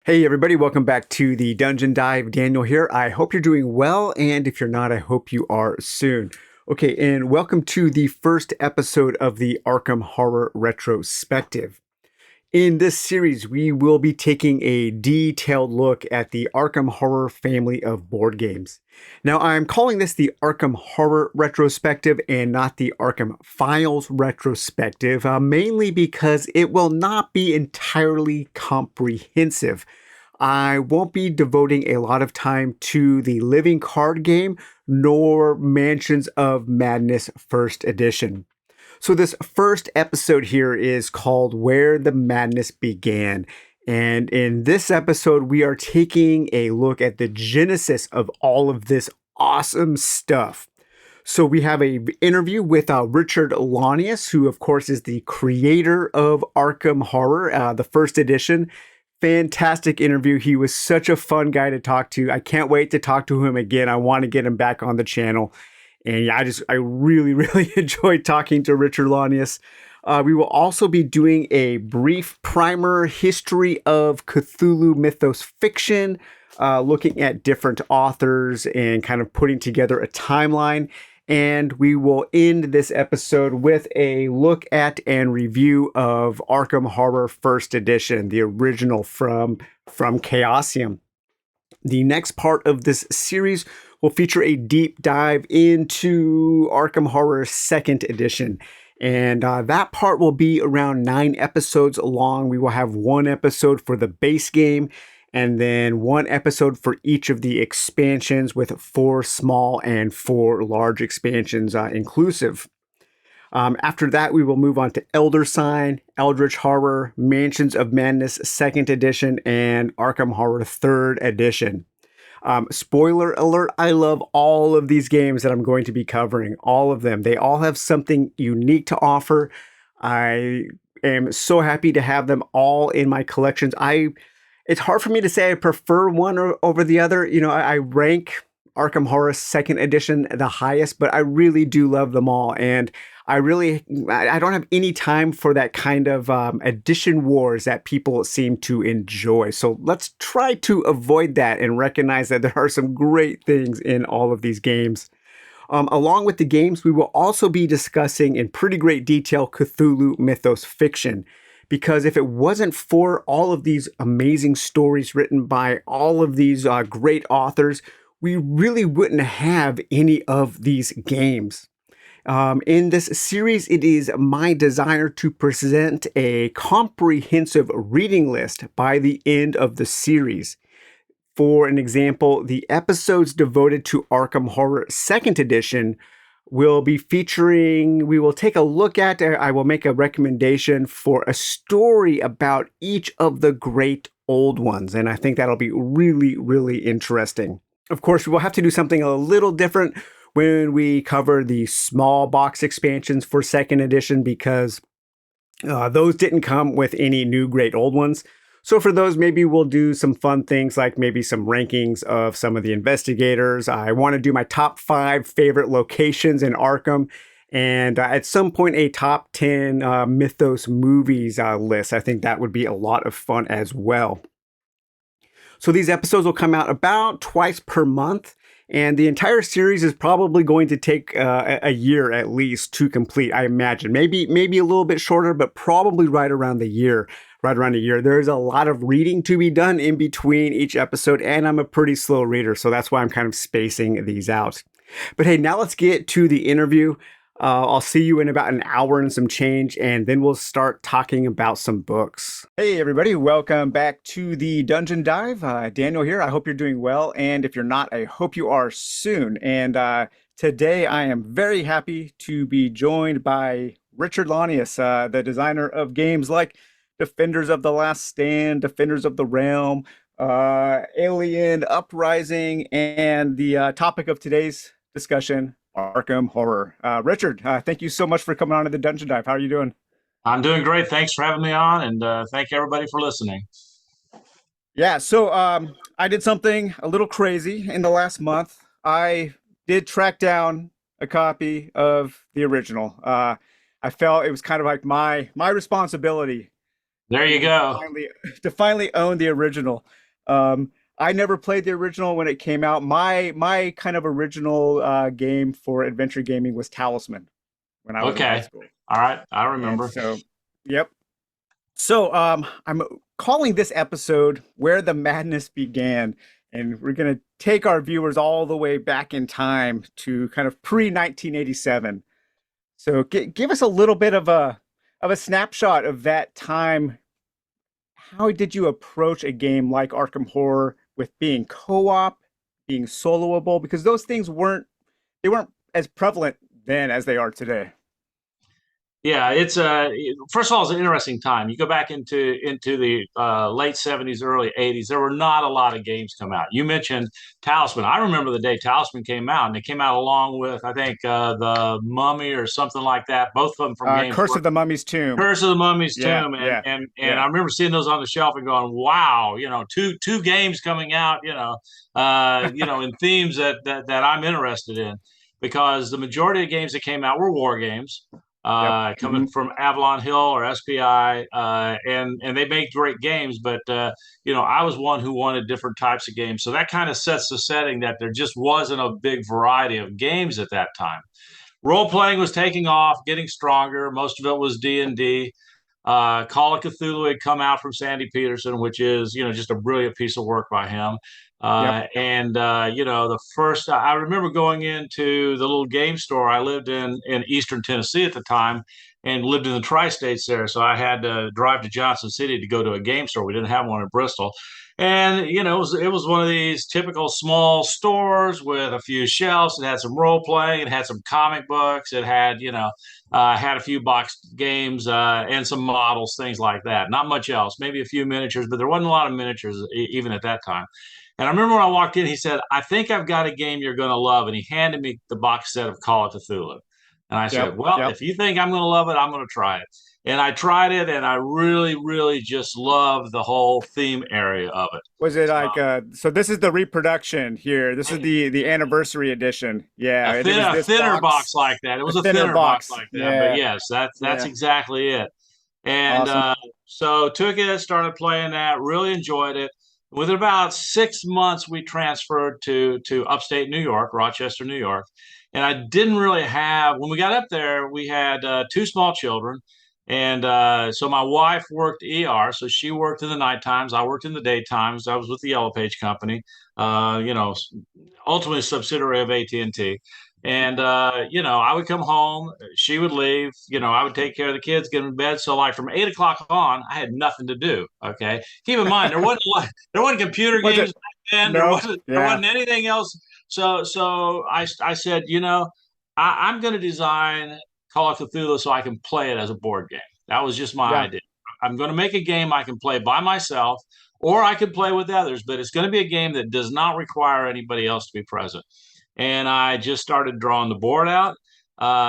Hey everybody, welcome back to the Dungeon Dive. Daniel here. I hope you're doing well, and if you're not, I hope you are soon. Okay, and welcome to the first episode of the Arkham Horror Retrospective. In this series, we will be taking a detailed look at the Arkham Horror family of board games. Now, I'm calling this the Arkham Horror Retrospective and not the Arkham Files Retrospective, mainly because it will not be entirely comprehensive. I won't be devoting a lot of time to the living card game nor Mansions of Madness First Edition. So, this first episode here is called Where the Madness Began. And in this episode, we are taking a look at the genesis of all of this awesome stuff. So we have an interview with Richard Launius, who of course is the creator of Arkham Horror, the first edition. Fantastic interview. He was such a fun guy to talk to. I can't wait to talk to him again. I want to get him back on the channel. And yeah, I really, really enjoyed talking to Richard Launius. We will also be doing a brief primer history of Cthulhu Mythos fiction, looking at different authors and kind of putting together a timeline. And we will end this episode with a look at and review of Arkham Horror First Edition, the original from Chaosium. The next part of this series will feature a deep dive into Arkham Horror Second Edition. And that part will be around 9 episodes long. We will have one episode for the base game, and then one episode for each of the expansions with 4 small and 4 large expansions inclusive. After that, we will move on to Elder Sign, Eldritch Horror, Mansions of Madness 2nd Edition, and Arkham Horror 3rd Edition. Spoiler alert, I love all of these games that I'm going to be covering, all of them. They all have something unique to offer. I am so happy to have them all in my collections. It's hard for me to say I prefer one over the other. You know, I rank Arkham Horror 2nd Edition the highest, but I really do love them all. And I don't have any time for that kind of edition wars that people seem to enjoy. So let's try to avoid that and recognize that there are some great things in all of these games. Along with the games, we will also be discussing in pretty great detail Cthulhu Mythos fiction. Because if it wasn't for all of these amazing stories written by all of these great authors, we really wouldn't have any of these games. In this series, it is my desire to present a comprehensive reading list by the end of the series. For an example, the episodes devoted to Arkham Horror 2nd Edition will be featuring, we will take a look at, I will make a recommendation for a story about each of the great old ones. And I think that'll be really, really interesting. Of course, we will have to do something a little different when we cover the small box expansions for 2nd edition because those didn't come with any new great old ones. So for those, maybe we'll do some fun things like maybe some rankings of some of the investigators. I want to do my top 5 favorite locations in Arkham. And at some point, a top 10 Mythos movies list. I think that would be a lot of fun as well. So these episodes will come out about twice per month. And the entire series is probably going to take a year at least to complete, I imagine. Maybe a little bit shorter, but probably right around a year. There's a lot of reading to be done in between each episode, and I'm a pretty slow reader, so that's why I'm kind of spacing these out. But hey, now let's get to the interview. I'll see you in about an hour and some change, and then we'll start talking about some books. Hey, everybody. Welcome back to the Dungeon Dive. Daniel here. I hope you're doing well, and if you're not, I hope you are soon. And today, I am very happy to be joined by Richard Launius, the designer of games like Defenders of the Last Stand, Defenders of the Realm, Alien, Uprising, and the topic of today's discussion, Arkham Horror. Richard, thank you so much for coming on to the Dungeon Dive. How are you doing? I'm doing great. Thanks for having me on, and thank everybody for listening. Yeah, so I did something a little crazy in the last month. I did track down a copy of the original. I felt it was kind of like my responsibility There you go. finally to finally own the original. I never played the original when it came out. My kind of original game for adventure gaming was Talisman when I was in high Okay. school. All right. I And remember. so, yep. So, I'm calling this episode Where the Madness Began, and we're going to take our viewers all the way back in time to kind of pre-1987. So, give us a little bit of a snapshot of that time. How did you approach a game like Arkham Horror with being co-op, being soloable? Because those things weren't as prevalent then as they are today. Yeah, it's first of all, it's an interesting time. You go back into the late '70s, early '80s. There were not a lot of games come out. You mentioned Talisman. I remember the day Talisman came out, and it came out along with I think the Mummy or something like that. Both of them from Games Curse of Workshop. the Mummy's Tomb. Curse of the Mummy's Yeah, Tomb, and yeah, I yeah. remember seeing those on the shelf and going, "Wow, two games coming out, in themes that I'm interested in, because the majority of games that came out were war games, Yep. coming from Avalon Hill or SPI, and they make great games, but I was one who wanted different types of games, so that kind of sets the setting that there just wasn't a big variety of games at that time. Role playing was taking off, getting stronger. Most of it was D&D. Call of Cthulhu had come out from Sandy Peterson, which is just a brilliant piece of work by him. Yep. The first I remember going into the little game store. I lived in Eastern Tennessee at the time, and lived in the tri-states there. So I had to drive to Johnson City to go to a game store. We didn't have one in Bristol. And it was one of these typical small stores with a few shelves. It had some role playing. It had some comic books. It had had a few boxed games and some models, things like that. Not much else. Maybe a few miniatures, but there wasn't a lot of miniatures even at that time. And I remember when I walked in, he said, "I think I've got a game you're going to love," and he handed me the box set of Call of Cthulhu. And I Yep. said, "Well, Yep. if you think I'm going to love it, I'm going to try it." And I tried it, and I really, really just loved the whole theme area of it. Was it So like so this is the reproduction here. This is the anniversary edition. Yeah, and it was a this thinner box, box like that. It a was a thinner thinner box box. like that. But Yeah. yes, that's Yeah. exactly it. And Awesome. so took it, started playing that, really enjoyed it. Within about 6 months, we transferred to upstate New York, Rochester, New York. And I didn't really have, when we got up there, we had two small children. And so my wife worked ER, so she worked in the night times. I worked in the daytimes. I was with the Yellow Page Company, uh, you know, ultimately a subsidiary of AT&T. And I would come home, she would leave, I would take care of the kids, get them in bed. So like from 8 o'clock on, I had nothing to do. Okay. Keep in mind there wasn't computer Was games it? back then. There No. wasn't there Yeah. wasn't anything else. So I said, I'm gonna design Call of Cthulhu so I can play it as a board game. That was just my Yeah. idea. I'm gonna make a game I can play by myself, or I could play with others, but it's going to be a game that does not require anybody else to be present. And I just started drawing the board out,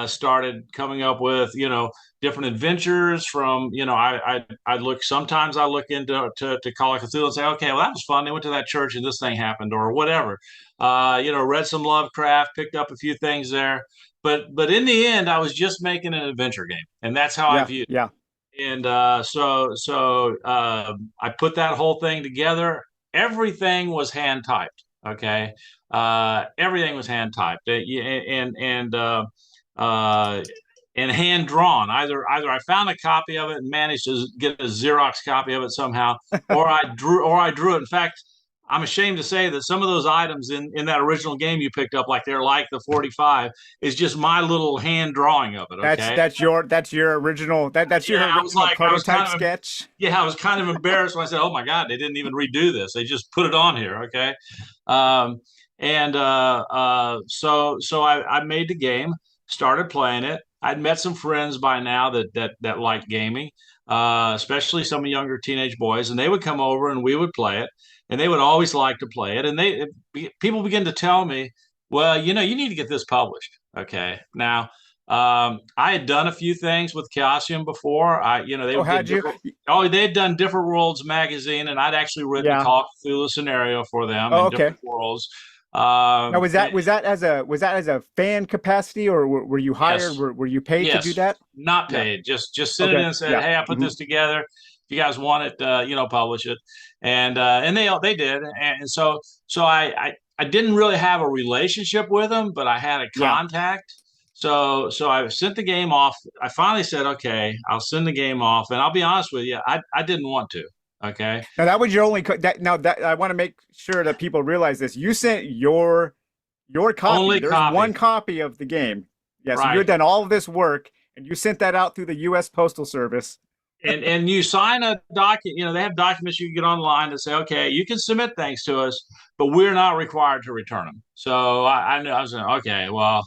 started coming up with, different adventures from, I look, sometimes I look into to Call of Cthulhu and say, okay, well, that was fun. They went to that church and this thing happened or whatever. Read some Lovecraft, picked up a few things there. But in the end, I was just making an adventure game. And that's how I Yeah. viewed Yeah. it. And I put that whole thing together. Everything was hand typed. Okay, everything was hand typed uh, and hand drawn. Either I found a copy of it and managed to get a Xerox copy of it somehow, or I drew it. In fact, I'm ashamed to say that some of those items in that original game you picked up, like they're like the 45, is just my little hand drawing of it. That's Okay. your original that's Yeah, your I was original like, I was prototype kind of, sketch. yeah, I was kind of embarrassed when I said, "Oh my God, they didn't even redo this; they just put it on here." Okay, um, and so I made the game, started playing it. I'd met some friends by now that liked gaming, especially some younger teenage boys, and they would come over and we would play it, and they would always like to play it, and people begin to tell me, "Well, you need to get this published." Okay, now. I had done a few things with Chaosium before. They Oh, would get had you? different. Oh, they had done Different Worlds magazine, and I'd actually written a Yeah. Call of Cthulhu scenario for them Oh, in okay. Different Worlds. Now, was And that as a fan capacity, or were you hired? yes, Were you paid to do yes, that? not Yeah. paid. Just sent it in Okay. and said, Yeah. "Hey, I put Hmm. this together." you guys want it, publish it. And they did. And so I didn't really have a relationship with them, but I had a Yeah. contact. So I sent the game off. I finally said, okay, I'll send the game off. And I'll be honest with you, I didn't want to. Okay. Now that was your only now that I want to make sure that people realize this. You sent your copy. Only There's copy. one copy of the game. Yeah, so you Right. had done all of this work and you sent that out through the US Postal Service. And you sign a document. They have documents you can get online that say, okay, you can submit things to us, but we're not required to return them. So I knew I was like, okay, well,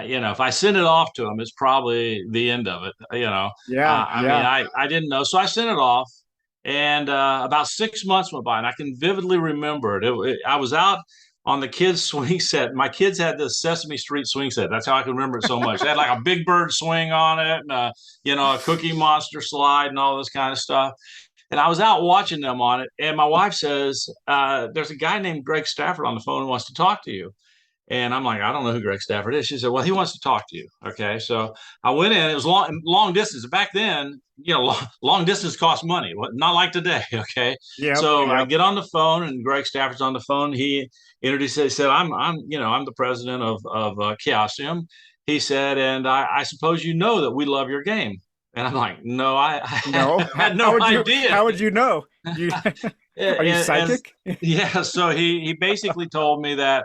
if I send it off to them, it's probably the end of it. Yeah, I mean, yeah. I didn't know, so I sent it off, and about 6 months went by, and I can vividly remember it. I was out on the kids' swing set. My kids had this Sesame Street swing set. That's how I can remember it so much. They had like a Big Bird swing on it, and a Cookie Monster slide, and all this kind of stuff. And I was out watching them on it, and my wife says, "There's a guy named Greg Stafford on the phone who wants to talk to you." And I'm like, I don't know who Greg Stafford is. She said, well, he wants to talk to you. Okay. So I went in. It was long distance. Back then, long distance cost money. Not like today. Okay. Yep, So I yep. get on the phone, and Greg Stafford's on the phone. He introduced. He said, I'm the president of Chaosium. He said, and I suppose you know that we love your game. And I'm like, no, No. I had no idea. How would you know? You are you and psychic? yeah, so he basically told me that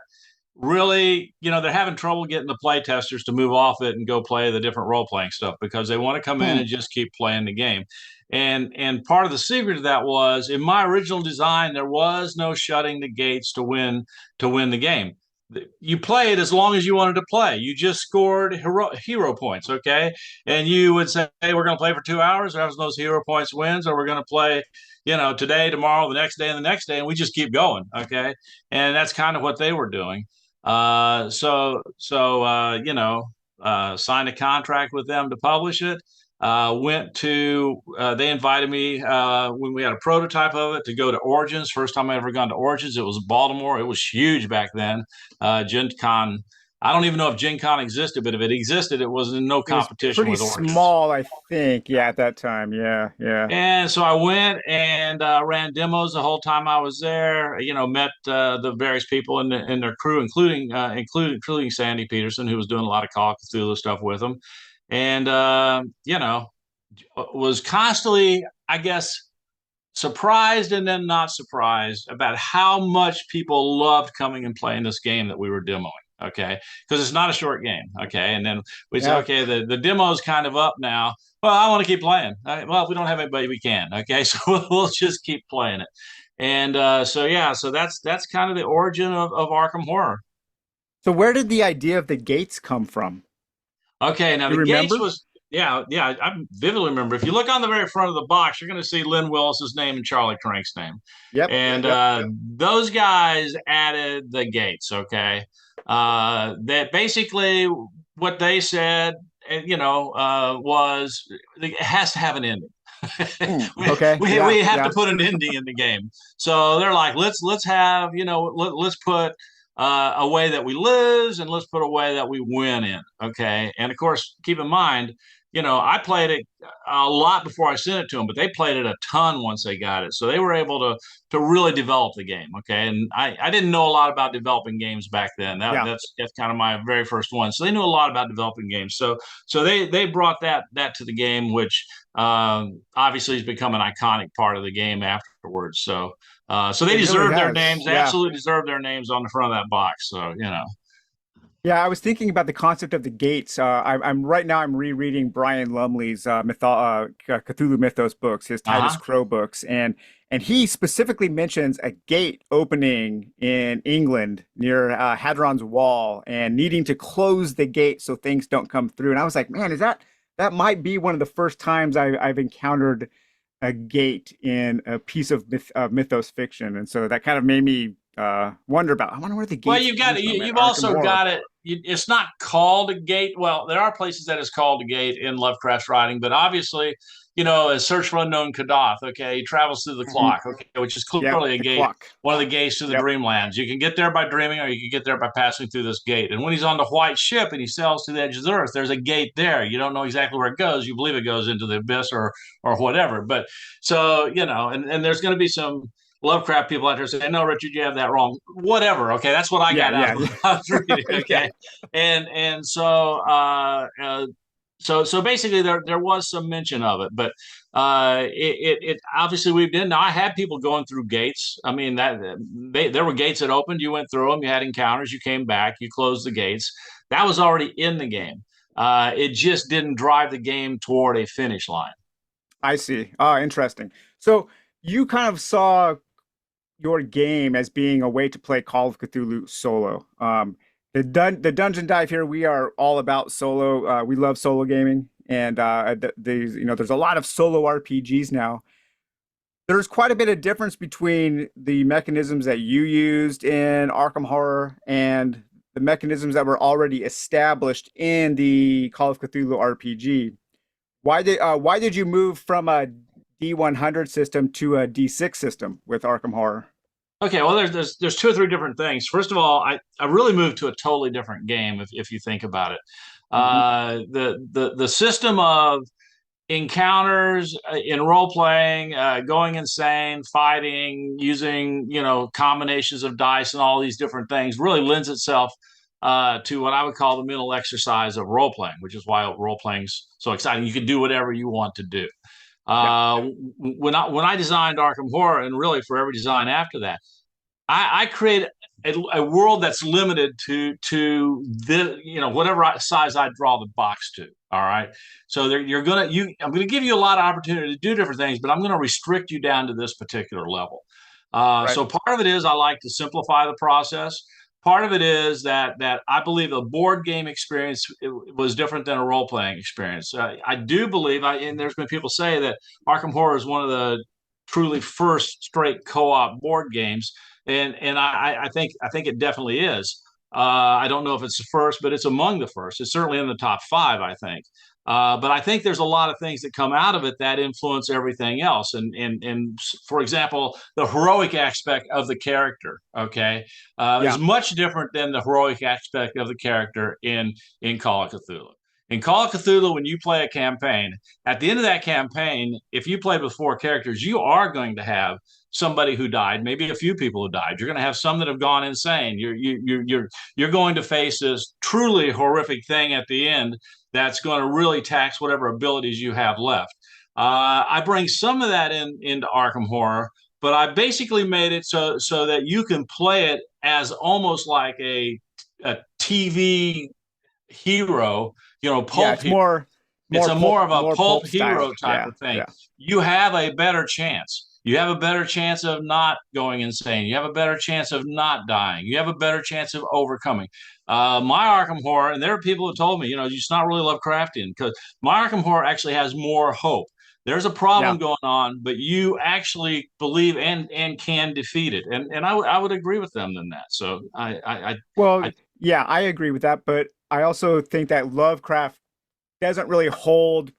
really, they're having trouble getting the play testers to move off it and go play the different role playing stuff because they want to come in Hmm. and just keep playing the game. And part of the secret of that was in my original design, there was no shutting the gates to win the game. You played as long as you wanted to play. You just scored hero points, okay? And you would say, hey, we're going to play for 2 hours. As those hero points wins, or we're going to play, today, tomorrow, the next day, and the next day, and we just keep going, okay? And that's kind of what they were doing. Signed a contract with them to publish it. They invited me when we had a prototype of it to go to Origins. First time I ever gone to Origins. It was Baltimore. It was huge back then. Gen Con. I don't even know if Gen Con existed, but if it existed, it was in no It was competition pretty with Origins. small, I think. Yeah, at that time. Yeah, yeah. And so I went and ran demos the whole time I was there. Met the various people in their crew, including Sandy Peterson, who was doing a lot of Call of Cthulhu stuff with them, and was constantly, I guess, surprised and then not surprised about how much people loved coming and playing this game that we were demoing. Okay, because it's not a short game. Okay, and then we said, Yeah. okay, the demo is kind of up now. Well, I want to keep playing. Well, if we don't have anybody, we can. Okay, so we'll just keep playing it. And so that's kind of the origin of Arkham Horror. So where did the idea of the gates come from? Okay, now Do you the Gates remember? was, yeah, I vividly remember. If you look on the very front of the box, you're going to see Lynn Willis's name and Charlie Crank's name, Yep, and yep. those guys added the Gates. Okay, that basically what they said, was it has to have an ending. Hmm. we, Okay. we Yeah, we have to yeah. put an ending in the game. So they're like, let's have let's put a way that we lose and let's put a way that we win in. Okay, and of course, keep in mind, I played it a lot before I sent it to them, but they played it a ton once they got it, so they were able to really develop the game. Okay, and I didn't know a lot about developing games back then. Yeah. That's kind of my very first one. So they knew a lot about developing games. So they brought that to the game, which obviously has become an iconic part of the game afterwards. So they It really deserve their has. names. They Yeah. absolutely deserve their names on the front of that box. So. Yeah, I was thinking about the concept of the gates. I'm right now. I'm rereading Brian Lumley's Cthulhu Mythos books, his Titus Uh-huh. Crow books, and he specifically mentions a gate opening in England near Hadron's Wall and needing to close the gate so things don't come through. And I was like, man, that might be one of the first times I've encountered a gate in a piece of mythos fiction, and so that kind of made me wonder about. I wonder where the Well, gates you've got came it. from at You've Arkham also Horror. got it. It's not called a gate. Well, there are places that it's called a gate in Lovecraft's writing, but obviously a search for unknown Kadath. Okay, he travels through the Hmm. clock. Okay, which is Yep, clearly a the gate, clock. one of the gates to the Yep. Dreamlands. You can get there by dreaming, or you can get there by passing through this gate. And when he's on the white ship and he sails to the edge of the earth, there's a gate there. You don't know exactly where it goes. You believe it goes into the abyss or whatever. But so and there's going to be some Lovecraft people out there saying, "No, Richard, you have that wrong." Whatever. Okay, that's what I Yeah, got out yeah, of what yeah. I was reading. Yeah, Okay, and so basically there was some mention of it, but it obviously we've been. Now I had people going through gates. I mean there were gates that opened. You went through them. You had encounters. You came back. You closed the gates. That was already in the game. It just didn't drive the game toward a finish line. I see. Ah, interesting. So you kind of saw your game as being a way to play Call of Cthulhu solo. The Dungeon Dive here, we are all about solo. We love solo gaming, and there's a lot of solo RPGs now. There's quite a bit of difference between the mechanisms that you used in Arkham Horror and the mechanisms that were already established in the Call of Cthulhu RPG. Why did you move from a D100 system to a D6 system with Arkham Horror? Okay, well, there's two or three different things. First of all, I really moved to a totally different game if you think about it. Hmm. The system of encounters in role playing, going insane, fighting, using combinations of dice and all these different things really lends itself to what I would call the mental exercise of role playing, which is why role playing's so exciting. You can do whatever you want to do. Yep. When I designed Arkham Horror, and really for every design after that, I create a world that's limited to the whatever size I draw the box to. All right, so I'm gonna give you a lot of opportunity to do different things, but I'm gonna restrict you down to this particular level. Right. So part of it is I like to simplify the process. Part of it is that I believe a board game experience was different than a role playing experience. I do believe, and there's been people say that Arkham Horror is one of the truly first straight co-op board games, and I think it definitely is. I don't know if it's the first, but it's among the first. It's certainly in the top five, I think. But I think there's a lot of things that come out of it that influence everything else. And for example, the heroic aspect of the character, okay, is Yeah. much different than the heroic aspect of the character in Call of Cthulhu. In Call of Cthulhu, when you play a campaign, at the end of that campaign, if you play with four characters, you are going to have somebody who died, maybe a few people who died. You're going to have some that have gone insane. You're going to face this truly horrific thing at the end that's going to really tax whatever abilities you have left. I bring some of that into Arkham Horror, but I basically made it so that you can play it as almost like a TV hero, Yeah, pulp it's hero. more It's more a pulp more of a more pulp pulp hero style. type Yeah. of thing. Yeah. You have a better chance. You have a better chance of not going insane. You have a better chance of not dying. You have a better chance of overcoming. My Arkham Horror, and there are people who told me, it's not really Lovecraftian because my Arkham Horror actually has more hope. There's a Yeah. problem going on, but you actually believe and can defeat it. And I would agree with them in that. So Well, I yeah, I agree with that, but I also think that Lovecraft doesn't really hold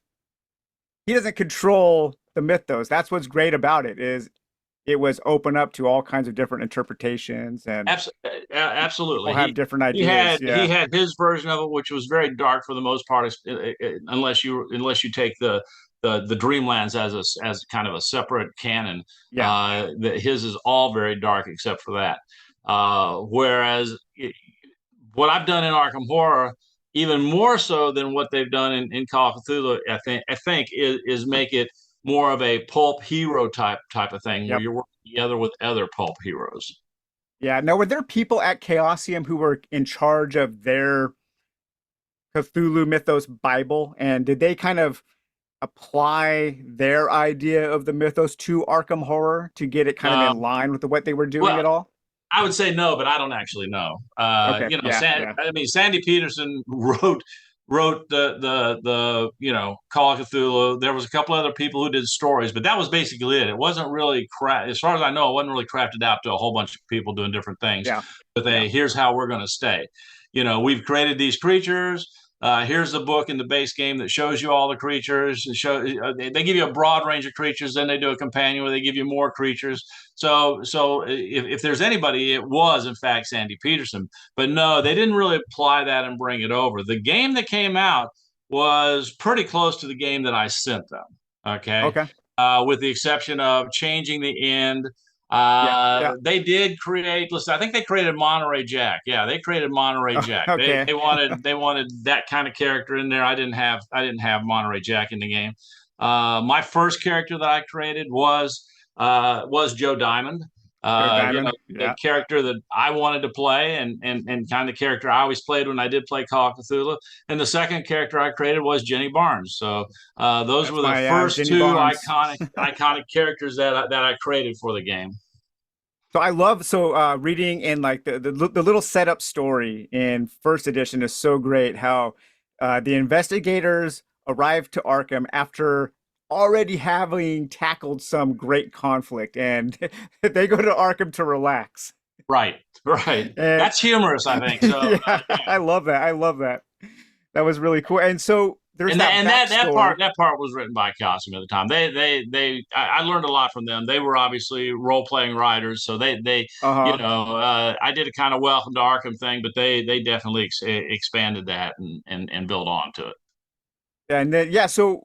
he doesn't control the mythos. That's what's great about it is it was open up to all kinds of different interpretations and people Absolutely. have different He ideas. had he Yeah. had his version of it, which was very dark for the most part, unless you take the Dreamlands as kind of a separate canon. Yeah. His is all very dark except for that. Whereas what I've done in Arkham Horror, even more so than what they've done in Call of Cthulhu, I think is make it more of a pulp hero type of thing where Yep. you're working together with other pulp heroes. Yeah. Now, were there people at Chaosium who were in charge of their Cthulhu Mythos Bible? And did they kind of apply their idea of the mythos to Arkham Horror to get it kind of Uh, in line with what they were doing well, at all? I would say no, but I don't actually know. Okay. Yeah. Yeah. I mean, Sandy Peterson wrote the Call of Cthulhu. There was a couple other people who did stories, but that was basically it. It wasn't really as far as I know, it wasn't really crafted out to a whole bunch of people doing different things. Yeah. But Yeah. here's how we're going to stay. We've created these creatures. here's the book in the base game that shows you all the creatures. They give you a broad range of creatures. Then they do a companion where they give you more creatures. So if there's anybody, it was in fact Sandy Peterson. But no, they didn't really apply that and bring it over. The game that came out was pretty close to the game that I sent them. Okay, Okay. with the exception of changing the end. Yeah. Yeah. They did create. Listen, I think they created Monterey Jack. Yeah, they created Monterey Jack. They Okay. they wanted they wanted that kind of character in there. I didn't have Monterey Jack in the game. My first character that I created was Joe Diamond. Joe You know, Diamond. the Yeah. character that I wanted to play, and kind of character I always played when I did play Call of Cthulhu. And the second character I created was Jenny Barnes. So those That's were the my first Jenny two Barnes. iconic characters that I created for the game. So I love reading and like the little setup story in first edition is so great. How the investigators arrive to Arkham after already having tackled some great conflict, and they go to Arkham to relax. Right, right. And That's humorous, I think. So yeah, yeah, I love that. I love that. That was really cool. And so there's and that that and that that backstory. part that part was written by Costume at the time. I learned a lot from them. They were obviously role playing writers, so they Uh-huh. I did a kind of welcome to Arkham thing, but they definitely expanded that and built on to it. And then yeah, so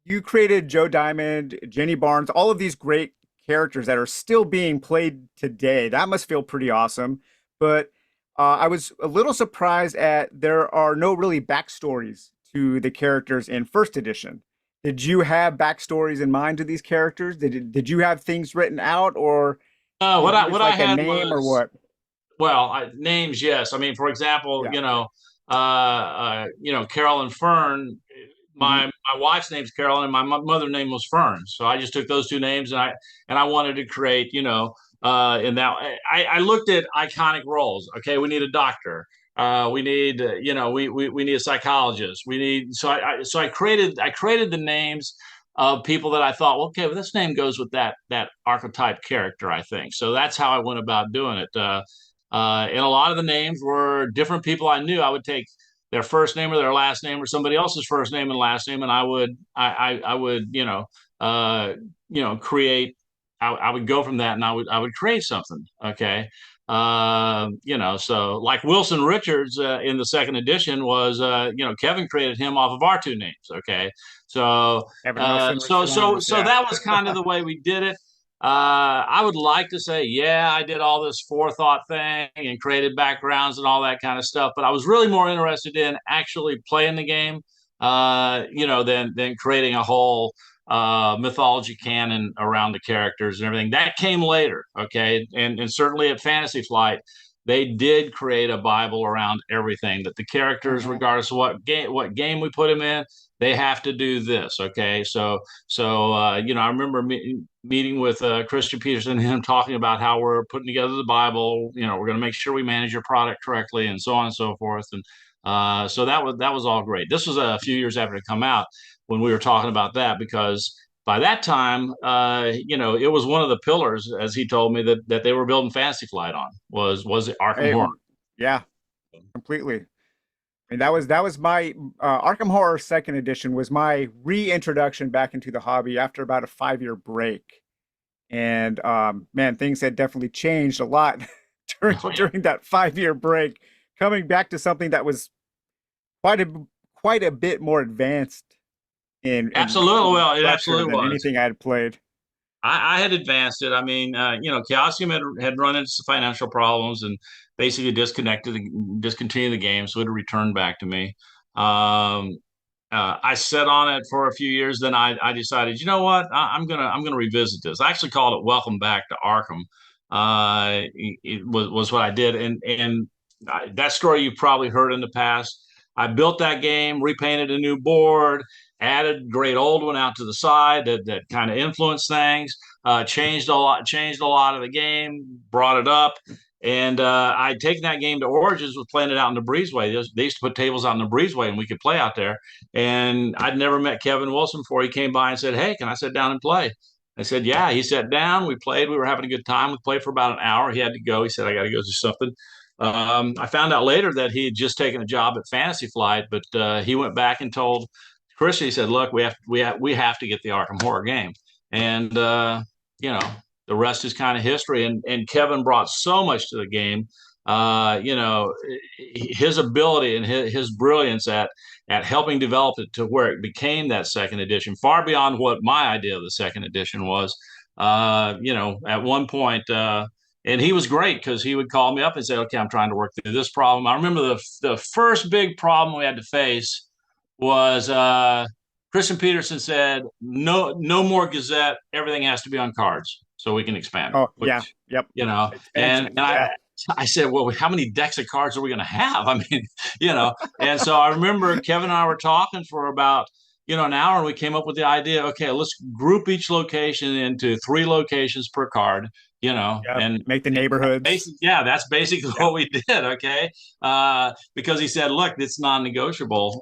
you created Joe Diamond, Jenny Barnes, all of these great characters that are still being played today. That must feel pretty awesome. But I was a little surprised at there are no really backstories to the characters in first edition. Did you have backstories in mind to these characters? Did you have things written out, or What did you I just what I like a had name or was what? names, yes. I mean, for example, Yeah. Carolyn Fern. Hmm. My wife's name's Carolyn, and my mother's name was Fern. So I just took those two names, and I wanted to create, in that I looked at iconic roles. Okay, we need a doctor. We need, we need a psychologist. We need so I created the names of people that I thought, well, okay, well, this name goes with that archetype character, I think. So that's how I went about doing it. And a lot of the names were different people I knew. I would take their first name or their last name or somebody else's first name and last name, and I would create. I would go from that, and I would create something. Okay. So like Wilson Richards in the second edition was, Kevin created him off of our two names. Okay, so Evan Wilson, so Richard so Launius. so Yeah. that was kind of the way we did it. I would like to say, yeah, I did all this forethought thing and created backgrounds and all that kind of stuff, but I was really more interested in actually playing the game, than creating a whole mythology canon around the characters and everything. That came later, okay, and certainly at Fantasy Flight, they did create a Bible around everything. That the characters, Uh-huh. regardless of what game we put them in, they have to do this. Okay, so I remember meeting with Christian Peterson and him talking about how we're putting together the Bible. We're going to make sure we manage your product correctly, and so on and so forth. And so that was all great. This was a few years after it come out when we were talking about that, because by that time, it was one of the pillars, as he told me, that they were building Fantasy Flight on was the Arkham It- Horror. yeah, completely. And that was my Arkham Horror Second Edition was my reintroduction back into the hobby after about a 5 year break. And man, things had definitely changed a lot during Oh yeah, during that 5 year break. Coming back to something that was quite a quite a bit more advanced in absolutely. Well, it structure absolutely than was. anything I had played. I had advanced it. I mean, Chaosium had run into some financial problems and basically discontinued the game, so it returned back to me. Um, I sat on it for a few years. Then I decided, you know what, I'm gonna revisit this. I actually called it Welcome Back to Arkham. It was what I did, and that story you've probably heard in the past. I built that game, repainted a new board, added a great old one out to the side that kind of influenced things. Changed a lot of the game, brought it up, and I'd taken that game to Origins, was playing it out in the breezeway. They used to put tables out in the breezeway, and we could play out there. And I'd never met Kevin Wilson before. He came by and said, "Hey, can I sit down and play?" I said, "Yeah." He sat down. We played. We were having a good time. We played for about an hour. He had to go. He said, "I got to go do something." I found out later that he had just taken a job at Fantasy Flight, but he went back and told Chris. He said, "Look, we have to get the Arkham Horror game," and you know, the rest is kind of history. And Kevin brought so much to the game. His ability and his brilliance at helping develop it to where it became that second edition, far beyond what my idea of the second edition was. At one point, and he was great because he would call me up and say, "Okay, I'm trying to work through this problem." I remember the first big problem we had to face was Christian Peterson said, "No more Gazette. Everything has to be on cards so we can expand it." Oh, yeah. Which Yep. and Expansion. I Yeah. I said, "Well, how many decks of cards are we going to have?" I mean, And so I remember Kevin and I were talking for about an hour, and we came up with the idea. Okay, let's group each location into 3 locations per card. Yep. And Make the neighborhoods. yeah, that's basically Yep. what we did. Okay, because he said, "Look, it's non-negotiable.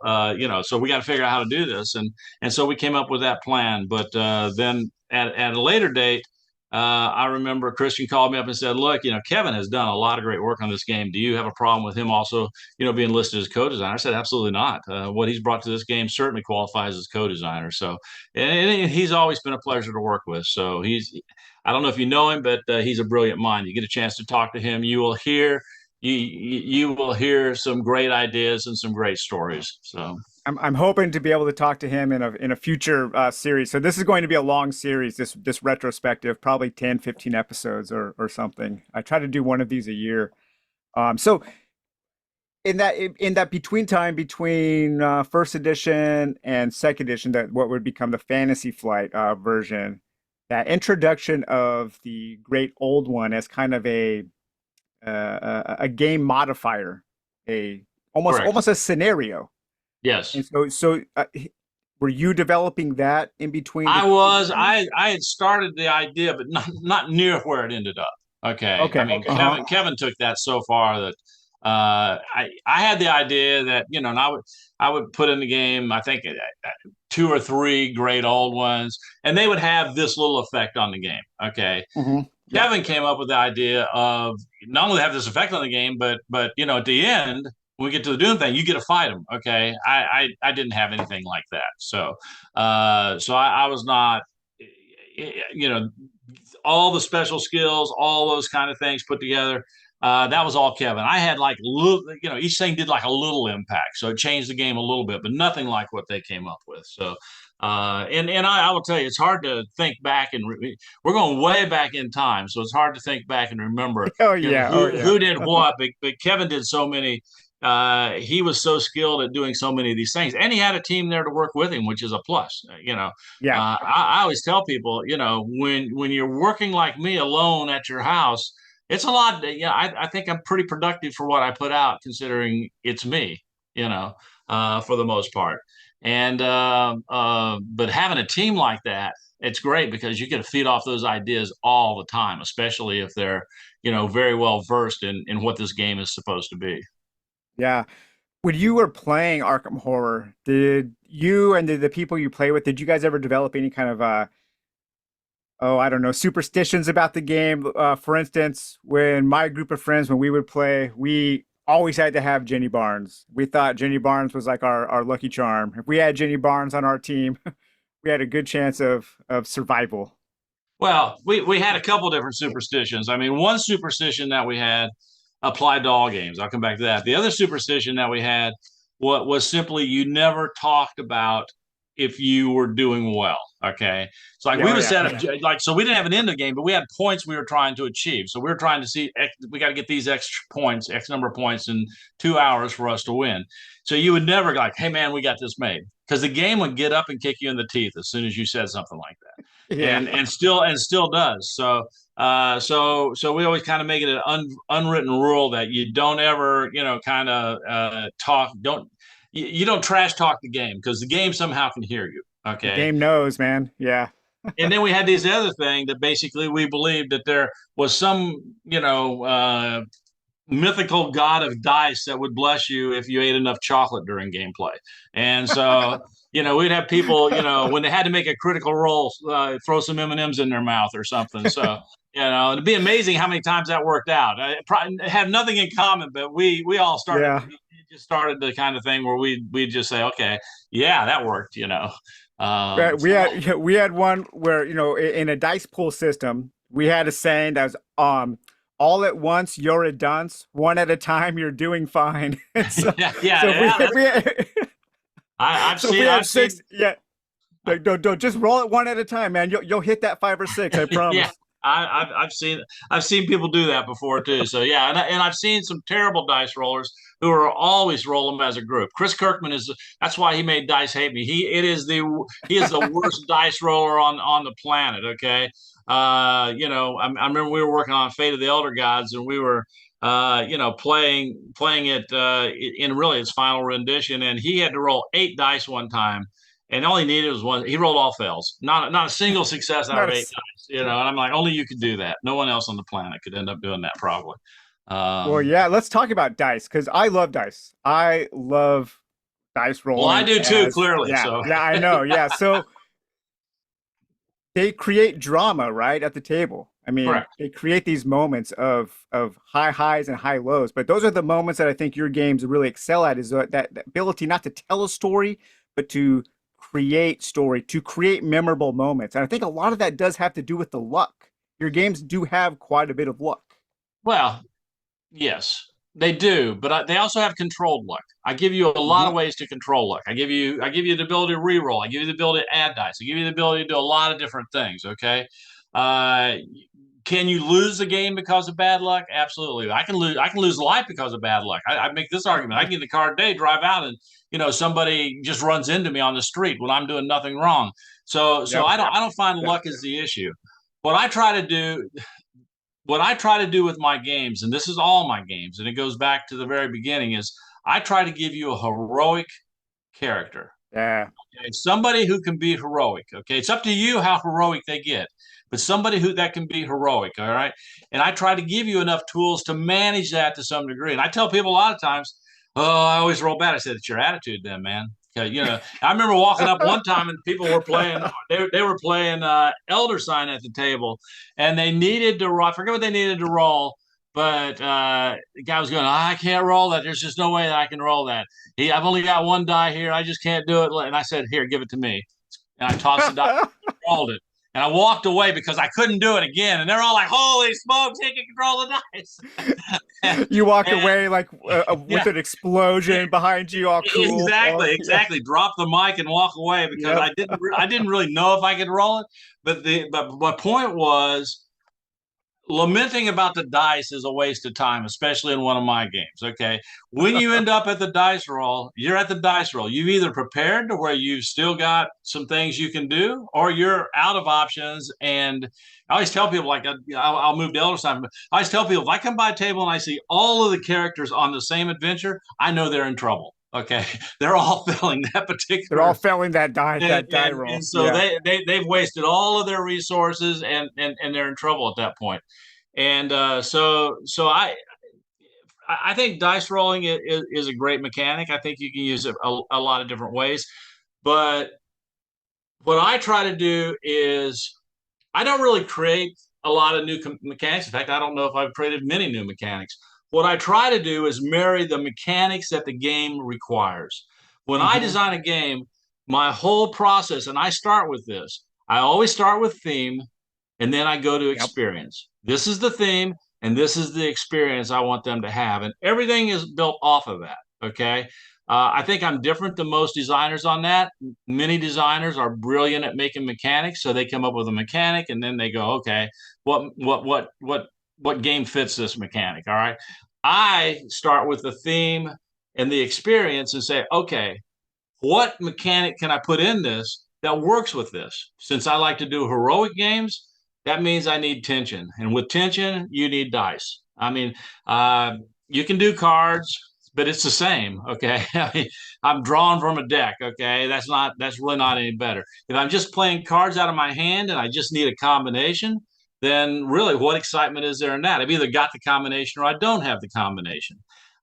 So we got to figure out how to do this." And so we came up with that plan. But then at a later date, I remember Christian called me up and said, "Look, Kevin has done a lot of great work on this game. Do you have a problem with him also, being listed as co-designer?" I said, "Absolutely not. What he's brought to this game certainly qualifies as co-designer." So, and he's always been a pleasure to work with. So I don't know if you know him, but he's a brilliant mind. You get a chance to talk to him, you will hear some great ideas and some great stories. So I'm hoping to be able to talk to him in a future series. So this is going to be a long series, this retrospective, probably 10, 15 episodes or something. I try to do one of these a year. So in that between time between first edition and second edition, that what would become the Fantasy Flight version, that introduction of the Great Old One as kind of a game modifier, a almost correct. almost a scenario. Yes. And so were you developing that in between the I two was. editions? I had started the idea, but not near where it ended up. Okay. I Okay. mean, Uh-huh. Kevin took that so far that I had the idea that and I would put in the game. I think 2 or 3 great old ones, and they would have this little effect on the game. Okay. Hmm. Yeah. Kevin came up with the idea of not only have this effect on the game, but at the end when we get to the Doom thing, you get to fight them. Okay, I didn't have anything like that, so I was not, you know, all the special skills, all those kind of things put together. That was all Kevin. I had like little, each thing did like a little impact, so it changed the game a little bit, but nothing like what they came up with. So, and I will tell you, it's hard to think back and we're going way back in time, so it's hard to think back and remember, Oh yeah. Oh yeah. who did what. But Kevin did so many. He was so skilled at doing so many of these things, and he had a team there to work with him, which is a plus. Yeah. I always tell people, when you're working like me alone at your house, it's a lot. I think I'm pretty productive for what I put out, considering it's me. For the most part. And but having a team like that, it's great because you get to feed off those ideas all the time, especially if they're very well versed in what this game is supposed to be. Yeah. When you were playing Arkham Horror, did you and the people you play with, did you guys ever develop any kind of oh, I don't know, superstitions about the game? For instance, when my group of friends, when we would play, we always had to have Jenny Barnes. We thought Jenny Barnes was like our lucky charm. If we had Jenny Barnes on our team, we had a good chance of survival. Well, we had a couple different superstitions. I mean, one superstition that we had applied to all games. I'll come back to that. The other superstition that we had was simply you never talked about if you were doing well. Okay. It's like Yeah, we oh would yeah. set up, like, so we didn't have an end of game, but we had points we were trying to achieve. So we were trying to see, we got to get these extra points, X number of points in 2 hours for us to win. So you would never like, "Hey, man, we got this made." Because the game would get up and kick you in the teeth as soon as you said something like that, Yeah. and still does. So we always kind of make it an unwritten rule that you don't ever, kind of talk, you don't trash talk the game because the game somehow can hear you. The Okay. game knows, man. Yeah. And then we had these other thing that basically we believed that there was some, mythical god of dice that would bless you if you ate enough chocolate during gameplay. And so, we'd have people, when they had to make a critical roll, throw some M&Ms in their mouth or something. So, it'd be amazing how many times that worked out. It had nothing in common, but we all started. Yeah. It just started the kind of thing where we just say, okay, yeah, that worked. Right, we So had we had one where in a dice pool system we had a saying that was all at once you're a dunce, one at a time you're doing fine. And so yeah, yeah, so yeah. if we had, I've so if we seen, had I've seen, six, yeah, don't just roll it one at a time, man. You'll hit that 5 or 6, I yeah. promise. I've seen people do that before too. So yeah, and I've seen some terrible dice rollers who are always roll them as a group. Chris Kirkman that's why he made dice hate me. He is the worst dice roller on the planet. Okay, I remember we were working on Fate of the Elder Gods, and we were playing it in really its final rendition, and he had to roll 8 dice one time, and all he needed was one. He rolled all fails, not a single success out of Not 8 dice. And I'm like, only you could do that. No one else on the planet could end up doing that, probably. well, Um, yeah. Let's talk about dice because I love dice. I love dice well, I rolling. do too, As clearly. yeah, So yeah, I know. Yeah, so they create drama right at the table. I mean, correct. they create these moments of high highs and high lows. But those are the moments that I think your games really excel at is that ability not to tell a story, but to create story, to create memorable moments. And I think a lot of that does have to do with the luck. Your games do have quite a bit of luck. Well, yes, they do, but they also have controlled luck. I give you a lot Mhm. of ways to control luck. I give you the ability to re-roll. I give you the ability to add dice. I give you the ability to do a lot of different things. Okay. Uh, can you lose the game because of bad luck? Absolutely. I can lose life because of bad luck. I make this argument. I can get the car today, drive out, and somebody just runs into me on the street when I'm doing nothing wrong. So Yep. I don't find luck as the issue. What I try to do what I try to do with my games, and this is all my games, and it goes back to the very beginning, is I try to give you a heroic character. Yeah. Okay? Somebody who can be heroic. Okay, it's up to you how heroic they get, but somebody who that can be heroic. All right, and I try to give you enough tools to manage that to some degree. And I tell people a lot of times, "Oh, I always roll bad." I said, "It's your attitude, then, man." Okay, I remember walking up one time and people were playing. They were playing Elder Sign at the table, and they needed to roll. I forget what they needed to roll, but the guy was going, "I can't roll that. There's just no way that I can roll that. I've only got one die here. I just can't do it." And I said, "Here, give it to me." And I tossed the die, rolled it. And I walked away because I couldn't do it again. And they're all like, "Holy smokes, he can control the dice." and, You walked and away like with yeah, an explosion behind you, all cool. exactly, Yeah. exactly. Drop the mic and walk away because Yep. I didn't really know if I could roll it. But my point was lamenting about the dice is a waste of time, especially in one of my games. Okay. When you end up at the dice roll, you're at the dice roll. You've either prepared to where you've still got some things you can do, or you're out of options. And I always tell people, like, I'll move to Elder Sign, but I always tell people if I come by a table and I see all of the characters on the same adventure, I know they're in trouble. Okay. They're all failing that They're all particular failing and, that die and roll. and so Yeah. they've wasted all of their resources and they're in trouble at that point. And so I think dice rolling is a great mechanic. I think you can use it a lot of different ways. But what I try to do is I don't really create a lot of new mechanics. In fact, I don't know if I've created many new mechanics. What I try to do is marry the mechanics that the game requires. When I Hmm. design a game, my whole process, and I start with this, I always start with theme and then I go to Yep. experience. This is the theme, and this is the experience I want them to have, and everything is built off of that. Okay. I think I'm different than most designers on that. Many designers are brilliant at making mechanics, so they come up with a mechanic, and then they go, "Okay, what game fits this mechanic?" All right. I start with the theme and the experience, and say, "Okay, what mechanic can I put in this that works with this?" Since I like to do heroic games, that means I need tension. And with tension, you need dice. I mean, you can do cards, but it's the same. Okay. I mean, I'm drawing from a deck. Okay. That's really not any better. If I'm just playing cards out of my hand and I just need a combination, then really what excitement is there in that? I've either got the combination or I don't have the combination.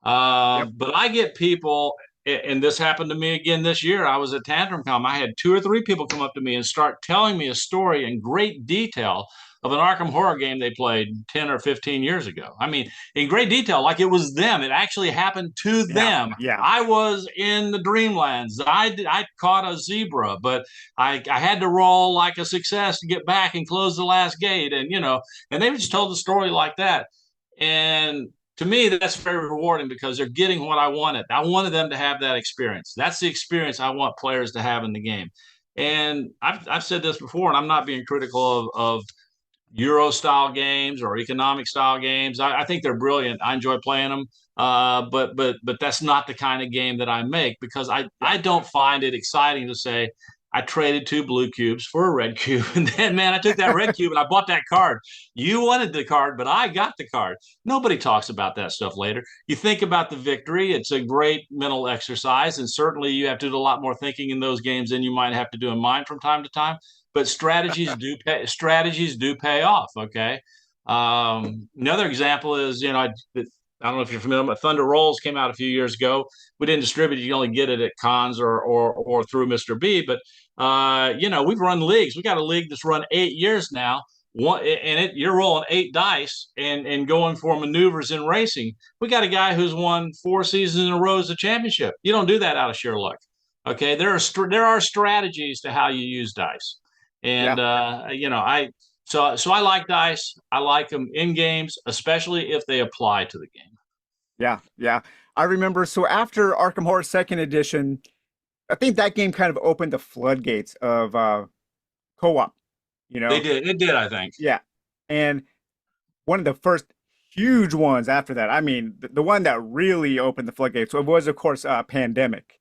Yep. But I get people, and this happened to me again this year. I was at TantrumCon. I had two or three people come up to me and start telling me a story in great detail of an Arkham horror game they played 10 or 15 years ago. I mean, in great detail, like it was them. It actually happened to Yeah. them. Yeah. I was in the Dreamlands. I caught a zebra, but I had to roll like a success to get back and close the last gate. And they just told the story like that. And to me, that's very rewarding because they're getting what I wanted. I wanted them to have that experience. That's the experience I want players to have in the game. And I've said this before, and I'm not being critical of Euro style games or economic style games. I think they're brilliant. I enjoy playing them. But that's not the kind of game that I make because Yeah. I don't find it exciting to say I traded two blue cubes for a red cube, and then man, I took that red cube and I bought that card. You wanted the card, but I got the card. Nobody talks about that stuff later. You think about the victory. It's a great mental exercise, and certainly you have to do a lot more thinking in those games than you might have to do in mine from time to time, but strategies do pay off. Okay. Another example is, I don't know if you're familiar, but Thunder Rolls came out a few years ago. We didn't distribute it; you only get it at cons or through Mr. B. But we've run leagues. We got a league that's run 8 years now. You're rolling 8 dice and going for maneuvers in racing. We got a guy who's won 4 seasons in a row as a championship. You don't do that out of sheer luck. Okay, there are strategies to how you use dice. And Yeah. I like dice. I like them in games, especially if they apply to the game. Yeah. Yeah. I remember. So after Arkham Horror Second Edition, I think that game kind of opened the floodgates of co-op. You They know. did. It did, I think. Yeah. And one of the first huge ones after that. I mean, the one that really opened the floodgates was, of course, Pandemic.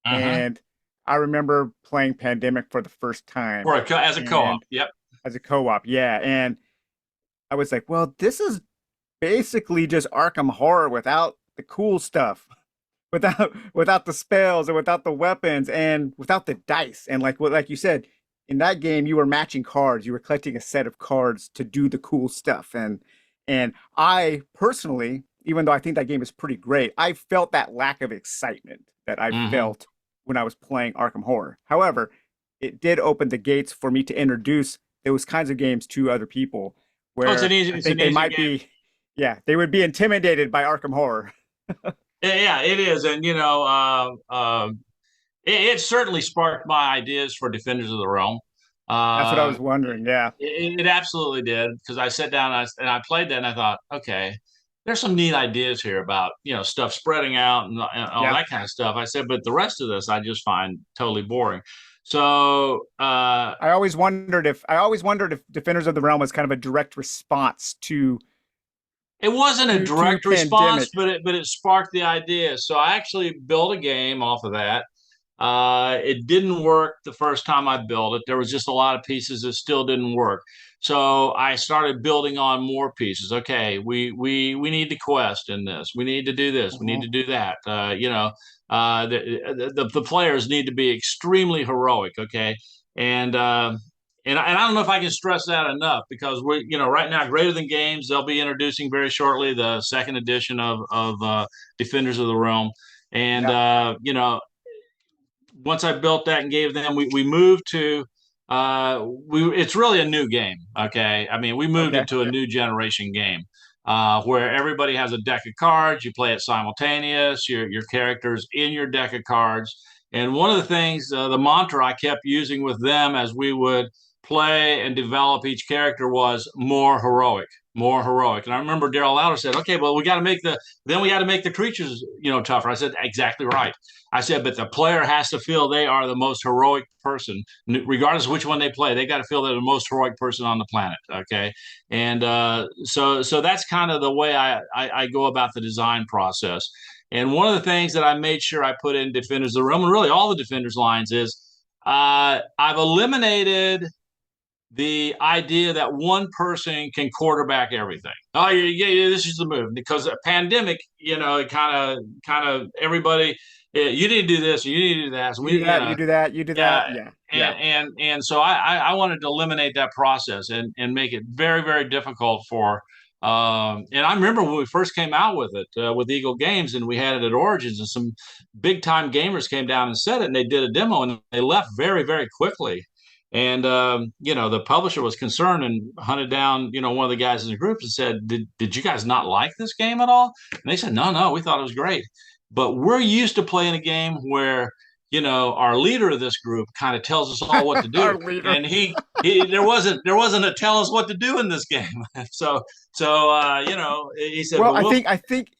Uh-huh. And I remember playing Pandemic for the first time, As a co-op. and Yep. as a co-op, yeah. And I was like, well, this is basically just Arkham Horror without the cool stuff, without the spells and without the weapons and without the dice. And like you said, in that game, you were matching cards. You were collecting a set of cards to do the cool stuff. And I personally, even though I think that game is pretty great, I felt that lack of excitement that I Mm-hmm. felt when I was playing Arkham Horror. However, it did open the gates for me to introduce those kinds of games to other people Oh, where I it's think an they easy might game. be, yeah, they would be intimidated by Arkham Horror. Yeah, it is, and it certainly sparked my ideas for Defenders of the Realm. That's what I was Uh, wondering. Yeah. it absolutely did because I sat down and I played that and I thought, okay, there's some neat ideas here about stuff spreading out and all Yeah. that kind of stuff. I said, but the rest of this I just find totally boring. So I always wondered if Defenders of the Realm was kind of a direct response it wasn't a to direct response, Pandemic. but it sparked the idea. So I actually built a game off of that. It didn't work the first time I built it. There was just a lot of pieces that still didn't work. So I started building on more pieces. Okay, we need the quest in this. We need to do this. We need Mhm. to do that. The players need to be extremely heroic. Okay, and and I don't know if I can stress that enough because right now Greater Than Games they'll be introducing very shortly the second edition of Defenders of the Realm, and Yeah. once I built that and gave them, we moved to it's really a new game. Okay, I mean we moved Okay. it to a new generation game where everybody has a deck of cards. You play it simultaneous. Your characters in your deck of cards. And one of the things, the mantra I kept using with them as we would play and develop each character was more heroic, more heroic. And I remember Daryl Lauder said, "Okay, well we got to make the creatures tougher." I said, "Exactly right." I said, but the player has to feel they are the most heroic person, regardless of which one they play. They got to feel they're the most heroic person on the planet. Okay, and so that's kind of the way I go about the design process. And one of the things that I made sure I put in Defenders of the Realm, and really all the Defenders lines, is I've eliminated the idea that one person can quarterback everything. Oh, yeah, this is the move because a pandemic, it kind of everybody yeah, you need to do this, or you need to do that. So You do we, that, you do that, you do yeah, that. Yeah, and yeah. so I wanted to eliminate that process and make it very very difficult for. And I remember when we first came out with it with Eagle Games, and we had it at Origins, and some big time gamers came down and said it, and they did a demo, and they left very very quickly. And the publisher was concerned and hunted down one of the guys in the group and said, "Did you guys not like this game at all?" And they said, "No, no, we thought it was great." But we're used to playing a game where our leader of this group kind of tells us all what to do, Our leader. and he there wasn't a tell us what to do in this game. So he said, Well, "But I we'll." think I think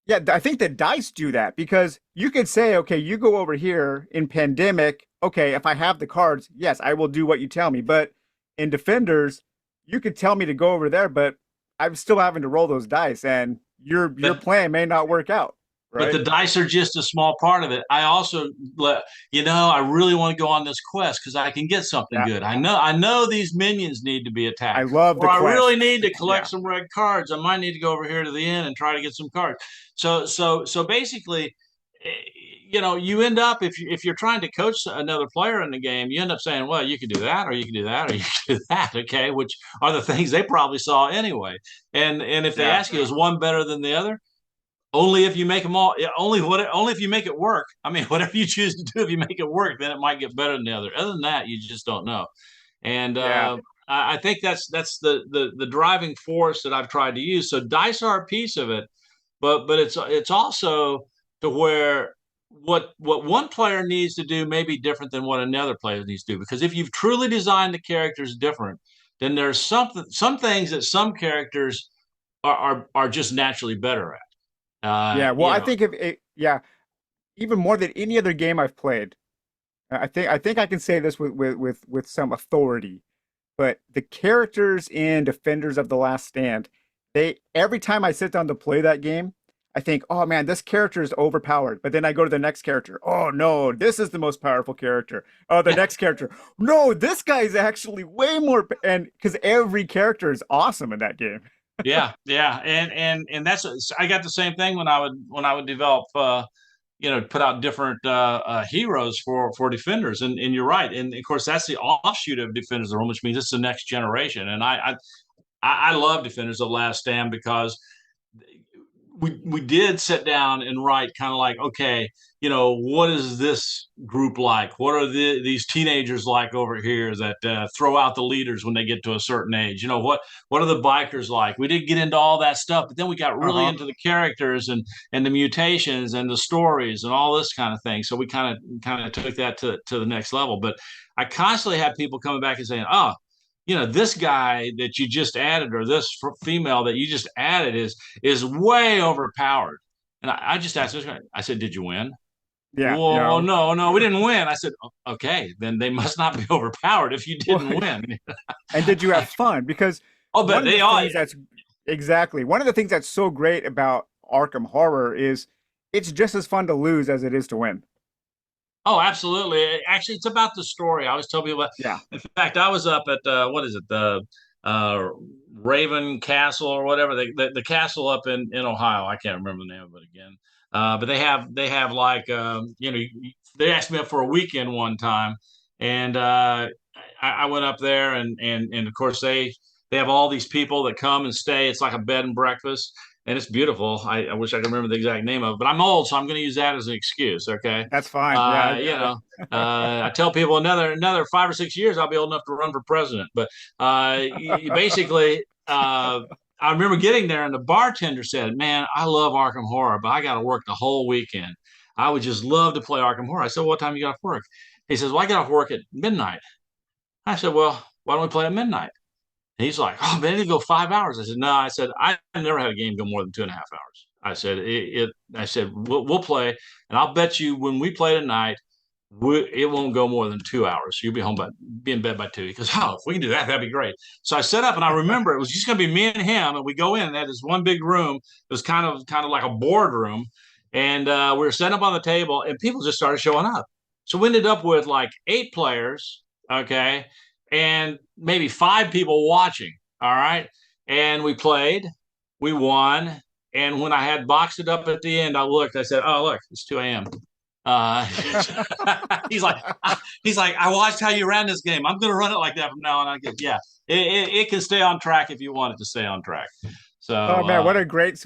yeah, I think the dice do that because you could say, okay, you go over here in pandemic. Okay, if I have the cards, yes, I will do what you tell me. But in defenders, you could tell me to go over there, but I'm still having to roll those dice, and your But plan may not work out, but right? the dice are just a small part of it. I also I really want to go on this quest because I can get something Yeah, good. I know these minions need to be I attacked, love the or I really quests. need to collect Yeah, some red cards. I might need to go over here to the inn and try to get some cards. So basically, eh, you end up, if you're trying to coach another player in the game, you end up saying, well, you can do that, or you can do that, or you can do that. Okay, which are the things they probably saw anyway. And if they yeah, ask you, is one better than the other? Only if you make them all. Only if you make it work. I mean, whatever you choose to do, if you make it work, then it might get better than the other. Other than that, you just don't know. And yeah, I think that's the driving force that I've tried to use. So dice are a piece of it, but it's also to where what one player needs to do may be different than what another player needs to do. Because if you've truly designed the characters different, then there's some things that some characters are just naturally better at. yeah. Well, I think if it, yeah, even more than any other game I've played, I think I can say this with some authority. But the characters in Defenders of the Last Stand, they every time I sit down to play that game, I think, oh man, this character is overpowered. But then I go to the next character. Oh no, this is the most powerful character. Oh, the Yeah, next character. No, this guy is actually way more. And because every character is awesome in that game. yeah, and that's I got the same thing when I would develop put out different heroes for defenders, and you're right, and of course that's the offshoot of Defenders of the Realm, which means it's the next generation, and I love Defenders of the Last Stand because we did sit down and write kind of like, okay, what is this group like? What are these teenagers like over here that throw out the leaders when they get to a certain age? What are the bikers like? We did get into all that stuff, but then we got really Uh-huh. into the characters and the mutations and the stories and all this kind of thing. So we kind of took that to the next level. But I constantly have people coming back and saying, oh, this guy that you just added or this female that you just added is way overpowered. And I just asked this guy, I said, did you win? Yeah, Well, no. no, no, we didn't win. I said, okay, then they must not be overpowered if you Well, didn't win. and did you have fun? Because Oh, but one of the they all, things that's exactly one of the things that's so great about Arkham Horror is it's just as fun to lose as it is to win. oh, absolutely. Actually, it's about the story. I always tell people. Yeah, In fact, I was up at what is it, the uh, Raven Castle or whatever the castle up in Ohio. I can't remember the name of it again. But they have like they asked me up for a weekend one time, and I went up there and of course they have all these people that come and stay. It's like a bed and breakfast. And it's beautiful. I wish I could remember the exact name of it, but I'm old, so I'm going to use that as an excuse. Okay, that's fine. Yeah, I uh, you get it. know, I tell people another 5 or 6 years I'll be old enough to run for president. But basically, I remember getting there and the bartender said, "Man, I love Arkham Horror, but I got to work the whole weekend. I would just love to play Arkham Horror." I said, "What time you got off work?" He says, "Well, I get off work at midnight." I said, "Well, why don't we play at midnight?" And he's like, "Oh, man, it go 5 hours." I said, "No." I said, "I never had a game go more than 2.5 hours." I said, I said, we'll play, and I'll bet you when we play tonight, it won't go more than 2 hours. You'll be in bed by two." He goes, "Oh, if we can do that, that'd be great." So I set up, and I remember it was just going to be me and him, and we go in. That is one big room. It was kind of like a boardroom, and we were setting up on the table, and people just started showing up. So we ended up with like 8 players, okay, and maybe 5 people watching. All right, and we played, we won, and when I had boxed it up at the end, I looked. I said, "Oh, look, it's 2 a.m." Uh, he's like, I watched how you ran this game. I'm going to run it like that from now on. I go, yeah, it can stay on track if you want it to stay on track. So, Oh man, what a great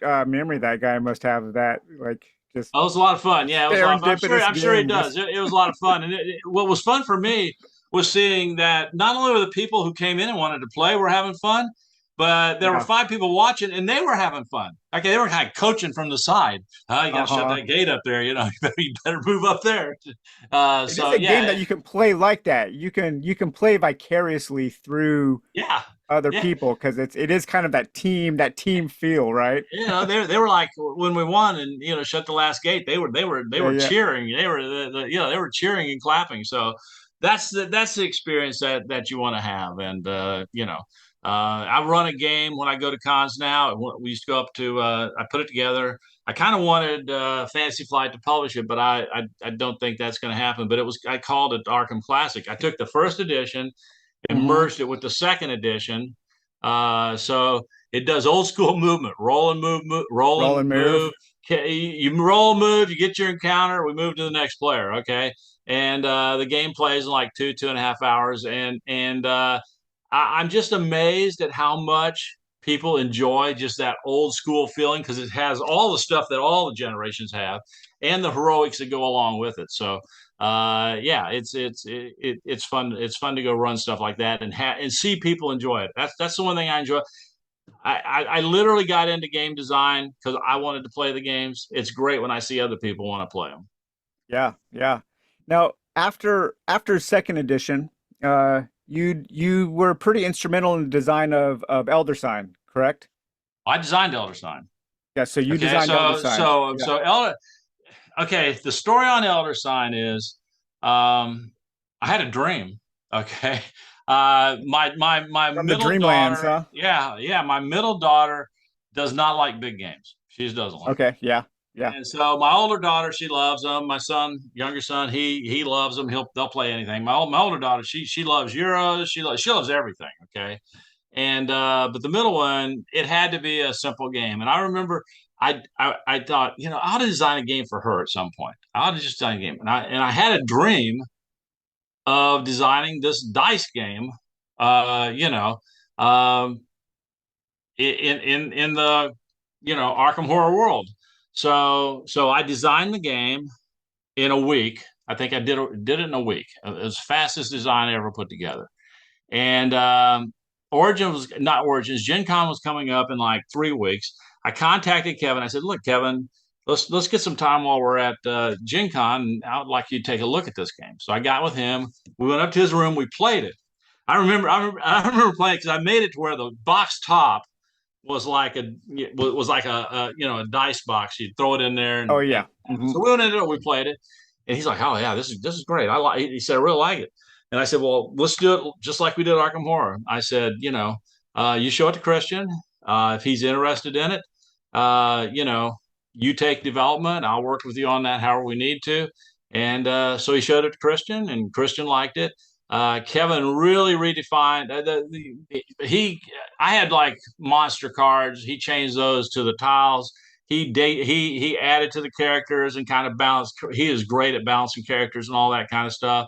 memory that guy must have of that. Like just it was a lot of fun. Yeah, it was a lot of fun. serendipitous I'm sure it game. does. Just It was a lot of fun. And what was fun for me was seeing that not only were the people who came in and wanted to play were having fun, but there were yeah. 5 people watching and they were having fun. Okay, they were kind of coaching from the side. You got to shut Uh-huh. that gate up there. You better move up there. It is So a game yeah, that you can play like that. You can play vicariously through yeah, other yeah. people because it is kind of that team feel, right? They were like when we won and shut the last gate. They Yeah, were yeah. cheering. They were cheering and clapping. So that's the experience that you want to have. And I run a game when I go to cons now. We used to go up to. I put it together. I kind of wanted Fantasy Flight to publish it, but I don't think that's going to happen. But I called it Arkham Classic. I took the first edition and Hmm. merged it with the second edition. So it does old school movement, roll and move, roll Roll and and move. move. You roll, move, you get your encounter, we move to the next player. Okay. And the game plays in like 2.5 hours. I'm just amazed at how much people enjoy just that old school feeling because it has all the stuff that all the generations have and the heroics that go along with it. So yeah, it's fun. It's fun to go run stuff like that and see people enjoy it. That's the one thing I enjoy. I literally got into game design because I wanted to play the games. It's great when I see other people want to play them. Yeah, yeah. Now, after second edition, you were pretty instrumental in the design of Elder Sign, correct? I designed Elder Sign. Yeah, so you Okay, designed Elder so Sign. so Yeah. so Elder. Okay, the story on Elder Sign is, I had a dream. Okay, my From the middle Dreamlands, daughter. huh? Yeah, my middle daughter does not like big games. She just doesn't like them. Okay, yeah, yeah. And so my older daughter, she loves them. My son, younger son, he loves them. They'll play anything. My older daughter, she loves Euros. She loves everything. Okay. And but the middle one, it had to be a simple game. And I remember I thought, I'll design a game for her at some point. I'll just design a game. And I had a dream of designing this dice game, you know, um, in the Arkham Horror world. So I designed the game in a week. I think I did it in a week. It was the fastest design I ever put together. And Origin was not Origins. Gen Con was coming up in like 3 weeks. I contacted Kevin. I said, "Look, Kevin, let's get some time while we're at Gen Con, and I'd like you to take a look at this game." So I got with him. We went up to his room. We played it. I remember playing because I made it to where the box top was like a dice box. You'd throw it in there, Oh and yeah. Hmm. so we went into it. We played it, and he's like, "Oh yeah, this is great. I like." He said, "I really like it." And I said, "Well, let's do it just like we did Arkham Horror." I said, you show it to Christian. If he's interested in it, you take development. I'll work with you on that however we need to. And so he showed it to Christian, and Christian liked it. Kevin really redefined he. I had like monster cards. He changed those to the tiles. He added to the characters and kind of balanced. He is great at balancing characters and all that kind of stuff.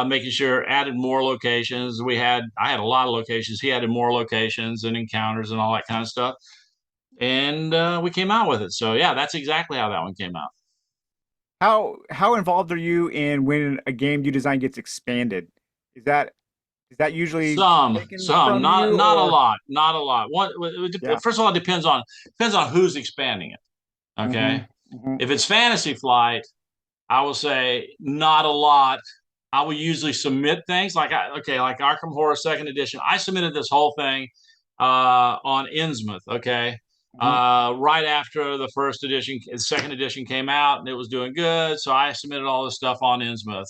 Making sure added more locations. I had a lot of locations. He added more locations and encounters and all that kind of stuff. And we came out with it. So yeah, that's exactly how that one came out. How involved are you in when a game you design gets expanded? Is that usually taken Some, from you not a or lot, not a lot. yeah? First of all, it depends on who's expanding it. Hmm. Okay, Hmm. if it's Fantasy Flight, I will say not a lot. I will usually submit things like Arkham Horror Second Edition. I submitted this whole thing on Innsmouth. Okay, Hmm. right after the second edition came out, and it was doing good, so I submitted all this stuff on Innsmouth,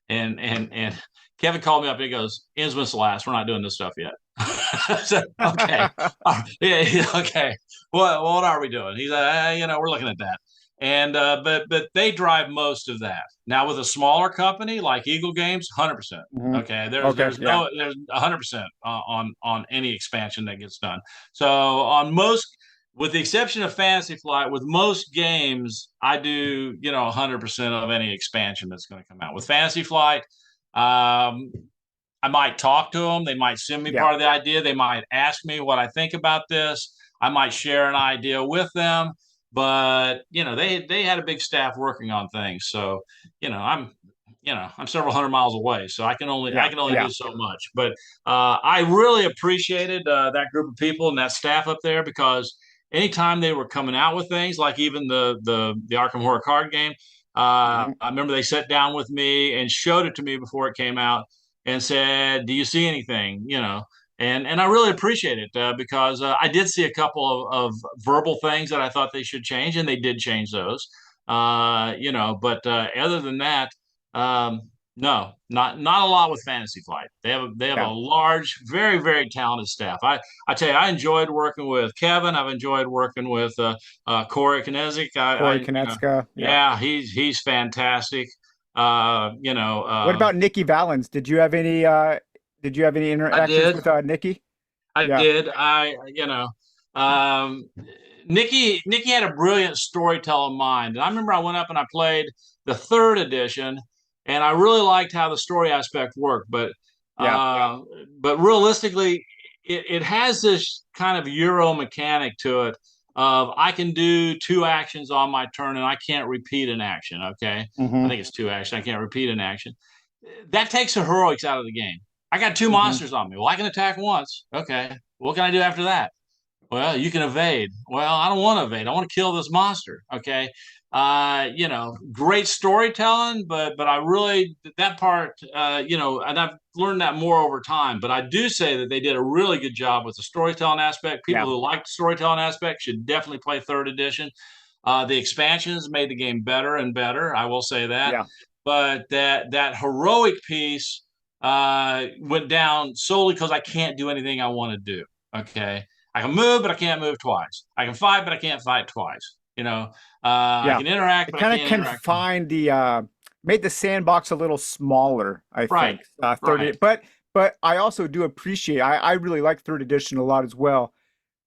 and Kevin called me up and he goes, "Innsmouth's last. We're not doing this stuff yet." I said, "Okay, yeah, okay. What are we doing?" He said, "We're looking at that." And but they drive most of that. Now with a smaller company like Eagle Games, 100%. Hmm. Okay, Okay, yeah. there's 100% on any expansion that gets done. So on most with the exception of Fantasy Flight, with most games, I do 100% of any expansion that's going to come out. With Fantasy Flight, um, I might talk to them. They might send me Yeah. part of the idea. They might ask me what I think about this. I might share an idea with them. But they had a big staff working on things. So I'm I'm several hundred miles away, so I Yeah. can only Yeah. do so much. But I really appreciated that group of people and that staff up there because anytime they were coming out with things, like even the Arkham Horror card game, Hmm. I remember they sat down with me and showed it to me before it came out and said, "Do you see anything?" And I really appreciate it because I did see a couple of verbal things that I thought they should change, and they did change those. But other than that, um, no, not a lot with Fantasy Flight. They have a Yeah. large, very very talented staff. I tell you, I enjoyed working with Kevin. I've enjoyed working with Corey Kinezic. Corey Konecka. Yeah. Yeah, he's fantastic. What about Nikki Valens? Did you have any I interactions did. with Nikki? I Yeah. did. Um, Nikki had a brilliant storytelling mind, and I remember I went up and I played the third edition, and I really liked how the story aspect worked. Yeah. Uh, but realistically, it has this kind of Euro mechanic to it of I can do two actions on my turn, and I can't repeat an action. Okay, I Hmm. think it's two actions. I can't repeat an action. That takes the heroics out of the game. I got two Hmm. monsters on me. Well, I can attack once. Okay. What can I do after that? Well, you can evade. Well, I don't want to evade. I want to kill this monster. Okay. Great storytelling, but I really that part, and I've learned that more over time. But I do say that they did a really good job with the storytelling aspect. People Yeah. who like the storytelling aspect should definitely play third edition. The expansions made the game better and better. I will say that, Yeah. but that heroic piece went down solely because I can't do anything I want to do. Okay, I can move, but I can't move twice. I can fight, but I can't fight twice. I Yeah. can interact, It but I kind of can't interact. confined made the sandbox a little smaller, I Right, think. right. But I also do appreciate I really like third edition a lot as well.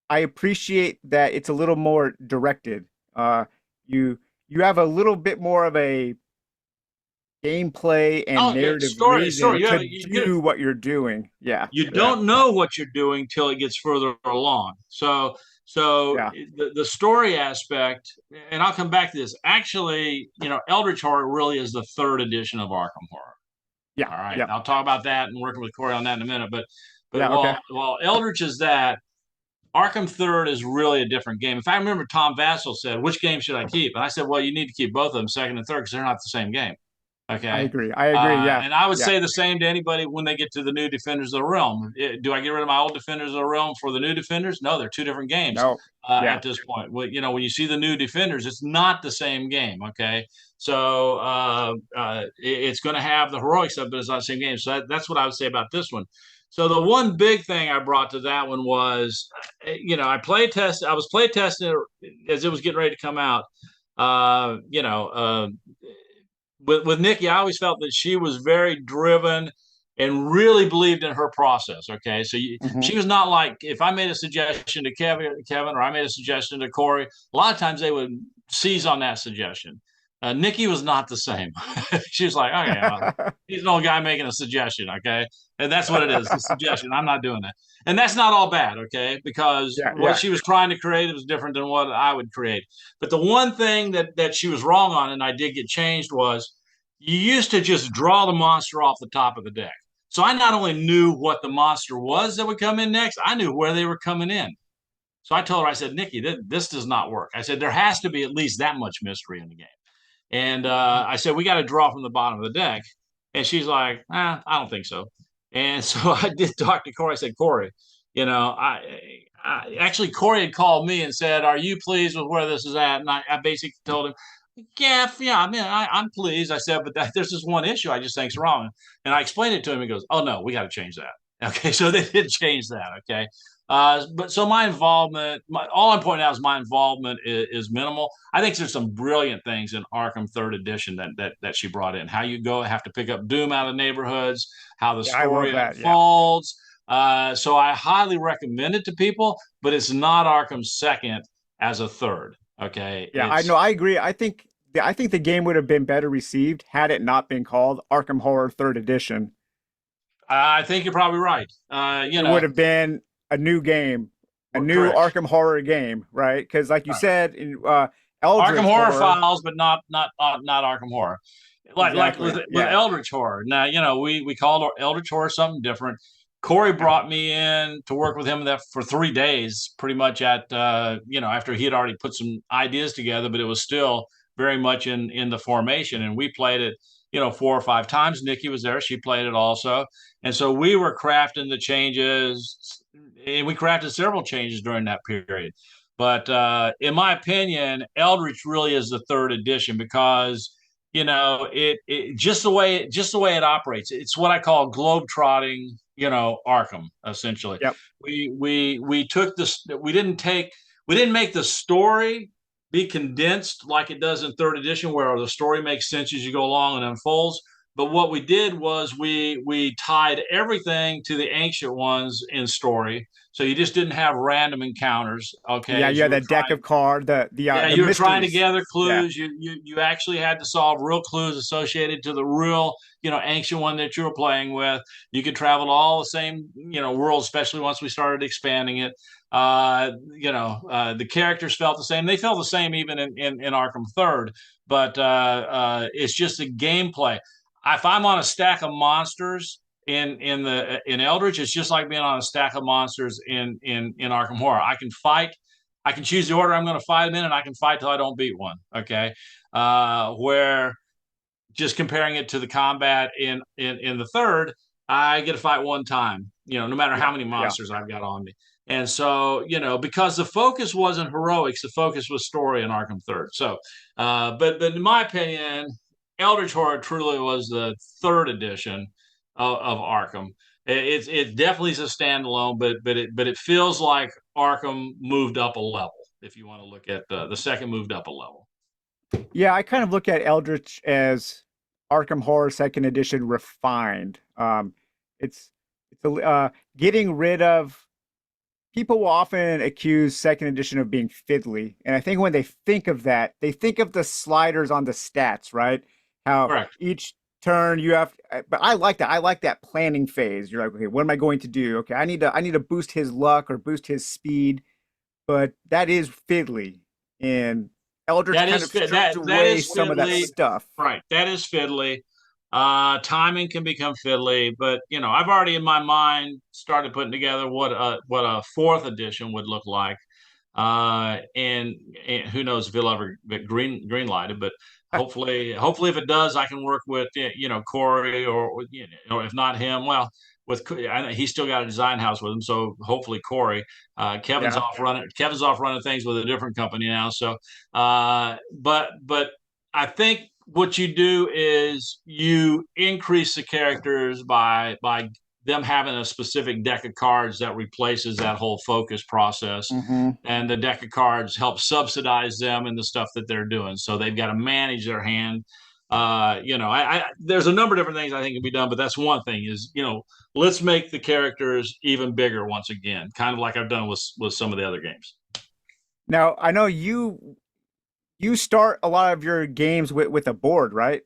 I appreciate that it's a little more directed. You you have a little bit more of a gameplay and Oh, yeah, narrative story. reason to do what you're doing. Yeah. You Yeah. don't know what you're doing till it gets further along. So Yeah. the story aspect, and I'll come back to this. Actually, Eldritch Horror really is the third edition of Arkham Horror. Yeah. All right, Yeah. I'll talk about that and working with Corey on that in a minute. But Yeah. Okay. while Eldritch is that, Arkham Third is really a different game. If I remember, Tom Vassell said, "Which game should I keep?" And I said, "Well, you need to keep both of them, second and third, because they're not the same game." I Okay. agree. I agree. Yeah. And I would Yeah. say the same to anybody when they get to the new Defenders of the Realm. Do I get rid of my old Defenders of the Realm for the new Defenders? No, they're two different games No. Yeah. at this point. Well, when you see the new Defenders, it's not the same game. Okay. So it's going to have the heroic stuff, but it's not the same game. So that's what I would say about this one. So the one big thing I brought to that one was, I was play testing it as it was getting ready to come out. Uh, you know, uh, with Nikki, I always felt that she was very driven and really believed in her process. Okay, so Hmm. she was not like if I made a suggestion to Kevin, or I made a suggestion to Corey. A lot of times they would seize on that suggestion. Nikki was not the same. She was like, "Okay, well, he's an old guy making a suggestion." Okay, and that's what it is, the suggestion. I'm not doing that, and that's not all bad. Okay, because Yeah. what Yeah. she was trying to create was different than what I would create. But the one thing that she was wrong on, and I did get changed, was you used to just draw the monster off the top of the deck. So I not only knew what the monster was that would come in next, I knew where they were coming in. So I told her, I said, "Nikki, this does not work." I said, "There has to be at least that much mystery in the game." And I said, "We got to draw from the bottom of the deck." And she's like, "I don't think so." And so I did talk to Corey. I said, "Corey, actually, Corey had called me and said, 'Are you pleased with where this is at?'" And I basically told him, "Yeah. I mean, I'm pleased." I said, "But there's this one issue I just think's wrong." And I explained it to him. He goes, "Oh no, we got to change that." Okay, so they did change that. Okay, but so my involvement, all I'm pointing out is my involvement is minimal. I think there's some brilliant things in Arkham Third Edition that she brought in. How you have to pick up Doom out of neighborhoods, how the Yeah. I love story that. Yeah. unfolds. So I highly recommend it to people, but it's not Arkham's second. as a third. Okay, Yeah, I know. I agree. I think the game would have been better received had it not been called Arkham Horror Third Edition. I think you're probably right. It would have been a new game, a new Correct. Arkham Horror game, right? Because, like you Right. said, in Arkham Eldritch Horror Horror, Files, but not Arkham Horror. Like exactly. with Yeah, Eldritch Horror. Now we called Eldritch Horror something different. Corey yeah, brought me in to work with him that for 3 days, pretty much at after he had already put some ideas together, but it was still very much in the formation, and we played it 4 or 5 times. Nikki was there; she played it also, and so we were crafting the changes, and we crafted several changes during that period. But in my opinion, Eldritch really is the third edition because it just the way it operates. It's what I call globe trotting. Arkham essentially. yep. We took this. We didn't make the story be condensed like it does in third edition, where the story makes sense as you go along and unfolds. But what we did was we tied everything to the ancient ones in story, so you just didn't have random encounters. Okay, Yeah, as you you had were that deck trying. of card, Yeah, the you were trying to mysteries. gather Yeah. clues. You actually had to solve real clues associated to the real ancient one that you were playing with. You could travel to all the same worlds, especially once we started expanding it. The characters felt the same. They felt the same even in Arkham Third, but it's just the gameplay. If I'm on a stack of monsters in Eldritch, it's just like being on a stack of monsters in Arkham Horror. I can fight. I can choose the order I'm going to fight them in, and I can fight till I don't beat one. Okay, where just comparing it to the combat in the third, I get to fight one time. No matter Yeah, how many yeah. monsters I've got on me. And so, because the focus wasn't heroics, the focus was story in Arkham Third. So, but in my opinion, Eldritch Horror truly was the third edition of Arkham. It definitely is a standalone, but it feels like Arkham moved up a level. If you want to look at the second moved up a level. Yeah, I kind of look at Eldritch as Arkham Horror Second Edition refined. It's getting rid of people will often accuse Second Edition of being fiddly, and I think when they think of that, they think of the sliders on the stats, right? How Correct. each turn you have, but I like that. I like that planning phase. You're like, okay, what am I going to do? Okay, I need to boost his luck or boost his speed, but that is fiddly, and Eldritch That kind is of fit. stripped That away is some of that fiddly, stuff. right? That is fiddly. Timing can become fiddly, but I've already in my mind started putting together what a fourth edition would look like. And who knows if he'll ever get green lighted, but hopefully if it does, I can work with Corey or if not him, well, he's still got a design house with him, so hopefully Corey. Yeah. Kevin's off running things with a different company now. So, but I think what you do is you increase the characters by them having a specific deck of cards that replaces that whole focus process, Hmm. and the deck of cards help subsidize them in the stuff that they're doing. So they've got to manage their hand. There's a number of different things I think can be done, but that's one thing is let's make the characters even bigger once again, kind of like I've done with some of the other games. Now I know you start a lot of your games with a board, right?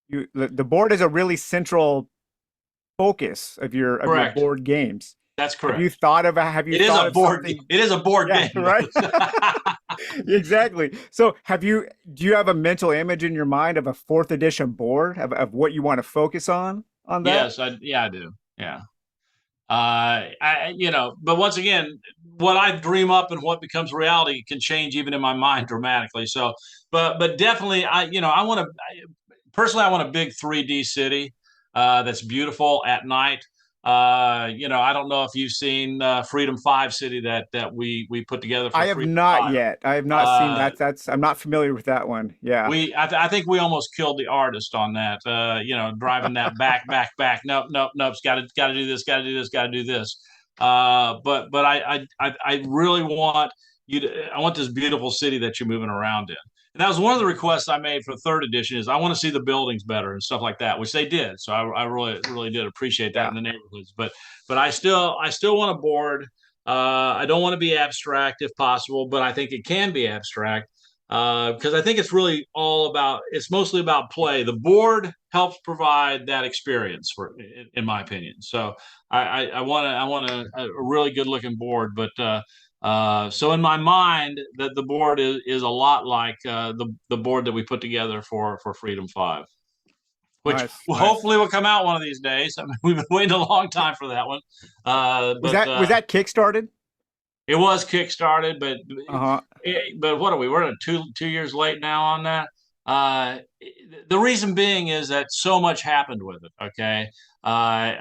The board is a really central focus of your Correct. board games. That's correct. Have you thought of something? It is a board Yeah, game. right. Exactly. So do you have a mental image in your mind of a fourth edition board of what you want to focus on that? Yes, I do. Yeah. But once again, what I dream up and what becomes reality can change even in my mind dramatically. So, but definitely, I want to personally, I want a big 3D city that's beautiful at night. I don't know if you've seen Freedom Five City that we put together for I have Freedom not Five. yet. I have not seen Uh, that. That's I'm not familiar with that one. Yeah. I think we almost killed the artist on that. Driving that back. Nope, nope, nope. Got to do this. Got to do this. Got to do this. But I really want I want this beautiful city that you're moving around in. And that was one of the requests I made for third edition is I want to see the buildings better and stuff like that, which they did. So I really did appreciate that Yeah. in the neighborhoods. But I still want a board I don't want to be abstract if possible, but I think it can be abstract because I think it's mostly about play. The board helps provide that experience in my opinion. So I want a really good looking board, but so in my mind, that the board is a lot like the board that we put together for Freedom Five, which Nice, nice. hopefully will come out one of these days. I mean, we've been waiting a long time for that one, Was but that kickstarted? it was kickstarted. Uh-huh. But what are we? We're 2 years late now on that. The reason being is that so much happened with it. Okay,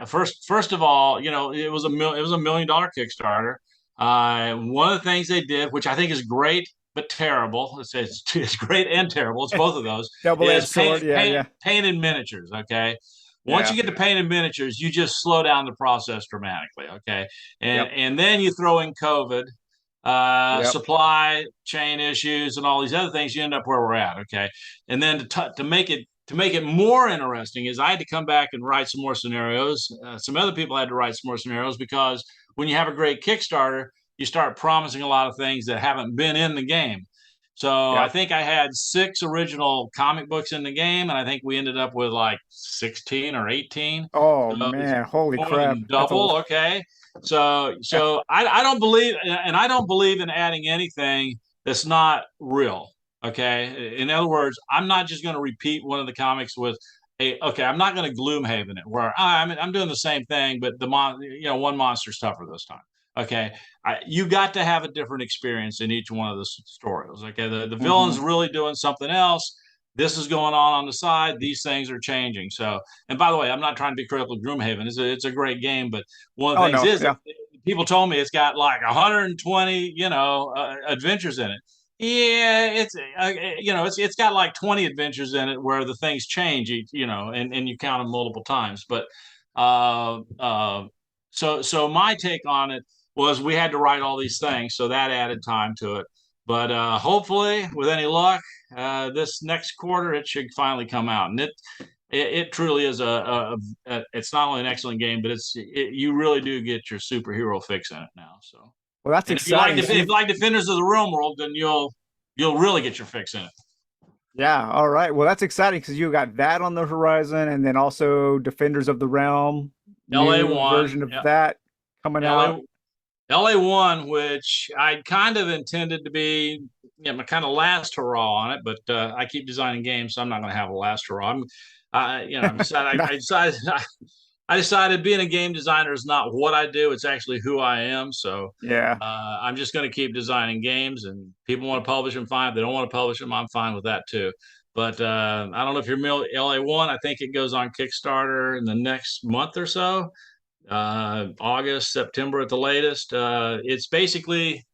first of all, it was $1 million Kickstarter. One of the things they did, which I think is great but terrible, it's great and terrible. It's both of those. Double-edged Is sword. Yeah, yeah, painted miniatures. Okay. Once yeah. you get to painted miniatures, you just slow down the process dramatically. Okay, and Yep, and then you throw in COVID, yep. supply chain issues, and all these other things. You end up where we're at. Okay, and then to make it more interesting is I had to come back and write some more scenarios. Some other people had to write some more scenarios because when you have a great Kickstarter, you start promising a lot of things that haven't been in the game. So I Yep. think I had 6 original comic books in the game, and I think we ended up with like 16 or 18. Oh So it's man, holy more crap. than That's a double. Okay. So I don't believe, and I don't believe in adding anything that's not real. Okay. In other words, I'm not just going to repeat one of the comics with okay, I'm not going to Gloomhaven it where I'm doing the same thing, but one monster's tougher this time. Okay. You got to have a different experience in each one of the stories. Okay. The villain's hmm really doing something else. This is going on the side. These things are changing. So, and by the way, I'm not trying to be critical of Gloomhaven. It's a great game, but one of the Oh things no, is that yeah. people told me it's got like 120, adventures in it. Yeah, it's got like 20 adventures in it where the things change, and you count them multiple times. But uh, uh, so my take on it was we had to write all these things, so that added time to it. But hopefully, with any luck, this next quarter it should finally come out, and it truly is it's not only an excellent game, but you really do get your superhero fix in it now. So, Well, that's and if you like exciting. So if you like Defenders of the Realm World, then you'll really get your fix in it. yeah, all right. Well, that's exciting because you got that on the horizon, and then also Defenders of the Realm, LA new one, version of yeah, that coming out. LA LA one, which I kind of intended to be, my kind of last hurrah on it, but I keep designing games, so I'm not going to have a last hurrah. I've decided, Not- I decided being a game designer is not what I do; it's actually who I am. So yeah. I'm just going to keep designing games, and people want to publish them, fine. If they don't want to publish them, I'm fine with that too. But I don't know if you're LA one. I think it goes on Kickstarter in the next month or so, August, September at the latest. It's basically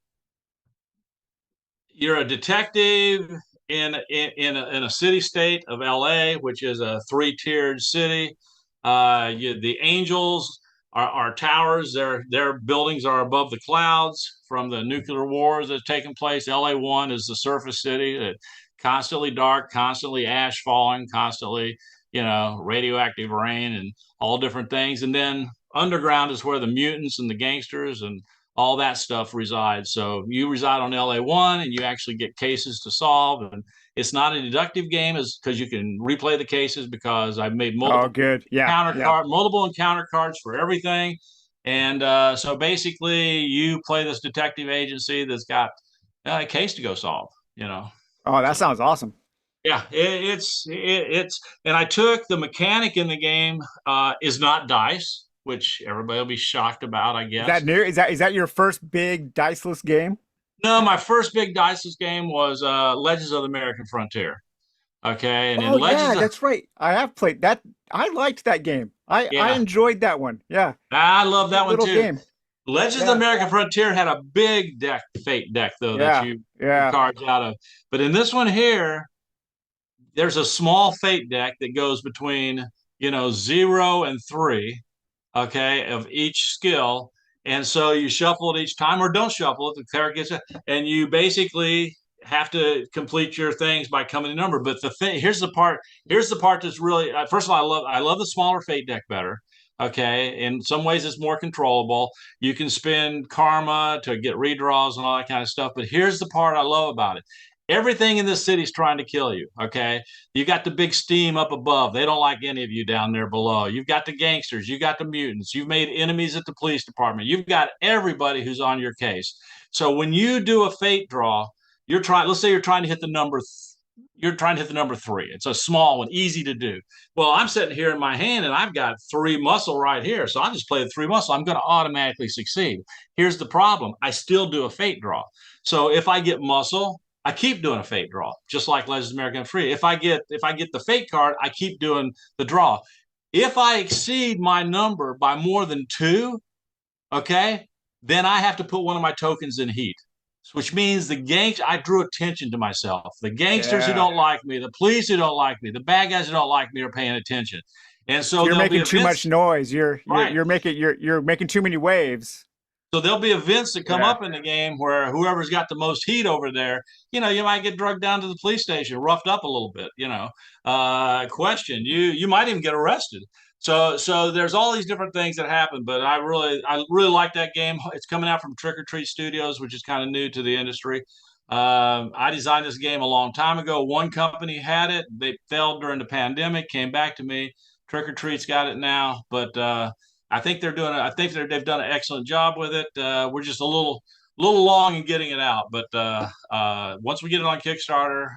you're a detective in a city state of LA, which is a three-tiered city. The angels are towers. Their buildings are above the clouds from the nuclear wars that's taken place. LA1 is the surface city that constantly dark, constantly ash falling, constantly radioactive rain and all different things. And then underground is where the mutants and the gangsters and all that stuff resides. So you reside on LA1 and you actually get cases to solve. And it's not a deductive game because you can replay the cases because I've made Oh, good. Yeah, yeah. multiple encounter cards for everything. And so basically you play this detective agency that's got a case to go solve, Oh, that So sounds awesome. yeah, it's and I took the mechanic in the game is not dice, which everybody will be shocked about, I Is that guess. new? Is that your first big diceless game? No, my first big diceless game was Legends of the American Frontier. Okay, and in Oh yeah, Legends of that's right. I have played that. I liked that game. I yeah, enjoyed that one. Yeah, I love neat that one little too. game. Legends of the Yeah, American Frontier had a big deck, fate deck though that yeah, you pull yeah. cards out of. But in this one here, there's a small fate deck that goes between 0 and 3, okay, of each skill. And so you shuffle it each time, or don't shuffle it. The character gets it, and you basically have to complete your things by coming to number. But the thing here's the part that's really first of all, I love the smaller fate deck better. Okay. In some ways, it's more controllable. You can spend karma to get redraws and all that kind of stuff. But here's the part I love about it. Everything in this city is trying to kill you. Okay. You got the big steam up above. They don't like any of you down there below. You've got the gangsters. You got the mutants. You've made enemies at the police department. You've got everybody who's on your case. So when you do a fate draw, you're trying, let's say you're trying to hit the number, you're trying to hit the number three. It's a small one, easy to do. Well, I'm sitting here in my hand and I've got three muscle right here. So I just play the three muscle. I'm going to automatically succeed. Here's the problem. I still do a fate draw. So if I get muscle, I keep doing a fate draw, just like Legends of American Free. If I get the fate card, I keep doing the draw. If I exceed my number by more than two, okay, then I have to put one of my tokens in heat, which means I drew attention to myself. The gangsters who Yeah. don't like me, the police who don't like me, the bad guys who don't like me are paying attention. And so You're there'll be making too much events, noise. right? You're making too many waves. So there'll be events that come Yeah. up in the game where whoever's got the most heat over there, you might get drugged down to the police station, roughed up a little bit, questioned. You might even get arrested. So there's all these different things that happen, but I really like that game. It's coming out from Trick or Treat Studios, which is kind of new to the industry. I designed this game a long time ago. One company had it. They failed during the pandemic, came back to me. Trick or Treat's got it now, but I think they're doing it. I think they've done an excellent job with it. We're just a little long in getting it out, but once we get it on Kickstarter,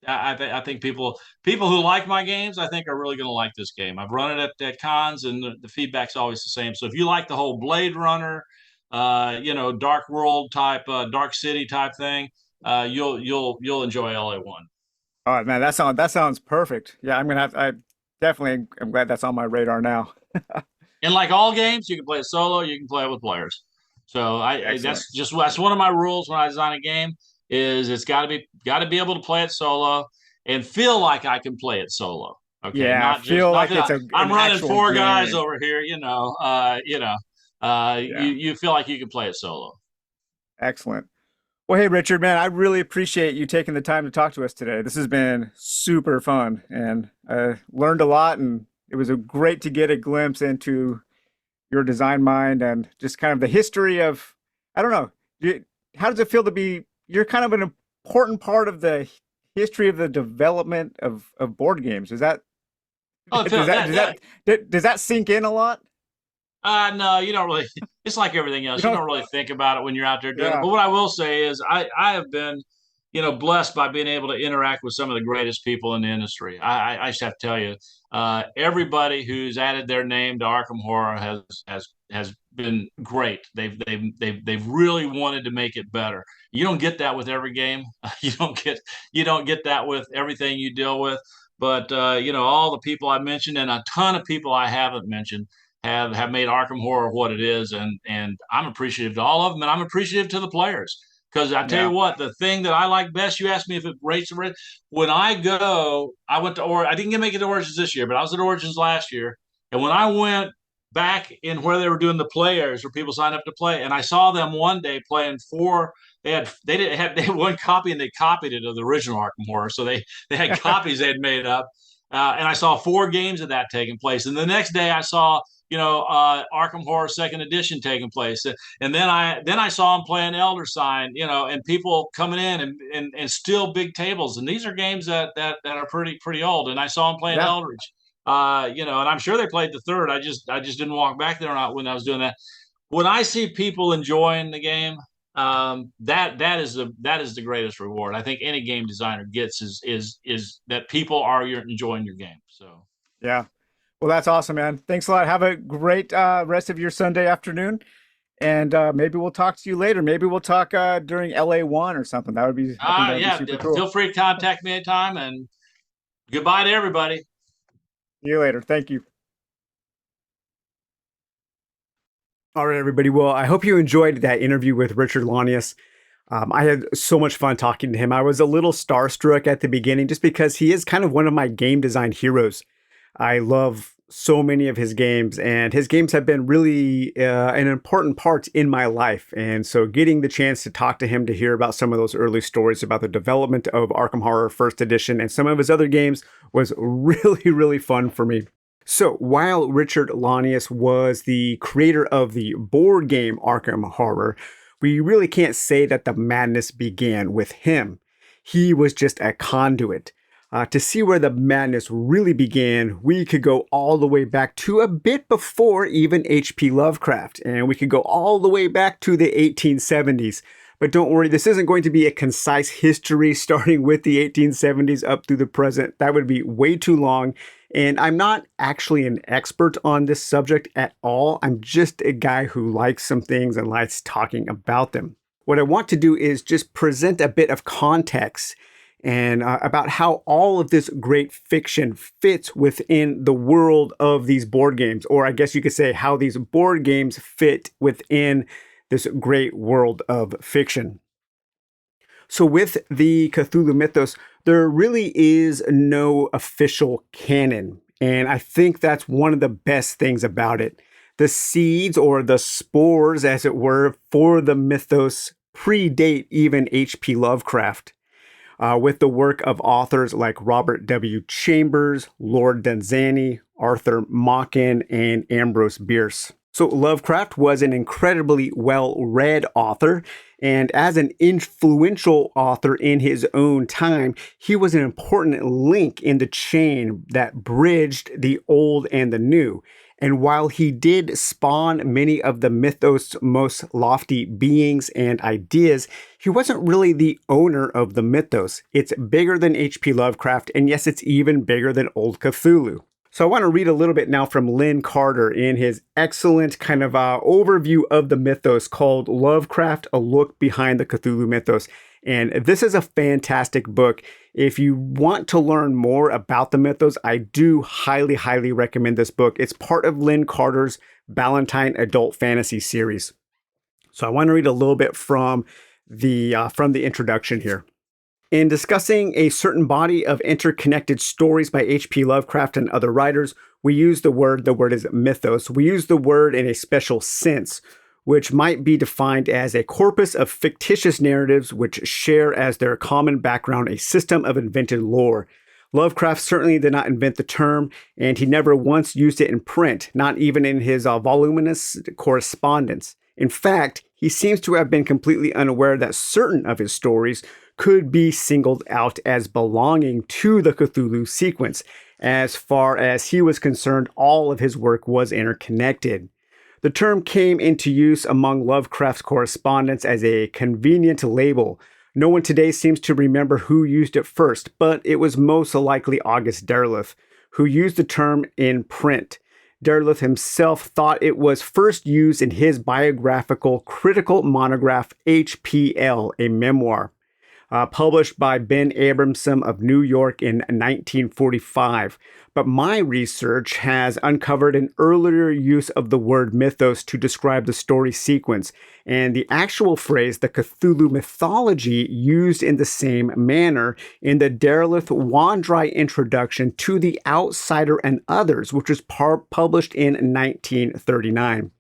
I think people who like my games, I think are really going to like this game. I've run it at cons, and the feedback's always the same. So if you like the whole Blade Runner, Dark World type, Dark City type thing, you'll enjoy LA1. Oh man, that sounds perfect. Yeah, I'm gonna have. I definitely. I'm glad that's on my radar now. And like all games, you can play it solo, you can play it with players. So Excellent. that's one of my rules when I design a game is it's got to be able to play it solo and feel like I can play it solo. Okay, Yeah, not just feel not like it's that I'm an running actual four guys game. over here. You Yeah, you feel like you can play it solo. excellent. Well, hey Richard, man, I really appreciate you taking the time to talk to us today. This has been super fun, and I learned a lot, and it was great to get a glimpse into your design mind and just kind of the history of. I don't know. How does it feel to be? You're kind of an important part of the history of the development of board games. Is that Oh, does Phil, that does does that sink in a lot? no, you don't really. It's like everything You else. You don't. don't really think about it when you're out there doing it. Yeah. But what I will say is, I have been, blessed by being able to interact with some of the greatest people in the industry. I just have to tell you, everybody who's added their name to Arkham Horror has been great. They've really wanted to make it better. You don't get that with every game. You don't get that with everything you deal with. But all the people I mentioned and a ton of people I haven't mentioned have made Arkham Horror what it is, and I'm appreciative to all of them, and I'm appreciative to the players. Because I tell you Yeah. what, the thing that I like best, you asked me if it rates the rate. When I go, I went to or I didn't get make it to Origins this year, but I was at Origins last year, and when I went back in where they were doing the players, where people signed up to play, and I saw them one day playing four. They had one copy and they copied it of the original Arkham Horror, so they had copies they had made up, and I saw four games of that taking place. And the next day, I saw Arkham Horror Second Edition taking place, and then I saw him playing Elder Sign, and people coming in and still big tables, and these are games that are pretty old, and I saw him playing Yeah. Eldritch, and I'm sure they played the third. I just didn't walk back there when I was doing that. When I see people enjoying the game, that is the greatest reward I think any game designer gets is that people are enjoying your game. So. Yeah. Well, that's awesome, man. Thanks a lot. Have a great rest of your Sunday afternoon. And maybe we'll talk to you later. Maybe we'll talk during LA1 or something. I think that would be Yeah, super cool. feel free to contact me anytime, and goodbye to everybody. See you later. Thank you. All right, everybody. Well, I hope you enjoyed that interview with Richard Launius. I had so much fun talking to him. I was a little starstruck at the beginning just because he is kind of one of my game design heroes. I love so many of his games, and his games have been really an important part in my life. And so getting the chance to talk to him to hear about some of those early stories about the development of Arkham Horror First Edition and some of his other games was really, really fun for me. So, while Richard Launius was the creator of the board game Arkham Horror, we really can't say that the madness began with him. He was just a conduit. To see where the madness really began, we could go all the way back to a bit before even H.P. Lovecraft, and we could go all the way back to the 1870s. But don't worry, this isn't going to be a concise history starting with the 1870s up through the present. That would be way too long. And I'm not actually an expert on this subject at all. I'm just a guy who likes some things and likes talking about them. What I want to do is just present a bit of context and about how all of this great fiction fits within the world of these board games, or I guess you could say how these board games fit within this great world of fiction. So, with the Cthulhu mythos, there really is no official canon. And I think that's one of the best things about it. The seeds, or the spores, as it were, for the mythos predate even H.P. Lovecraft. With the work of authors like Robert W. Chambers, Lord Dunsany, Arthur Machen, and Ambrose Bierce. So Lovecraft was an incredibly well-read author, and as an influential author in his own time, he was an important link in the chain that bridged the old and the new. And while he did spawn many of the mythos' most lofty beings and ideas, he wasn't really the owner of the mythos. It's bigger than H.P. Lovecraft, and yes, it's even bigger than Old Cthulhu. So I want to read a little bit now from Lynn Carter in his excellent kind of overview of the mythos called Lovecraft, A Look Behind the Cthulhu Mythos. And this is a fantastic book. If you want to learn more about the mythos, I do highly, highly recommend this book. It's part of Lynn Carter's Ballantine Adult Fantasy series. So I want to read a little bit from the introduction here. In discussing a certain body of interconnected stories by H.P. Lovecraft and other writers, we use the word is mythos. We use the word in a special sense, which might be defined as a corpus of fictitious narratives which share as their common background a system of invented lore. Lovecraft certainly did not invent the term, and he never once used it in print, not even in his voluminous correspondence. In fact, he seems to have been completely unaware that certain of his stories could be singled out as belonging to the Cthulhu sequence. As far as he was concerned, all of his work was interconnected. The term came into use among Lovecraft's correspondents as a convenient label. No one today seems to remember who used it first, but it was most likely August Derleth, who used the term in print. Derleth himself thought it was first used in his biographical critical monograph HPL, a memoir. Published by Ben Abramson of New York in 1945. But my research has uncovered an earlier use of the word mythos to describe the story sequence, and the actual phrase, the Cthulhu mythology, used in the same manner in the Derleth Wandry introduction to The Outsider and Others, which was published in 1939.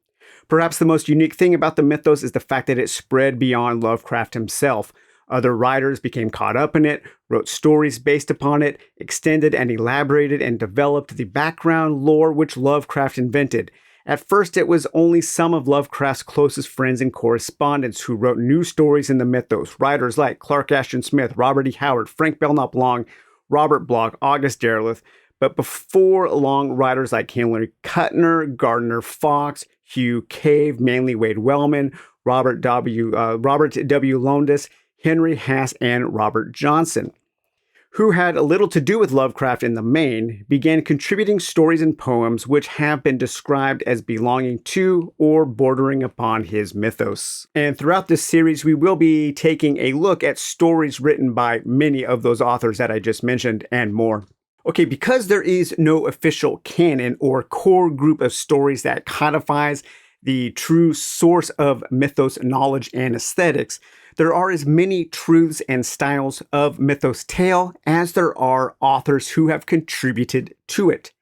Perhaps the most unique thing about the mythos is the fact that it spread beyond Lovecraft himself. Other writers became caught up in it, wrote stories based upon it, extended and elaborated and developed the background lore which Lovecraft invented. At first, it was only some of Lovecraft's closest friends and correspondents who wrote new stories in the mythos. Writers like Clark Ashton Smith, Robert E. Howard, Frank Belknap Long, Robert Bloch, August Derleth. But before long, writers like Henry Kuttner, Gardner Fox, Hugh Cave, Manly Wade Wellman, Robert W. Lowndes, Henry Hass, and Robert Johnson, who had little to do with Lovecraft in the main, began contributing stories and poems which have been described as belonging to or bordering upon his mythos. And throughout this series, we will be taking a look at stories written by many of those authors that I just mentioned and more. Okay, because there is no official canon or core group of stories that codifies the true source of mythos knowledge and aesthetics, there are as many truths and styles of mythos tale as there are authors who have contributed to it.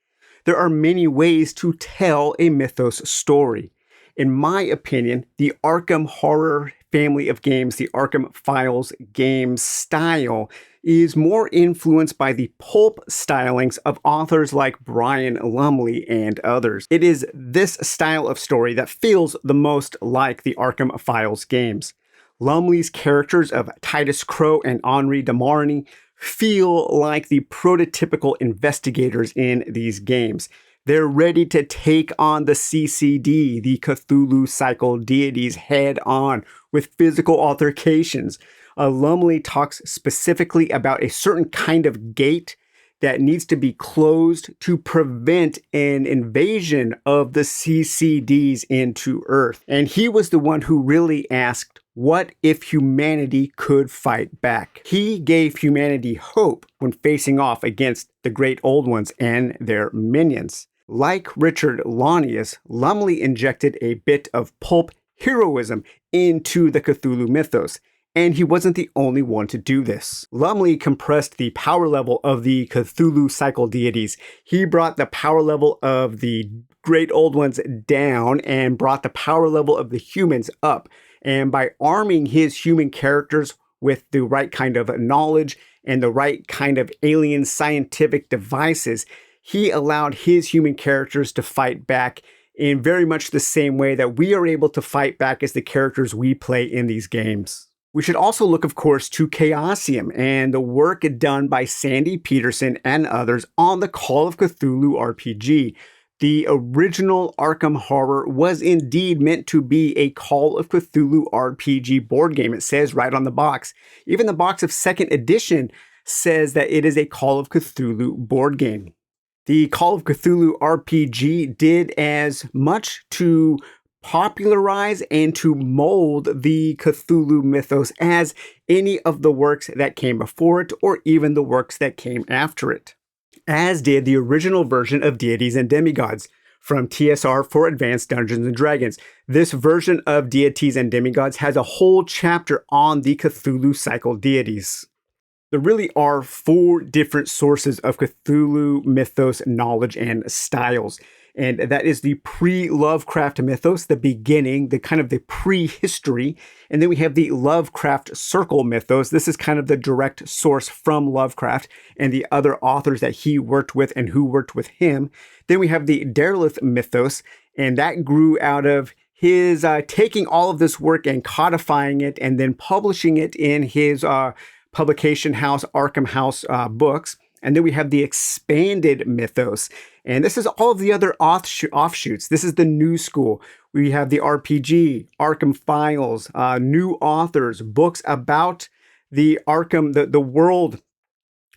There are many ways to tell a mythos story. In my opinion, the Arkham horror family of games, the Arkham Files game style, is more influenced by the pulp stylings of authors like Brian Lumley and others. It is this style of story that feels the most like the Arkham Files games. Lumley's characters of Titus Crow and Henri de Marny feel like the prototypical investigators in these games. They're ready to take on the CCD, the Cthulhu cycle deities, head on with physical altercations. Lumley talks specifically about a certain kind of gate that needs to be closed to prevent an invasion of the CCDs into Earth. And he was the one who really asked, what if humanity could fight back? He gave humanity hope when facing off against the Great Old Ones and their minions. Like Richard Launius, Lumley injected a bit of pulp heroism into the Cthulhu mythos, and he wasn't the only one to do this. Lumley compressed the power level of the Cthulhu cycle deities. He brought the power level of the Great Old Ones down and brought the power level of the humans up. And by arming his human characters with the right kind of knowledge and the right kind of alien scientific devices, he allowed his human characters to fight back in very much the same way that we are able to fight back as the characters we play in these games. We should also look, of course, to Chaosium and the work done by Sandy Peterson and others on the Call of Cthulhu RPG. The original Arkham Horror was indeed meant to be a Call of Cthulhu RPG board game. It says right on the box. Even the box of 2nd edition says that it is a Call of Cthulhu board game. The Call of Cthulhu RPG did as much to popularize and to mold the Cthulhu mythos as any of the works that came before it or even the works that came after it, as did the original version of Deities and Demigods from TSR for Advanced Dungeons and Dragons. This version of Deities and Demigods has a whole chapter on the Cthulhu cycle deities. There really are 4 different sources of Cthulhu mythos knowledge and styles. And that is the pre-Lovecraft mythos, the beginning, the kind of the prehistory. And then we have the Lovecraft Circle mythos. This is kind of the direct source from Lovecraft and the other authors that he worked with and who worked with him. Then we have the Derleth mythos, and that grew out of his taking all of this work and codifying it and then publishing it in his publication house, Arkham House books. And then we have the expanded mythos. And this is all of the other offshoots. This is the new school. We have the RPG, Arkham Files, new authors, books about the Arkham, the world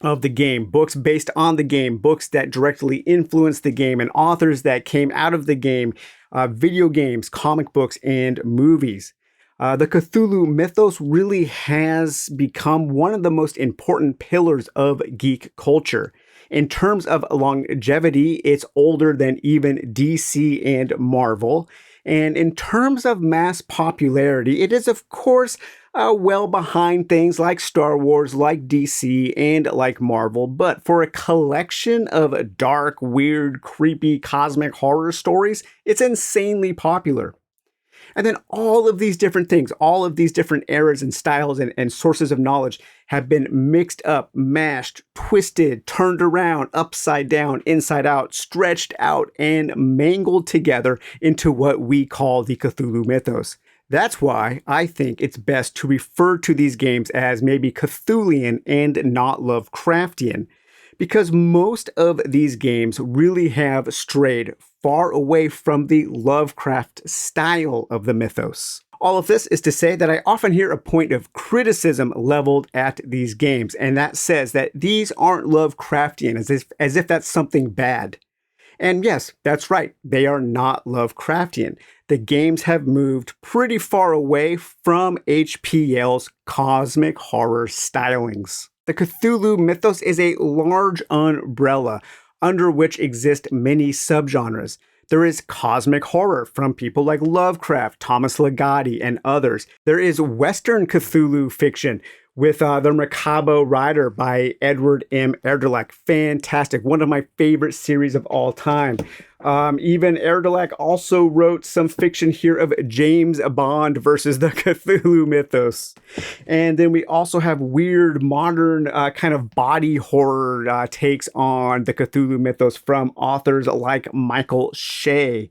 of the game, books based on the game, books that directly influence the game, and authors that came out of the game, video games, comic books, and movies. The Cthulhu mythos really has become one of the most important pillars of geek culture. In terms of longevity, it's older than even DC and Marvel. And in terms of mass popularity, it is, of course, well behind things like Star Wars, like DC, and like Marvel. But for a collection of dark, weird, creepy, cosmic horror stories, it's insanely popular. And then all of these different things, all of these different eras and styles and sources of knowledge have been mixed up, mashed, twisted, turned around, upside down, inside out, stretched out, and mangled together into what we call the Cthulhu mythos. That's why I think it's best to refer to these games as maybe Cthulian and not Lovecraftian, because most of these games really have strayed far away from the Lovecraft style of the mythos. All of this is to say that I often hear a point of criticism leveled at these games, and that says that these aren't Lovecraftian, as if that's something bad. And yes, that's right, they are not Lovecraftian. The games have moved pretty far away from HPL's cosmic horror stylings. The Cthulhu mythos is a large umbrella under which exist many subgenres. There is cosmic horror from people like Lovecraft, Thomas Ligotti, and others. There is Western Cthulhu fiction, with the Merkaba Rider by Edward M. Erdelak. Fantastic. One of my favorite series of all time. Even Erdelak also wrote some fiction here of James Bond versus the Cthulhu mythos. And then we also have weird modern kind of body horror takes on the Cthulhu mythos from authors like Michael Shea.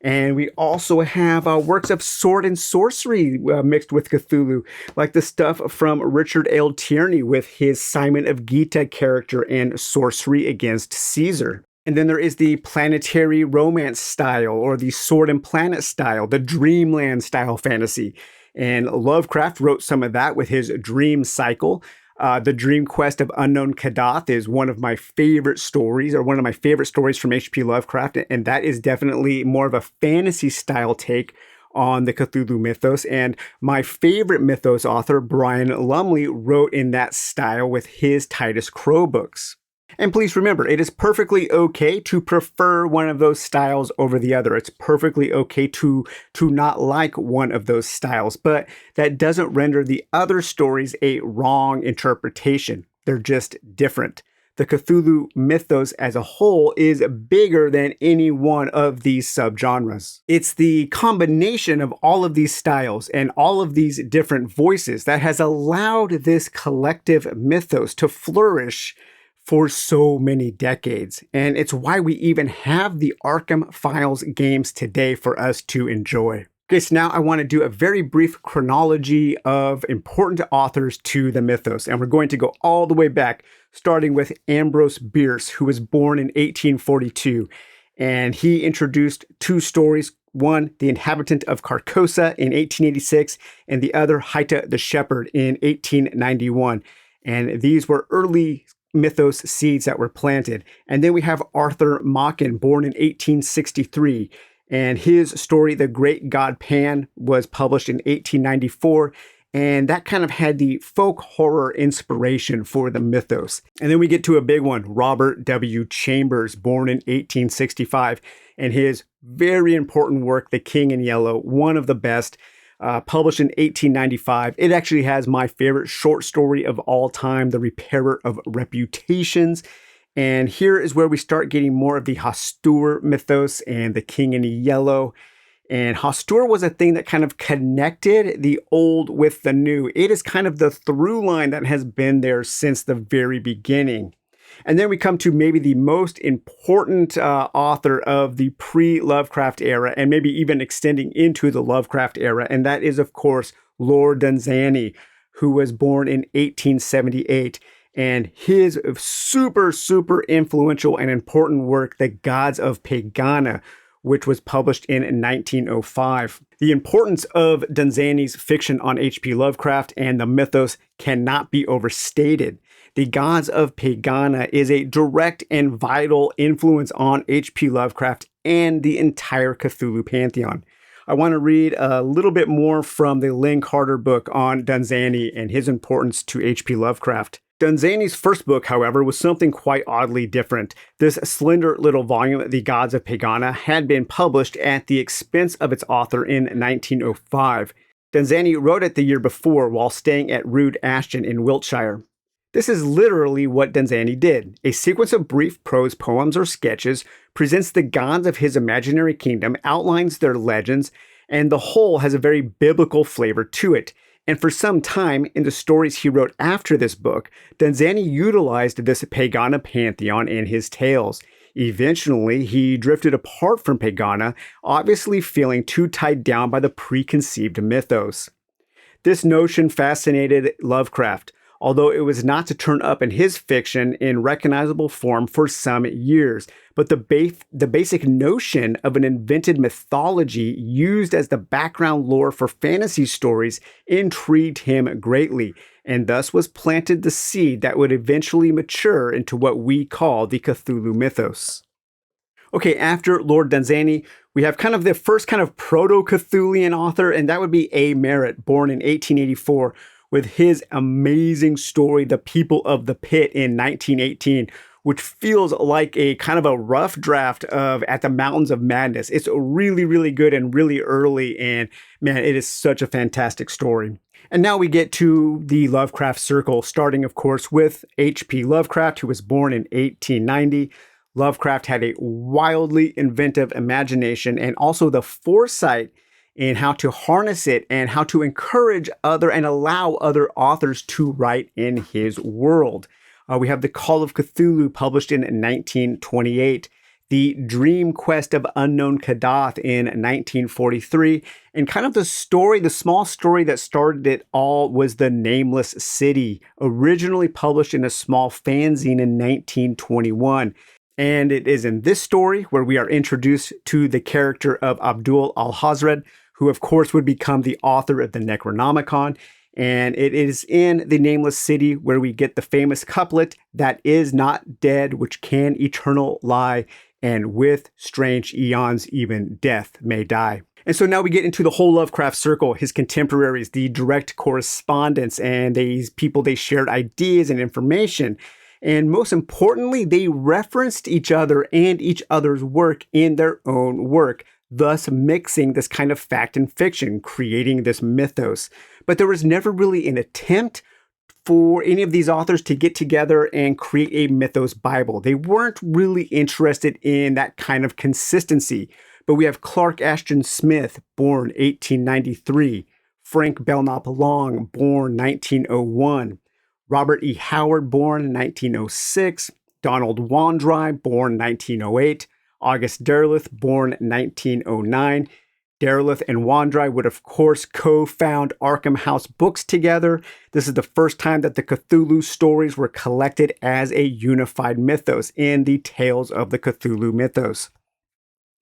And we also have works of sword and sorcery mixed with Cthulhu, like the stuff from Richard L. Tierney with his Simon of Gita character in Sorcery Against Caesar. And then there is the planetary romance style, or the sword and planet style, the dreamland style fantasy. And Lovecraft wrote some of that with his Dream Cycle. The Dream Quest of Unknown Kadath is one of my favorite stories, or one of my favorite stories from H.P. Lovecraft, and that is definitely more of a fantasy style take on the Cthulhu mythos. And my favorite mythos author, Brian Lumley, wrote in that style with his Titus Crow books. And please remember, it is perfectly okay to prefer one of those styles over the other. It's perfectly okay to not like one of those styles, but that doesn't render the other stories a wrong interpretation. They're just different. The Cthulhu mythos as a whole is bigger than any one of these subgenres. It's the combination of all of these styles and all of these different voices that has allowed this collective mythos to flourish for so many decades. And it's why we even have the Arkham Files games today for us to enjoy. Okay, so now I want to do a very brief chronology of important authors to the mythos. And we're going to go all the way back, starting with Ambrose Bierce, who was born in 1842. And he introduced two stories. One, The Inhabitant of Carcosa in 1886, and the other, Haita the Shepherd in 1891. And these were early mythos seeds that were planted. And then we have Arthur Machen, born in 1863. And his story, The Great God Pan, was published in 1894. And that kind of had the folk horror inspiration for the mythos. And then we get to a big one, Robert W. Chambers, born in 1865. And his very important work, The King in Yellow, one of the best, published in 1895. It actually has my favorite short story of all time, The Repairer of Reputations. And here is where we start getting more of the Hastur mythos and The King in Yellow. And Hastur was a thing that kind of connected the old with the new. It is kind of the through line that has been there since the very beginning. And then we come to maybe the most important author of the pre-Lovecraft era, and maybe even extending into the Lovecraft era, and that is, of course, Lord Dunsany, who was born in 1878. And his super, super influential and important work, The Gods of Pegana, which was published in 1905. The importance of Dunsany's fiction on H.P. Lovecraft and the mythos cannot be overstated. The Gods of Pegana is a direct and vital influence on H.P. Lovecraft and the entire Cthulhu pantheon. I want to read a little bit more from the Lynn Carter book on Dunsany and his importance to H.P. Lovecraft. Dunsany's first book, however, was something quite oddly different. This slender little volume, The Gods of Pegana, had been published at the expense of its author in 1905. Dunsany wrote it the year before while staying at Rood Ashton in Wiltshire. This is literally what Dunsany did. A sequence of brief prose poems or sketches presents the gods of his imaginary kingdom, outlines their legends, and the whole has a very biblical flavor to it. And for some time, in the stories he wrote after this book, Dunsany utilized this Pegana pantheon in his tales. Eventually, he drifted apart from Pegana, obviously feeling too tied down by the preconceived mythos. This notion fascinated Lovecraft, although it was not to turn up in his fiction in recognizable form for some years. But the basic notion of an invented mythology used as the background lore for fantasy stories intrigued him greatly, and thus was planted the seed that would eventually mature into what we call the Cthulhu mythos. Okay, after Lord Dunsany, we have kind of the first kind of proto-Cthulian author, and that would be A. Merritt, born in 1884, with his amazing story, The People of the Pit, in 1918, which feels like a kind of a rough draft of At the Mountains of Madness. It's really, really good and really early, and man, it is such a fantastic story. And now we get to the Lovecraft Circle, starting, of course, with H.P. Lovecraft, who was born in 1890. Lovecraft had a wildly inventive imagination and also the foresight in how to harness it and how to encourage other and allow other authors to write in his world. We have The Call of Cthulhu, published in 1928. The Dream Quest of Unknown Kadath in 1943. And kind of the small story that started it all was The Nameless City, originally published in a small fanzine in 1921. And it is in this story where we are introduced to the character of Abdul al-Hazred, who of course would become the author of the Necronomicon. And it is in The Nameless City where we get the famous couplet, "That is not dead, which can eternal lie, and with strange eons even death may die." And so now we get into the whole Lovecraft circle, his contemporaries, the direct correspondence, and these people, they shared ideas and information. And most importantly, they referenced each other and each other's work in their own work, thus mixing this kind of fact and fiction, creating this mythos. But there was never really an attempt for any of these authors to get together and create a mythos Bible. They weren't really interested in that kind of consistency. But we have Clark Ashton Smith, born 1893, Frank Belknap Long, born 1901, Robert E. Howard, born 1906, Donald Wandry, born 1908, August Derleth, born 1909. Derleth and Wandry would, of course, co-found Arkham House Books together. This is the first time that the Cthulhu stories were collected as a unified mythos in the Tales of the Cthulhu Mythos.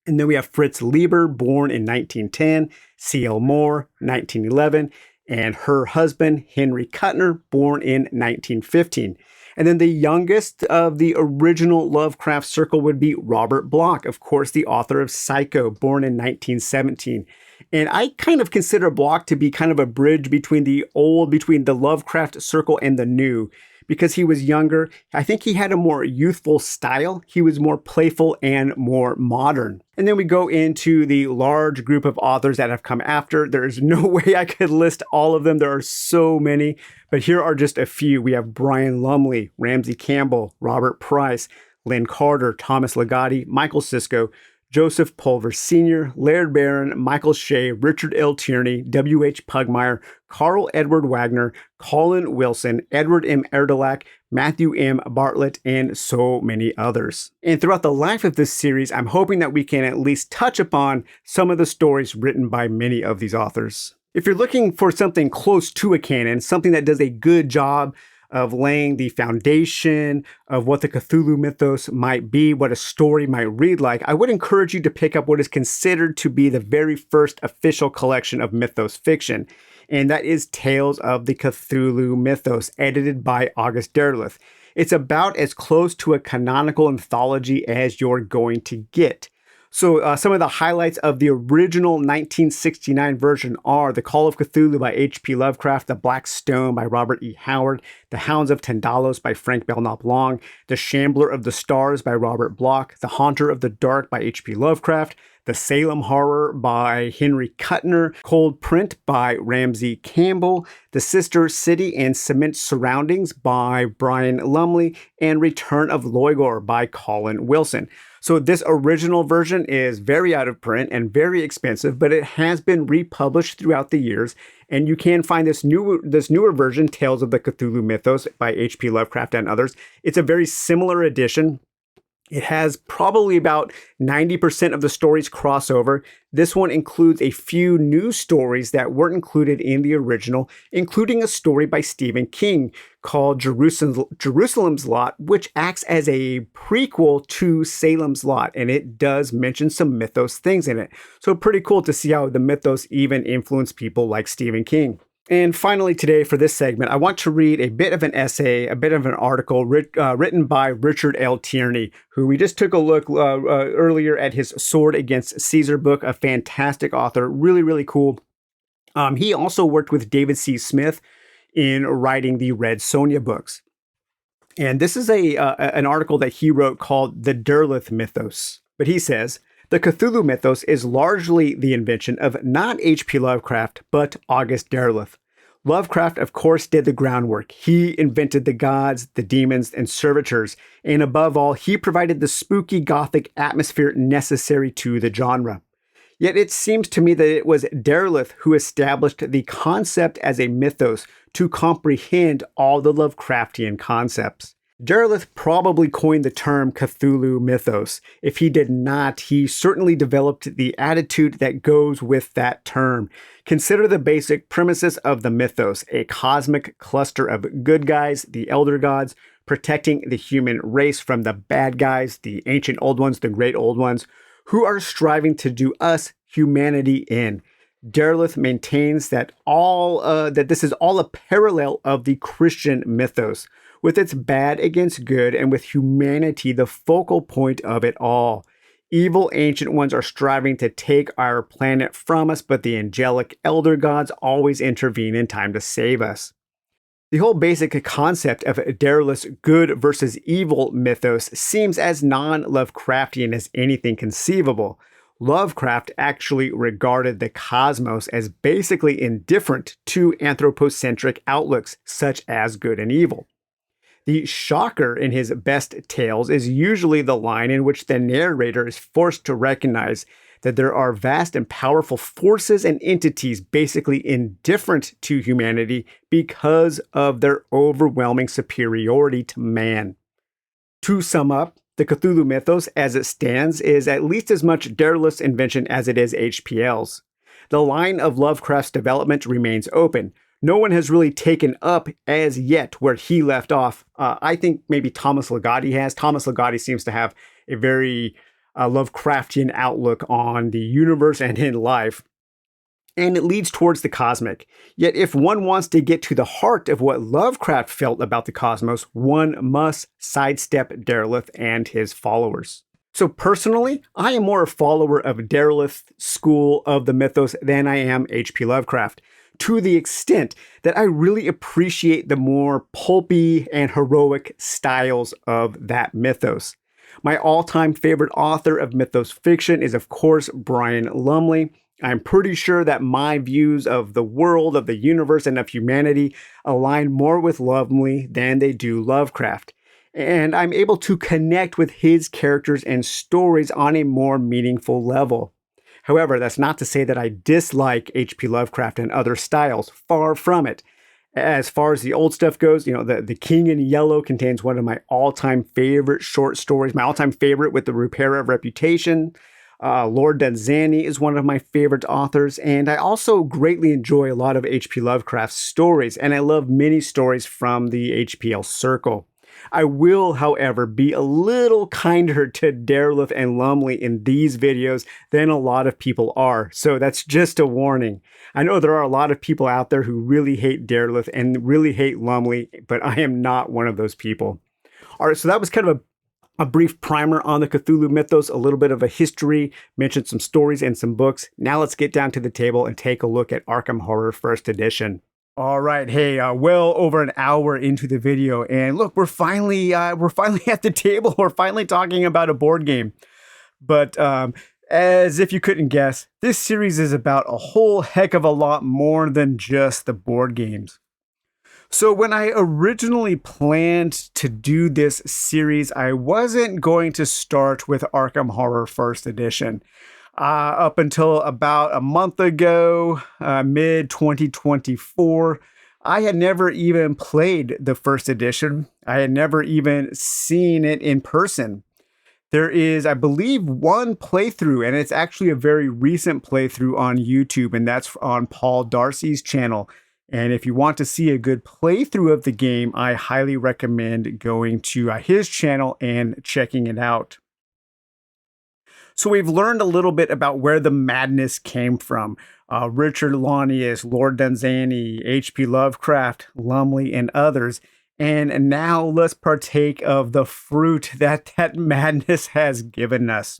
And then we have Fritz Lieber, born in 1910, C.L. Moore, 1911, and her husband, Henry Kuttner, born in 1915. And then the youngest of the original Lovecraft circle would be Robert Bloch, of course, the author of Psycho, born in 1917. And I kind of consider Bloch to be kind of a bridge between the Lovecraft circle and the new, because he was younger. I think he had a more youthful style. He was more playful and more modern. And then we go into the large group of authors that have come after. There is no way I could list all of them. There are so many, but here are just a few. We have Brian Lumley, Ramsey Campbell, Robert Price, Lynn Carter, Thomas Ligotti, Michael Sisko, Joseph Pulver Sr., Laird Barron, Michael Shea, Richard L. Tierney, W.H. Pugmire, Carl Edward Wagner, Colin Wilson, Edward M. Erdelak, Matthew M. Bartlett, and so many others. And throughout the life of this series, I'm hoping that we can at least touch upon some of the stories written by many of these authors. If you're looking for something close to a canon, something that does a good job of laying the foundation of what the Cthulhu mythos might be, what a story might read like, I would encourage you to pick up what is considered to be the very first official collection of mythos fiction, and that is Tales of the Cthulhu Mythos, edited by August Derleth. It's about as close to a canonical anthology as you're going to get. So some of the highlights of the original 1969 version are The Call of Cthulhu by H.P. Lovecraft, The Black Stone by Robert E. Howard, The Hounds of Tandalos by Frank Belknap Long, The Shambler of the Stars by Robert Bloch, The Haunter of the Dark by H.P. Lovecraft, The Salem Horror by Henry Kuttner, Cold Print by Ramsey Campbell, The Sister City and Cement Surroundings by Brian Lumley, and Return of Loigor by Colin Wilson. So this original version is very out of print and very expensive, but it has been republished throughout the years. And you can find this newer version, Tales of the Cthulhu Mythos by H.P. Lovecraft and others. It's a very similar edition. It has probably about 90% of the stories crossover. This one includes a few new stories that weren't included in the original, including a story by Stephen King called Jerusalem's Lot, which acts as a prequel to Salem's Lot, and it does mention some mythos things in it. So pretty cool to see how the mythos even influenced people like Stephen King. And finally today for this segment, I want to read a bit of an essay, a bit of an article written by Richard L. Tierney, who we just took a look earlier at his Sword Against Caesar book, a fantastic author, really, really cool. He also worked with David C. Smith in writing the Red Sonja books. And this is an article that he wrote called The Derleth Mythos. But he says, the Cthulhu mythos is largely the invention of not H.P. Lovecraft, but August Derleth. Lovecraft, of course, did the groundwork. He invented the gods, the demons, and servitors, and above all, he provided the spooky gothic atmosphere necessary to the genre. Yet it seems to me that it was Derleth who established the concept as a mythos to comprehend all the Lovecraftian concepts. Derleth probably coined the term Cthulhu mythos. If he did not, he certainly developed the attitude that goes with that term. Consider the basic premises of the mythos: a cosmic cluster of good guys, the elder gods, protecting the human race from the bad guys, the ancient old ones, the great old ones, who are striving to do us, humanity, in. Derleth maintains that this is all a parallel of the Christian mythos, with its bad against good and with humanity the focal point of it all. Evil ancient ones are striving to take our planet from us, but the angelic elder gods always intervene in time to save us. The whole basic concept of Derleth's good versus evil mythos seems as non-Lovecraftian as anything conceivable. Lovecraft actually regarded the cosmos as basically indifferent to anthropocentric outlooks such as good and evil. The shocker in his best tales is usually the line in which the narrator is forced to recognize that there are vast and powerful forces and entities basically indifferent to humanity because of their overwhelming superiority to man. To sum up, the Cthulhu mythos as it stands is at least as much Derleth's invention as it is HPL's. The line of Lovecraft's development remains open. No one has really taken up as yet where he left off. I think maybe Thomas Ligotti has. Thomas Ligotti seems to have a very Lovecraftian outlook on the universe and in life, and it leads towards the cosmic. Yet if one wants to get to the heart of what Lovecraft felt about the cosmos, one must sidestep Derleth and his followers. So personally, I am more a follower of Derleth's school of the mythos than I am H.P. Lovecraft, to the extent that I really appreciate the more pulpy and heroic styles of that mythos. My all-time favorite author of mythos fiction is, of course, Brian Lumley. I'm pretty sure that my views of the world, of the universe, and of humanity align more with Lumley than they do Lovecraft. And I'm able to connect with his characters and stories on a more meaningful level. However, that's not to say that I dislike H.P. Lovecraft and other styles. Far from it. As far as the old stuff goes, the King in Yellow contains one of my all-time favorite short stories, my all-time favorite with the Repair of Reputation. Lord Dunsany is one of my favorite authors, and I also greatly enjoy a lot of H.P. Lovecraft's stories, and I love many stories from the HPL circle. I will, however, be a little kinder to Derleth and Lumley in these videos than a lot of people are, so that's just a warning. I know there are a lot of people out there who really hate Derleth and really hate Lumley, but I am not one of those people. All right, so that was kind of a brief primer on the Cthulhu mythos, a little bit of a history, mentioned some stories and some books. Now let's get down to the table and take a look at Arkham Horror First Edition. All right, hey, well over an hour into the video, and look, we're finally at the table. We're finally talking about a board game. But as if you couldn't guess, this series is about a whole heck of a lot more than just the board games. So when I originally planned to do this series, I wasn't going to start with Arkham Horror First Edition. Up until about a month ago, mid-2024, I had never even played the first edition. I had never even seen it in person. There is, I believe, one playthrough, and it's actually a very recent playthrough on YouTube, and that's on Paul Darcy's channel. And if you want to see a good playthrough of the game, I highly recommend going to his channel and checking it out. So we've learned a little bit about where the madness came from. Richard Launius, Lord Dunsany, H.P. Lovecraft, Lumley, and others. And now let's partake of the fruit that madness has given us.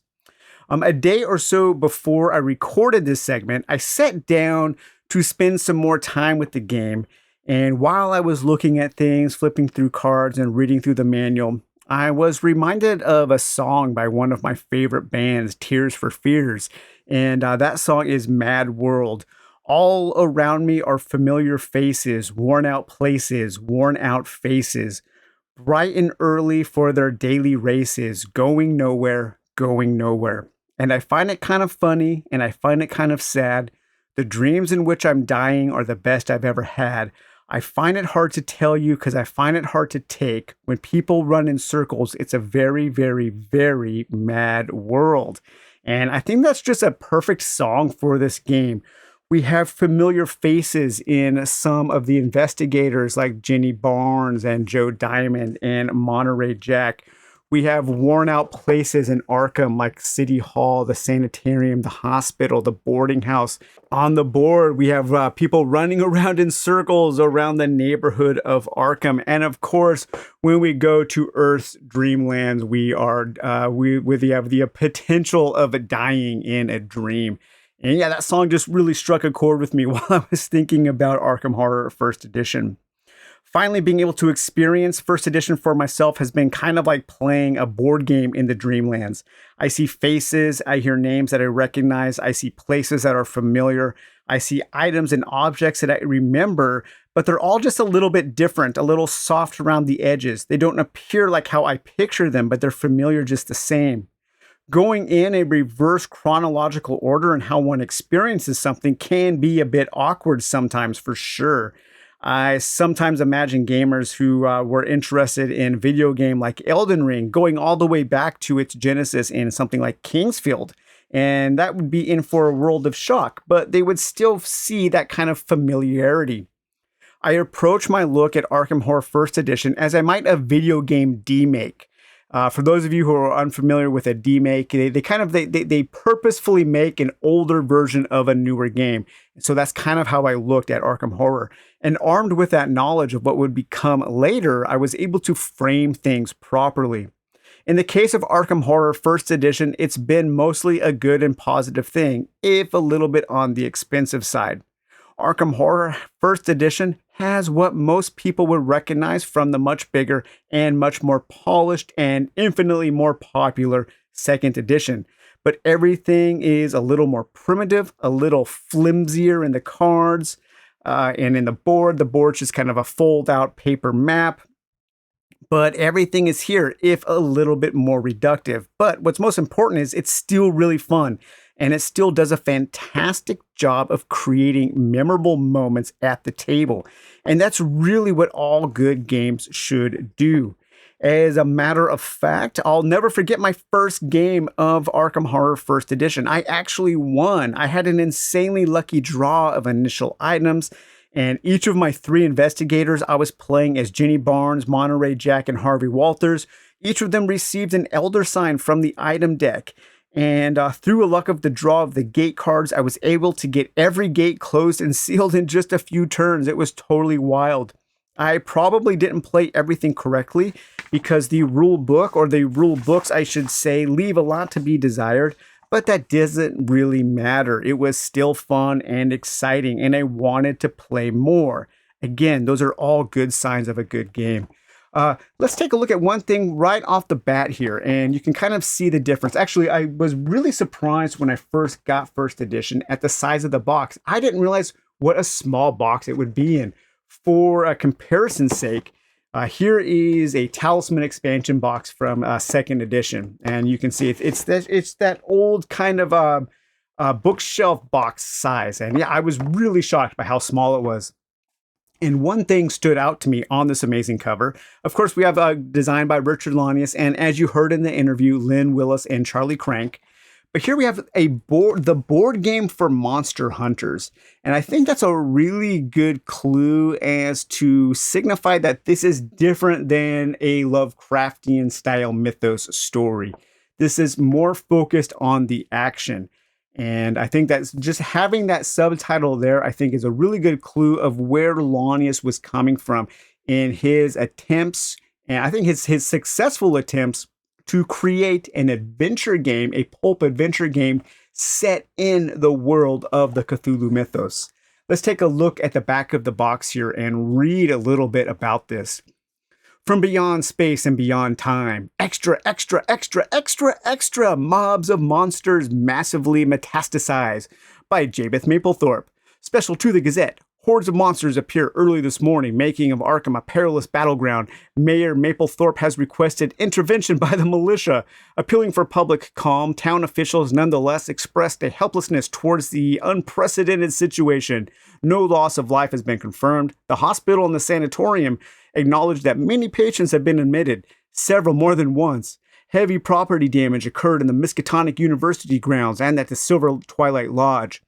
A day or so before I recorded this segment, I sat down to spend some more time with the game. And while I was looking at things, flipping through cards and reading through the manual, I was reminded of a song by one of my favorite bands, Tears for Fears. And that song is Mad World. All around me are familiar faces, worn out places, worn out faces, bright and early for their daily races, going nowhere, going nowhere. And I find it kind of funny and I find it kind of sad. The dreams in which I'm dying are the best I've ever had. I find it hard to tell you because I find it hard to take. When people run in circles, it's a very, very, very mad world. And I think that's just a perfect song for this game. We have familiar faces in some of the investigators like Jenny Barnes and Joe Diamond and Monterey Jack. We have worn out places in Arkham like City Hall, the sanitarium, the hospital, the boarding house. On the board, we have people running around in circles around the neighborhood of Arkham. And of course, when we go to Earth's dreamlands, we have the potential of dying in a dream. And yeah, that song just really struck a chord with me while I was thinking about Arkham Horror First Edition. Finally, being able to experience First Edition for myself has been kind of like playing a board game in the Dreamlands. I see faces, I hear names that I recognize, I see places that are familiar, I see items and objects that I remember, but they're all just a little bit different, a little soft around the edges. They don't appear like how I picture them, but they're familiar just the same. Going in a reverse chronological order and how one experiences something can be a bit awkward sometimes, for sure. I sometimes imagine gamers who were interested in video game like Elden Ring going all the way back to its genesis in something like Kingsfield. And that would be in for a world of shock, but they would still see that kind of familiarity. I approach my look at Arkham Horror First Edition as I might a video game demake. For those of you who are unfamiliar with a demake, they purposefully make an older version of a newer game. So that's kind of how I looked at Arkham Horror. And armed with that knowledge of what would become later, I was able to frame things properly. In the case of Arkham Horror First Edition, it's been mostly a good and positive thing, if a little bit on the expensive side. Arkham Horror First Edition has what most people would recognize from the much bigger and much more polished and infinitely more popular Second Edition. But everything is a little more primitive, a little flimsier in the cards and in the board. The board's just kind of a fold-out paper map. But everything is here, if a little bit more reductive. But what's most important is it's still really fun. And it still does a fantastic job of creating memorable moments at the table. And that's really what all good games should do. As a matter of fact, I'll never forget my first game of Arkham Horror First Edition. I actually won. I had an insanely lucky draw of initial items. And each of my 3 investigators I was playing as Jenny Barnes, Monterey Jack, and Harvey Walters. Each of them received an Elder Sign from the item deck. And through a luck of the draw of the gate cards, I was able to get every gate closed and sealed in just a few turns. It was totally wild. I probably didn't play everything correctly because the rule book, or the rule books, I should say, leave a lot to be desired. But that doesn't really matter. It was still fun and exciting, and I wanted to play more. Again, those are all good signs of a good game. Let's take a look at one thing right off the bat here, and you can kind of see the difference. Actually, I was really surprised when I first got First Edition at the size of the box. I didn't realize what a small box it would be in. For a comparison's sake, here is a Talisman expansion box from Second Edition, and you can see it's that old kind of bookshelf box size. And yeah, I was really shocked by how small it was. And one thing stood out to me on this amazing cover. Of course, we have designed by Richard Launius, and as you heard in the interview, Lynn Willis and Charlie Crank. But here we have the board game for monster hunters. And I think that's a really good clue as to signify that this is different than a Lovecraftian style mythos story. This is more focused on the action. And I think that's just having that subtitle there, I think, is a really good clue of where Launius was coming from in his attempts, and I think his successful attempts to create an adventure game, a pulp adventure game set in the world of the Cthulhu mythos. Let's take a look at the back of the box here and read a little bit about this. From beyond space and beyond time, extra, extra, extra, extra, extra mobs of monsters massively metastasize by Jabeth Mapplethorpe. Special to the Gazette. Hordes of monsters appear early this morning, making of Arkham a perilous battleground. Mayor Mapplethorpe has requested intervention by the militia. Appealing for public calm, town officials nonetheless expressed a helplessness towards the unprecedented situation. No loss of life has been confirmed. The hospital and the sanatorium acknowledged that many patients have been admitted, several more than once. Heavy property damage occurred in the Miskatonic University grounds and at the Silver Twilight Lodge.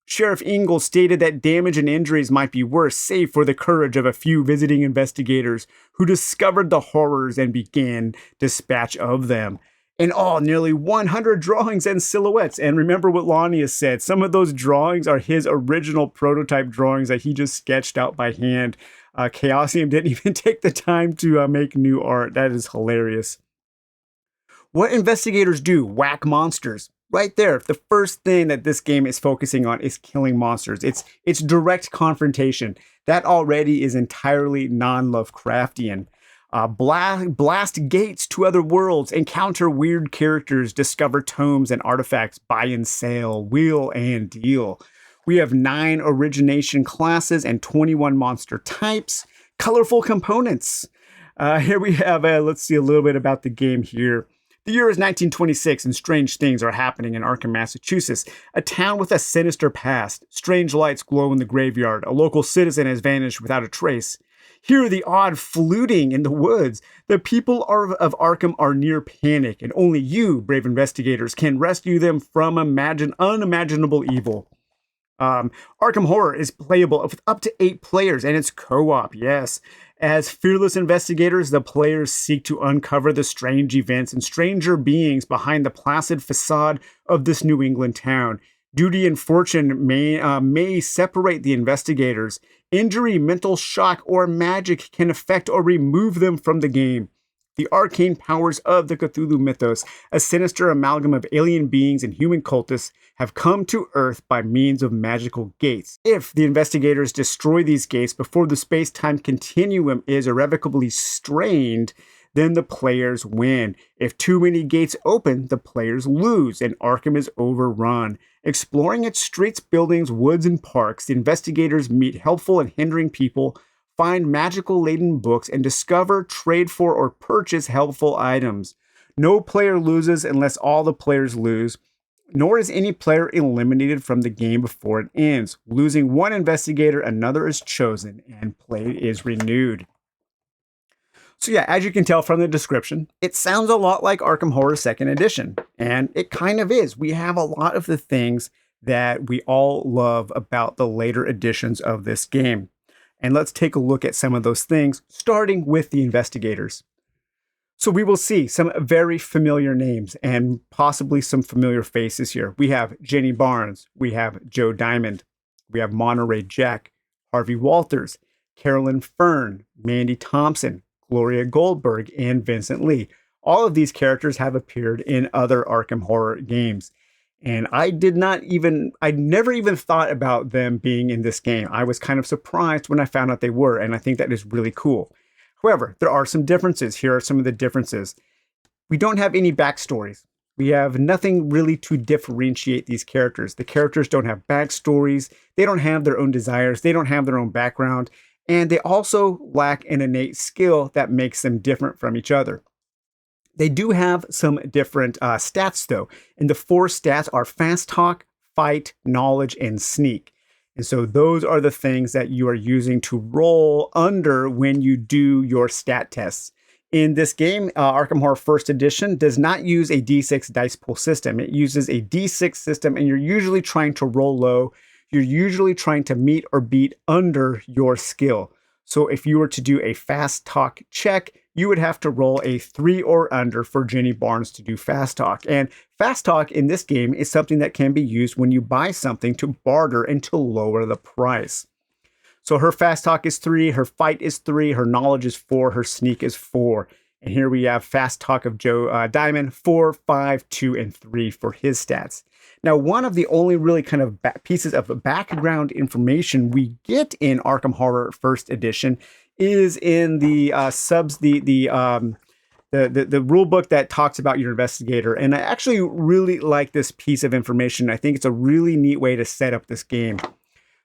Sheriff Ingalls stated that damage and injuries might be worse, save for the courage of a few visiting investigators who discovered the horrors and began dispatch of them. In all, nearly 100 drawings and silhouettes. And remember what Launius said, some of those drawings are his original prototype drawings that he just sketched out by hand. Chaosium didn't even take the time to make new art. That is hilarious. What investigators do? Whack monsters. Right there, the first thing that this game is focusing on is killing monsters. It's direct confrontation. That already is entirely non-Lovecraftian. Blast gates to other worlds, encounter weird characters, discover tomes and artifacts, buy and sell, wheel and deal. We have 9 origination classes and 21 monster types, colorful components. Here we have, let's see a little bit about the game here. The year is 1926 and strange things are happening in Arkham, Massachusetts, a town with a sinister past. Strange lights glow in the graveyard. A local citizen has vanished without a trace. Hear the odd fluting in the woods. The people of Arkham are near panic, and only you, brave investigators, can rescue them from unimaginable evil. Arkham Horror is playable with up to 8 players, and it's co-op, yes. As fearless investigators, the players seek to uncover the strange events and stranger beings behind the placid facade of this New England town. Duty and fortune may separate the investigators. Injury, mental shock, or magic can affect or remove them from the game. The arcane powers of the Cthulhu mythos, a sinister amalgam of alien beings and human cultists, have come to Earth by means of magical gates. If the investigators destroy these gates before the space-time continuum is irrevocably strained, then the players win. If too many gates open, the players lose, and Arkham is overrun. Exploring its streets, buildings, woods, and parks, the investigators meet helpful and hindering people, find magical-laden books, and discover, trade for, or purchase helpful items. No player loses unless all the players lose, nor is any player eliminated from the game before it ends. Losing one investigator, another is chosen, and play is renewed. So yeah, as you can tell from the description, it sounds a lot like Arkham Horror 2nd Edition, and it kind of is. We have a lot of the things that we all love about the later editions of this game. And let's take a look at some of those things, starting with the investigators. So we will see some very familiar names and possibly some familiar faces here. We have Jenny Barnes, we have Joe Diamond, we have Monterey Jack, Harvey Walters, Carolyn Fern, Mandy Thompson, Gloria Goldberg, and Vincent Lee. All of these characters have appeared in other Arkham Horror games. And I never even thought about them being in this game. I was kind of surprised when I found out they were, and I think that is really cool. However, there are some differences. Here are some of the differences. We don't have any backstories. We have nothing really to differentiate these characters. The characters don't have backstories. They don't have their own desires. They don't have their own background. And they also lack an innate skill that makes them different from each other. They do have some different stats, though. And the 4 stats are fast talk, fight, knowledge, and sneak. And so those are the things that you are using to roll under when you do your stat tests. In this game, Arkham Horror 1st Edition does not use a D6 dice pool system. It uses a D6 system, and you're usually trying to roll low. You're usually trying to meet or beat under your skill. So if you were to do a fast talk check, you would have to roll a 3 or under for Jenny Barnes to do fast talk. And fast talk in this game is something that can be used when you buy something to barter and to lower the price. So her fast talk is 3, her fight is 3, her knowledge is 4, her sneak is 4. And here we have Fast Talk of Joe Diamond, 4, 5, 2, and 3 for his stats. Now, one of the only really kind of pieces of background information we get in Arkham Horror First Edition is in the the rule book that talks about your investigator. And I actually really like this piece of information. I think it's a really neat way to set up this game.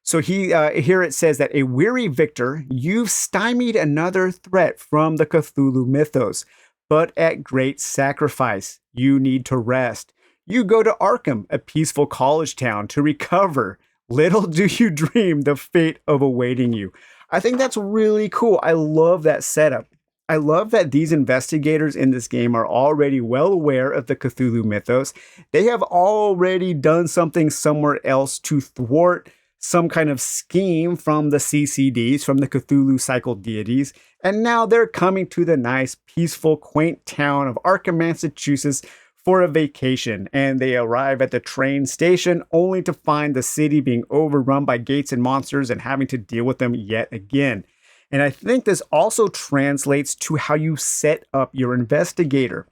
So here it says that a weary victor, you've stymied another threat from the Cthulhu mythos, but at great sacrifice. You need to rest. You go to Arkham, a peaceful college town, to recover. Little do you dream the fate of awaiting you. I think that's really cool. I love that setup. I love that these investigators in this game are already well aware of the Cthulhu mythos. They have already done something somewhere else to thwart some kind of scheme from the CCDs, from the Cthulhu cycle deities, and now they're coming to the nice, peaceful, quaint town of Arkham, Massachusetts for a vacation, and they arrive at the train station only to find the city being overrun by gates and monsters and having to deal with them yet again. And I think this also translates to how you set up your investigator.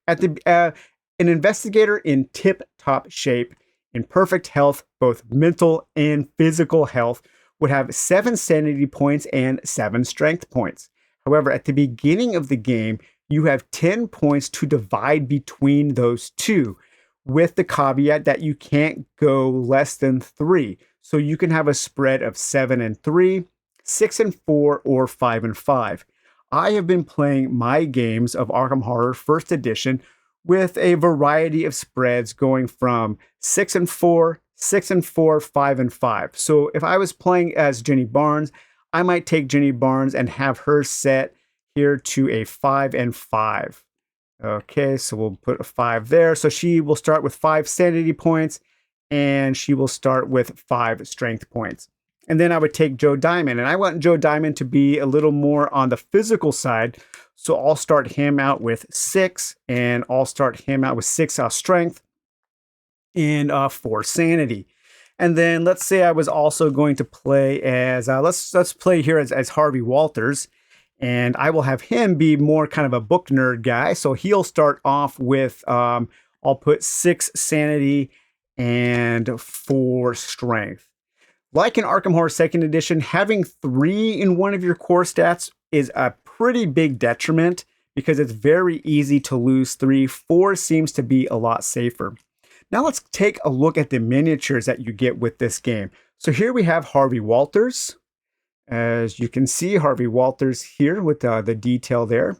An investigator in tip-top shape, in perfect health, both mental and physical health, would have 7 sanity points and 7 strength points. However, at the beginning of the game, you have 10 points to divide between those two, with the caveat that you can't go less than 3. So you can have a spread of 7 and 3, 6 and 4, or 5 and 5. I have been playing my games of Arkham Horror First Edition with a variety of spreads going from 6 and 4, 6 and 4, 5 and 5. So if I was playing as Jenny Barnes, I might take Jenny Barnes and have her set here to a 5 and 5. Okay, so we'll put a 5 there. So she will start with 5 sanity points, and she will start with 5 strength points. And then I would take Joe Diamond, and I want Joe Diamond to be a little more on the physical side. So I'll start him out with 6, and I'll start him out with 6 strength and 4 sanity. And then let's say I was also going to play as, let's play here as Harvey Walters, and I will have him be more kind of a book nerd guy. So he'll start off with, I'll put 6 sanity and 4 strength. Like in Arkham Horror 2nd Edition, having 3 in one of your core stats is a pretty big detriment because it's very easy to lose 3. 4 seems to be a lot safer. Now let's take a look at the miniatures that you get with this game. So here we have Harvey Walters. As you can see, Harvey Walters here with the detail there.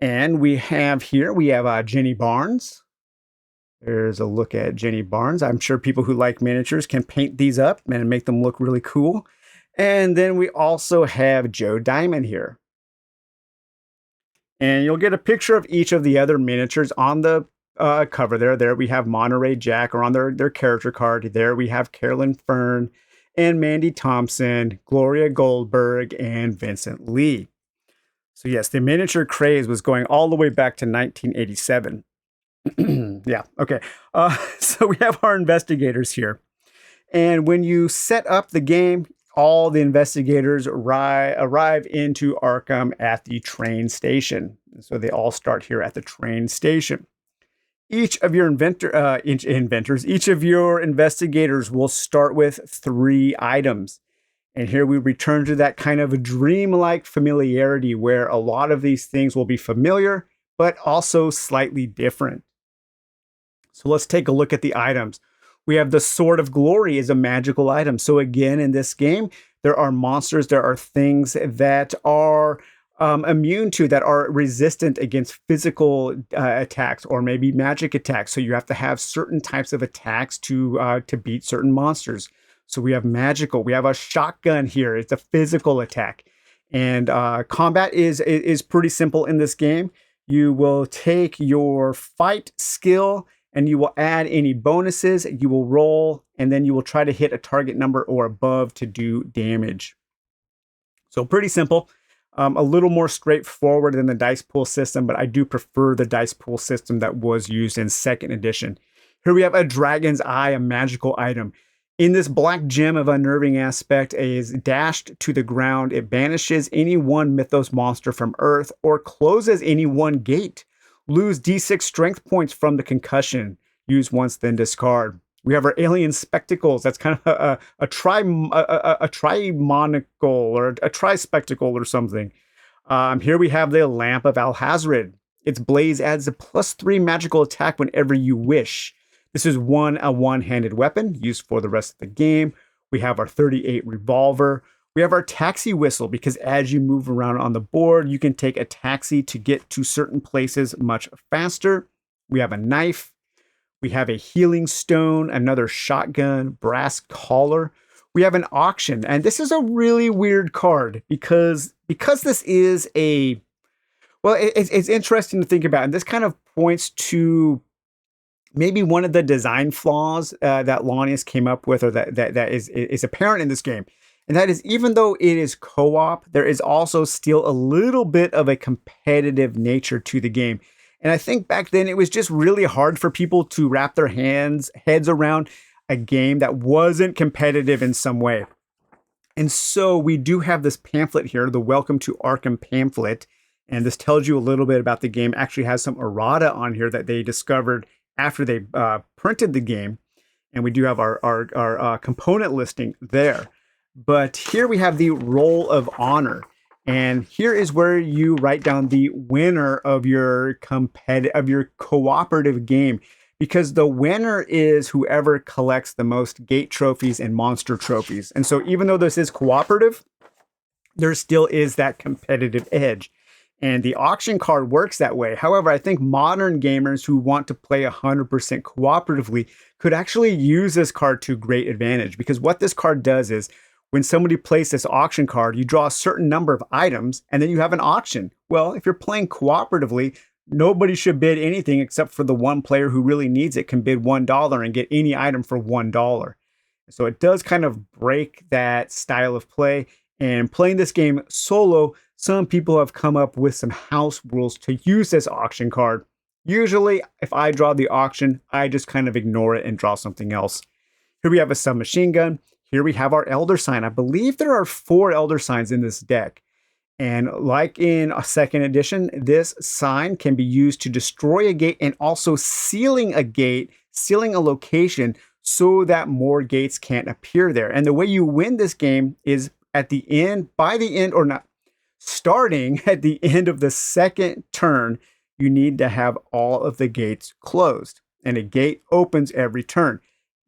And we have Jenny Barnes. There's a look at Jenny Barnes. I'm sure people who like miniatures can paint these up and make them look really cool. And then we also have Joe Diamond here. And you'll get a picture of each of the other miniatures on the cover there. There we have Monterey Jack, or on their character card. There we have Carolyn Fern and Mandy Thompson, Gloria Goldberg, and Vincent Lee. So yes, the miniature craze was going all the way back to 1987. Yeah, okay. So we have our investigators here. And when you set up the game, all the investigators arrive into Arkham at the train station. So they all start here at the train station. Each of your each of your investigators will start with 3 items. And here we return to that kind of a dreamlike familiarity where a lot of these things will be familiar, but also slightly different. So let's take a look at the items. We have the Sword of Glory is a magical item. So again, in this game, there are monsters, there are things that are immune to, that are resistant against physical attacks or maybe magic attacks. So you have to have certain types of attacks to beat certain monsters. So we have magical. We have a shotgun here. It's a physical attack. And combat is pretty simple in this game. You will take your fight skill and you will add any bonuses. You will roll, and then you will try to hit a target number or above to do damage. So pretty simple. A little more straightforward than the dice pool system, but I do prefer the dice pool system that was used in 2nd edition. Here we have a Dragon's Eye, a magical item. In this black gem of unnerving aspect is dashed to the ground. It banishes any one Mythos monster from Earth or closes any one gate. Lose D6 strength points from the concussion. Use once, then discard. We have our alien spectacles. That's kind of a trimonical or a tri-spectacle or something. Here we have the Lamp of Alhazred. Its blaze adds a +3 magical attack whenever you wish. This is a one-handed weapon used for the rest of the game. We have our 38 revolver. We have our taxi whistle because as you move around on the board, you can take a taxi to get to certain places much faster. We have a knife. We have a healing stone, another shotgun, brass collar. We have an auction, and this is a really weird card because this is it's interesting to think about, and this kind of points to maybe one of the design flaws that Launius came up with, or that is apparent in this game. And that is, even though it is co-op, there is also still a little bit of a competitive nature to the game. And I think back then it was just really hard for people to wrap their heads around a game that wasn't competitive in some way. And so we do have this pamphlet here, the Welcome to Arkham pamphlet. And this tells you a little bit about the game. Actually has some errata on here that they discovered after they printed the game. And we do have our component listing there. But here we have the Roll of Honor. And here is where you write down the winner of your cooperative game, because the winner is whoever collects the most gate trophies and monster trophies. And so even though this is cooperative, there still is that competitive edge. And the auction card works that way. However, I think modern gamers who want to play 100% cooperatively could actually use this card to great advantage, because what this card does is, when somebody plays this auction card, you draw a certain number of items and then you have an auction. Well, if you're playing cooperatively, nobody should bid anything except for the one player who really needs it can bid $1 and get any item for $1. So it does kind of break that style of play. And playing this game solo, some people have come up with some house rules to use this auction card. Usually, if I draw the auction, I just kind of ignore it and draw something else. Here we have a submachine gun. Here we have our Elder Sign. I believe there are 4 Elder Signs in this deck. And like in a second edition, this sign can be used to destroy a gate and also sealing a gate, sealing a location so that more gates can't appear there. And the way you win this game is starting at the end of the second turn, you need to have all of the gates closed. And a gate opens every turn.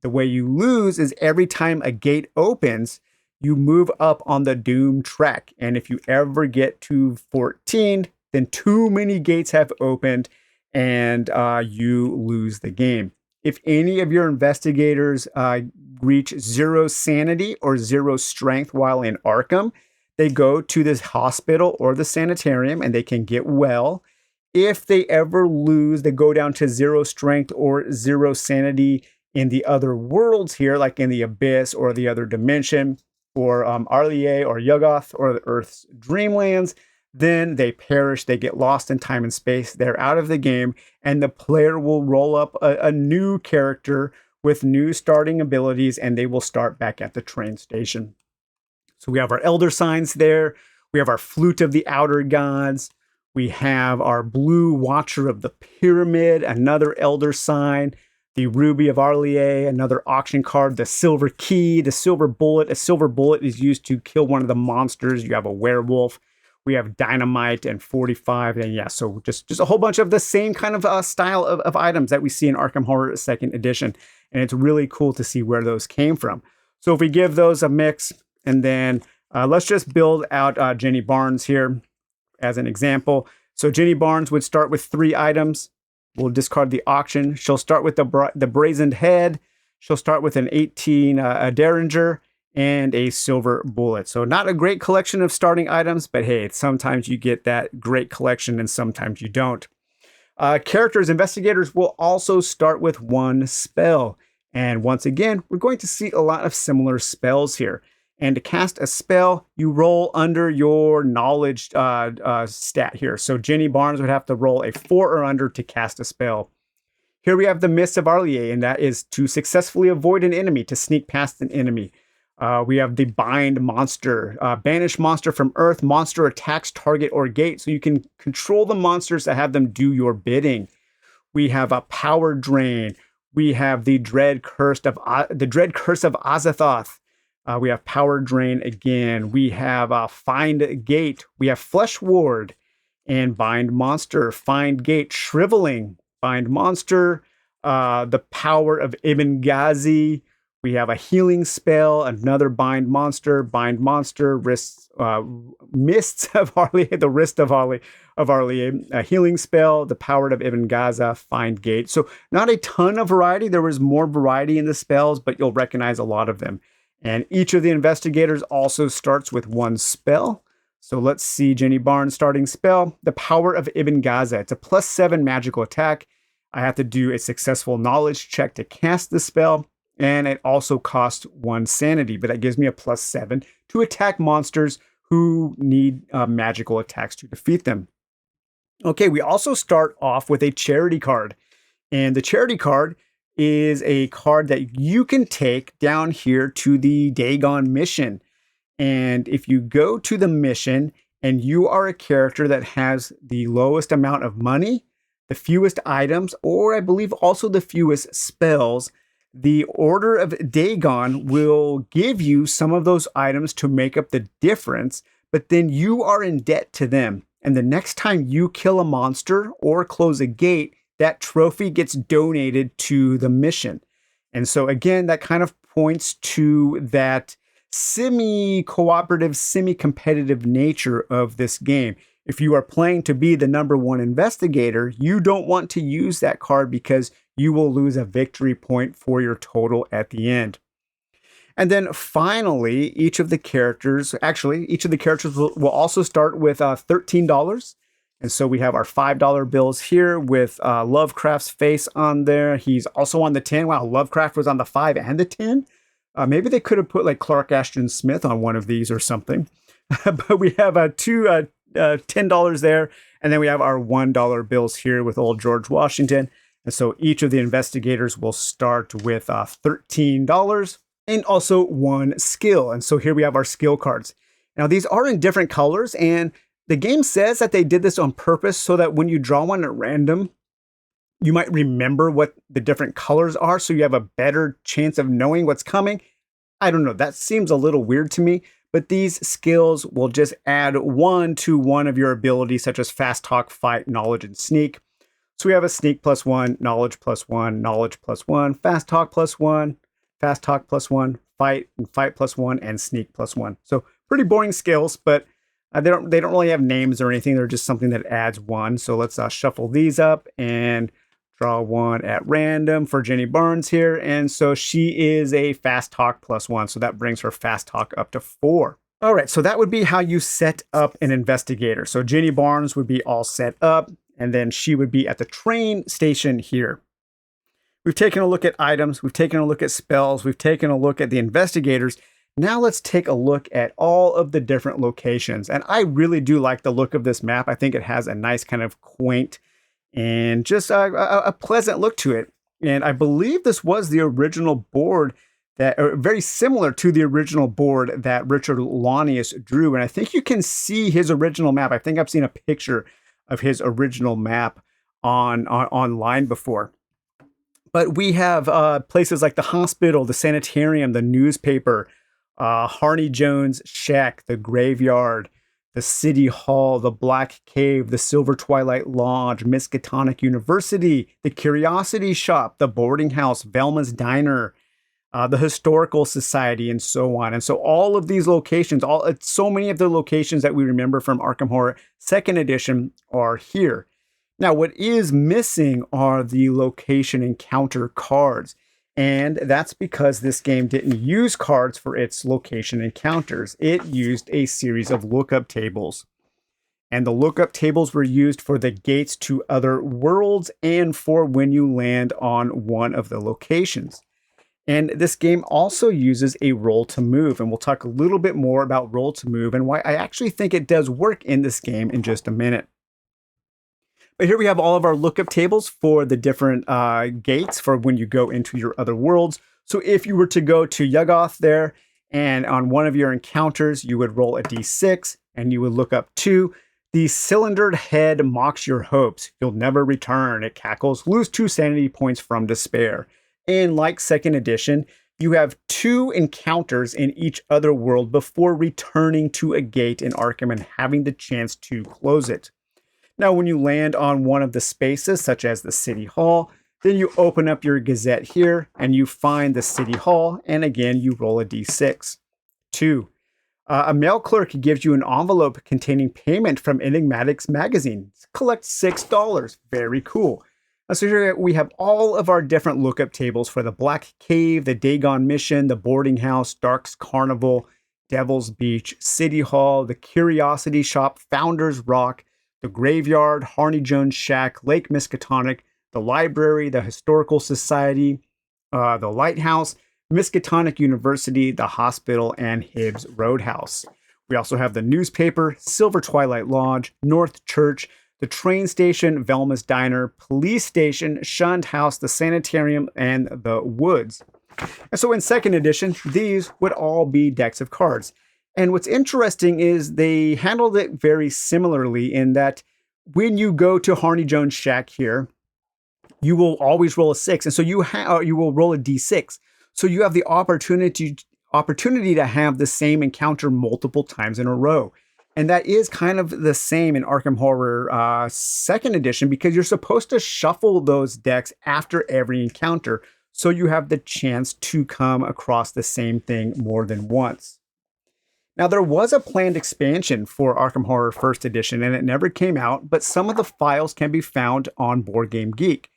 The way you lose is every time a gate opens, you move up on the doom track. And if you ever get to 14, then too many gates have opened and you lose the game. If any of your investigators reach 0 sanity or 0 strength while in Arkham, they go to this hospital or the sanitarium and they can get well. If they ever lose, they go down to 0 strength or 0 sanity in the other worlds here, like in the Abyss or the other dimension, or Arlier or Yuggoth or the Earth's Dreamlands, then they perish. They get lost in time and space. They're out of the game, and the player will roll up a new character with new starting abilities, and they will start back at the train station. So we have our Elder Signs there. We have our Flute of the Outer Gods. We have our Blue Watcher of the Pyramid, another Elder Sign. The Ruby of Arlier, another auction card. The Silver Key, the Silver Bullet. A Silver Bullet is used to kill one of the monsters. You have a werewolf. We have Dynamite and 45. And yeah, so just a whole bunch of the same kind of style of items that we see in Arkham Horror 2nd Edition. And it's really cool to see where those came from. So if we give those a mix, and then let's just build out Jenny Barnes here as an example. So Jenny Barnes would start with 3 items. We'll discard the auction. She'll start with the brazened head. She'll start with an 18 a Derringer and a silver bullet. So not a great collection of starting items, but hey, sometimes you get that great collection and sometimes you don't. Characters, investigators will also start with 1 spell. And once again, we're going to see a lot of similar spells here. And to cast a spell, you roll under your knowledge stat here. So Jenny Barnes would have to roll a 4 or under to cast a spell. Here we have the Mists of Arlier, and that is to successfully avoid an enemy, to sneak past an enemy. We have the Bind monster. Banish monster from Earth. Monster attacks target or gate, so you can control the monsters to have them do your bidding. We have a Power Drain. We have the Dread Curse of Azathoth. We have Power Drain again. We have Find Gate. We have Flesh Ward and Bind Monster. Find Gate, Shriveling, Bind Monster. The Power of Ibn Ghazi. We have a Healing Spell, another Bind Monster, Mists of Arlier, the Wrist of Arlier, a Healing Spell, the Power of Ibn Gaza, Find Gate. So not a ton of variety. There was more variety in the spells, but you'll recognize a lot of them. And each of the investigators also starts with one spell. So let's see Jenny Barnes' starting spell, the Power of Ibn Gaza. It's a +7 magical attack. I have to do a successful knowledge check to cast the spell. And it also costs 1 sanity, but that gives me a +7 to attack monsters who need magical attacks to defeat them. Okay, we also start off with a charity card. And the charity card is a card that you can take down here to the Dagon mission. And if you go to the mission and you are a character that has the lowest amount of money, the fewest items, or I believe also the fewest spells, the Order of Dagon will give you some of those items to make up the difference, but then you are in debt to them. And the next time you kill a monster or close a gate, that trophy gets donated to the mission. And so again, that kind of points to that semi-cooperative, semi-competitive nature of this game. If you are playing to be the #1 investigator, you don't want to use that card because you will lose a victory point for your total at the end. And then finally, each of the characters will also start with $13. And so we have our $5 bills here with Lovecraft's face on there. He's also on the 10. Wow, Lovecraft was on the 5 and the 10. Maybe they could have put like Clark Ashton Smith on one of these or something. But we have two $10 there. And then we have our $1 bills here with old George Washington. And so each of the investigators will start with $13 and also 1 skill. And so here we have our skill cards. Now these are in different colors, and the game says that they did this on purpose so that when you draw one at random, you might remember what the different colors are, so you have a better chance of knowing what's coming. I don't know, that seems a little weird to me, but these skills will just add 1 to one of your abilities, such as Fast Talk, Fight, Knowledge, and Sneak. So we have a Sneak +1, Knowledge +1, Knowledge +1, Fast Talk +1, Fast Talk +1, Fight, and Fight +1, and Sneak +1. So pretty boring skills, but they don't really have names or anything. They're just something that adds 1. So let's shuffle these up and draw 1 at random for Jenny Barnes here. And so she is a Fast Talk +1. So that brings her Fast Talk up to 4. All right, so that would be how you set up an investigator. So Jenny Barnes would be all set up, and then she would be at the train station here. We've taken a look at items, we've taken a look at spells, we've taken a look at the investigators. Now let's take a look at all of the different locations. And I really do like the look of this map. I think it has a nice kind of quaint and just a pleasant look to it. And I believe this was the original board that, or very similar to the original board that Richard Launius drew. And I think you can see his original map. I think I've seen a picture of his original map online before. But we have places like the hospital, the sanitarium, the newspaper, Harney Jones' shack, the graveyard, the city hall, the Black Cave, the Silver Twilight Lodge, Miskatonic University, the Curiosity Shop, the boarding house, Velma's Diner, the Historical Society, and so on. And so all of these locations, so many of the locations that we remember from Arkham Horror 2nd Edition are here. Now, what is missing are the location encounter cards. And that's because this game didn't use cards for its location encounters. It used a series of lookup tables. And the lookup tables were used for the gates to other worlds and for when you land on one of the locations. And this game also uses a roll to move. And we'll talk a little bit more about roll to move and why I actually think it does work in this game in just a minute. But here we have all of our lookup tables for the different gates for when you go into your other worlds. So if you were to go to Yuggoth there, and on one of your encounters, you would roll a d6 and you would look up 2. The cylindered head mocks your hopes. You'll never return. It cackles. Lose 2 sanity points from despair. And like second edition, you have 2 encounters in each other world before returning to a gate in Arkham and having the chance to close it. Now, when you land on one of the spaces, such as the City Hall, then you open up your Gazette here and you find the City Hall, and again, you roll a d6. 2. A mail clerk gives you an envelope containing payment from Enigmatics magazine. Collect $6. Very cool. So here we have all of our different lookup tables for the Black Cave, the Dagon Mission, the Boarding House, Dark's Carnival, Devil's Beach, City Hall, the Curiosity Shop, Founder's Rock, the Graveyard, Harney Jones Shack, Lake Miskatonic, the Library, the Historical Society, the Lighthouse, Miskatonic University, the Hospital, and Hibbs Roadhouse. We also have the newspaper, Silver Twilight Lodge, North Church, the train station, Velma's Diner, police station, Shunned House, the sanitarium, and the woods. And so in second edition, these would all be decks of cards. And what's interesting is they handled it very similarly in that when you go to Harney Jones Shack here, you will always roll a 6. And so you will roll a d6. So you have the opportunity to have the same encounter multiple times in a row. And that is kind of the same in Arkham Horror second edition, because you're supposed to shuffle those decks after every encounter. So you have the chance to come across the same thing more than once. Now, there was a planned expansion for Arkham Horror First Edition, and it never came out, but some of the files can be found on Board Game Geek.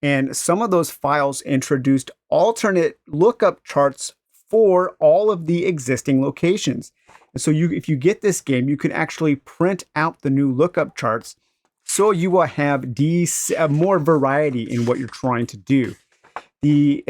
And some of those files introduced alternate lookup charts for all of the existing locations. And so if you get this game, you can actually print out the new lookup charts, so you will have more variety in what you're trying to do. The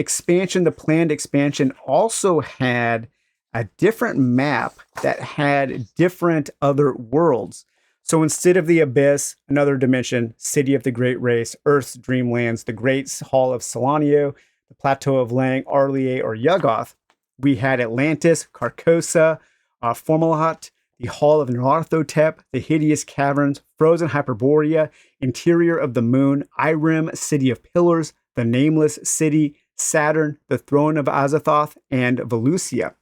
planned expansion, also had a different map that had different other worlds. So instead of the Abyss, another dimension, City of the Great Race, Earth's Dreamlands, the Great Hall of Solanio, the Plateau of Lang, Arlier, or Yuggoth, we had Atlantis, Carcosa, Fomalhaut, the Hall of Nyarlathotep, the Hideous Caverns, Frozen Hyperborea, Interior of the Moon, Irem, City of Pillars, the Nameless City, Saturn, the Throne of Azathoth, and Volusia.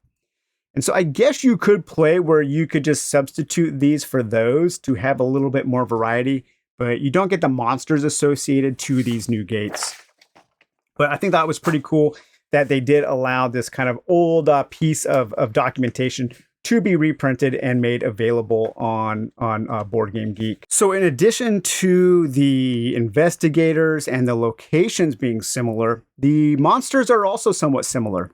And so I guess you could play where you could just substitute these for those to have a little bit more variety, but you don't get the monsters associated to these new gates. But I think that was pretty cool that they did allow this kind of old piece of documentation to be reprinted and made available on Board Game Geek. So in addition to the investigators and the locations being similar, the monsters are also somewhat similar.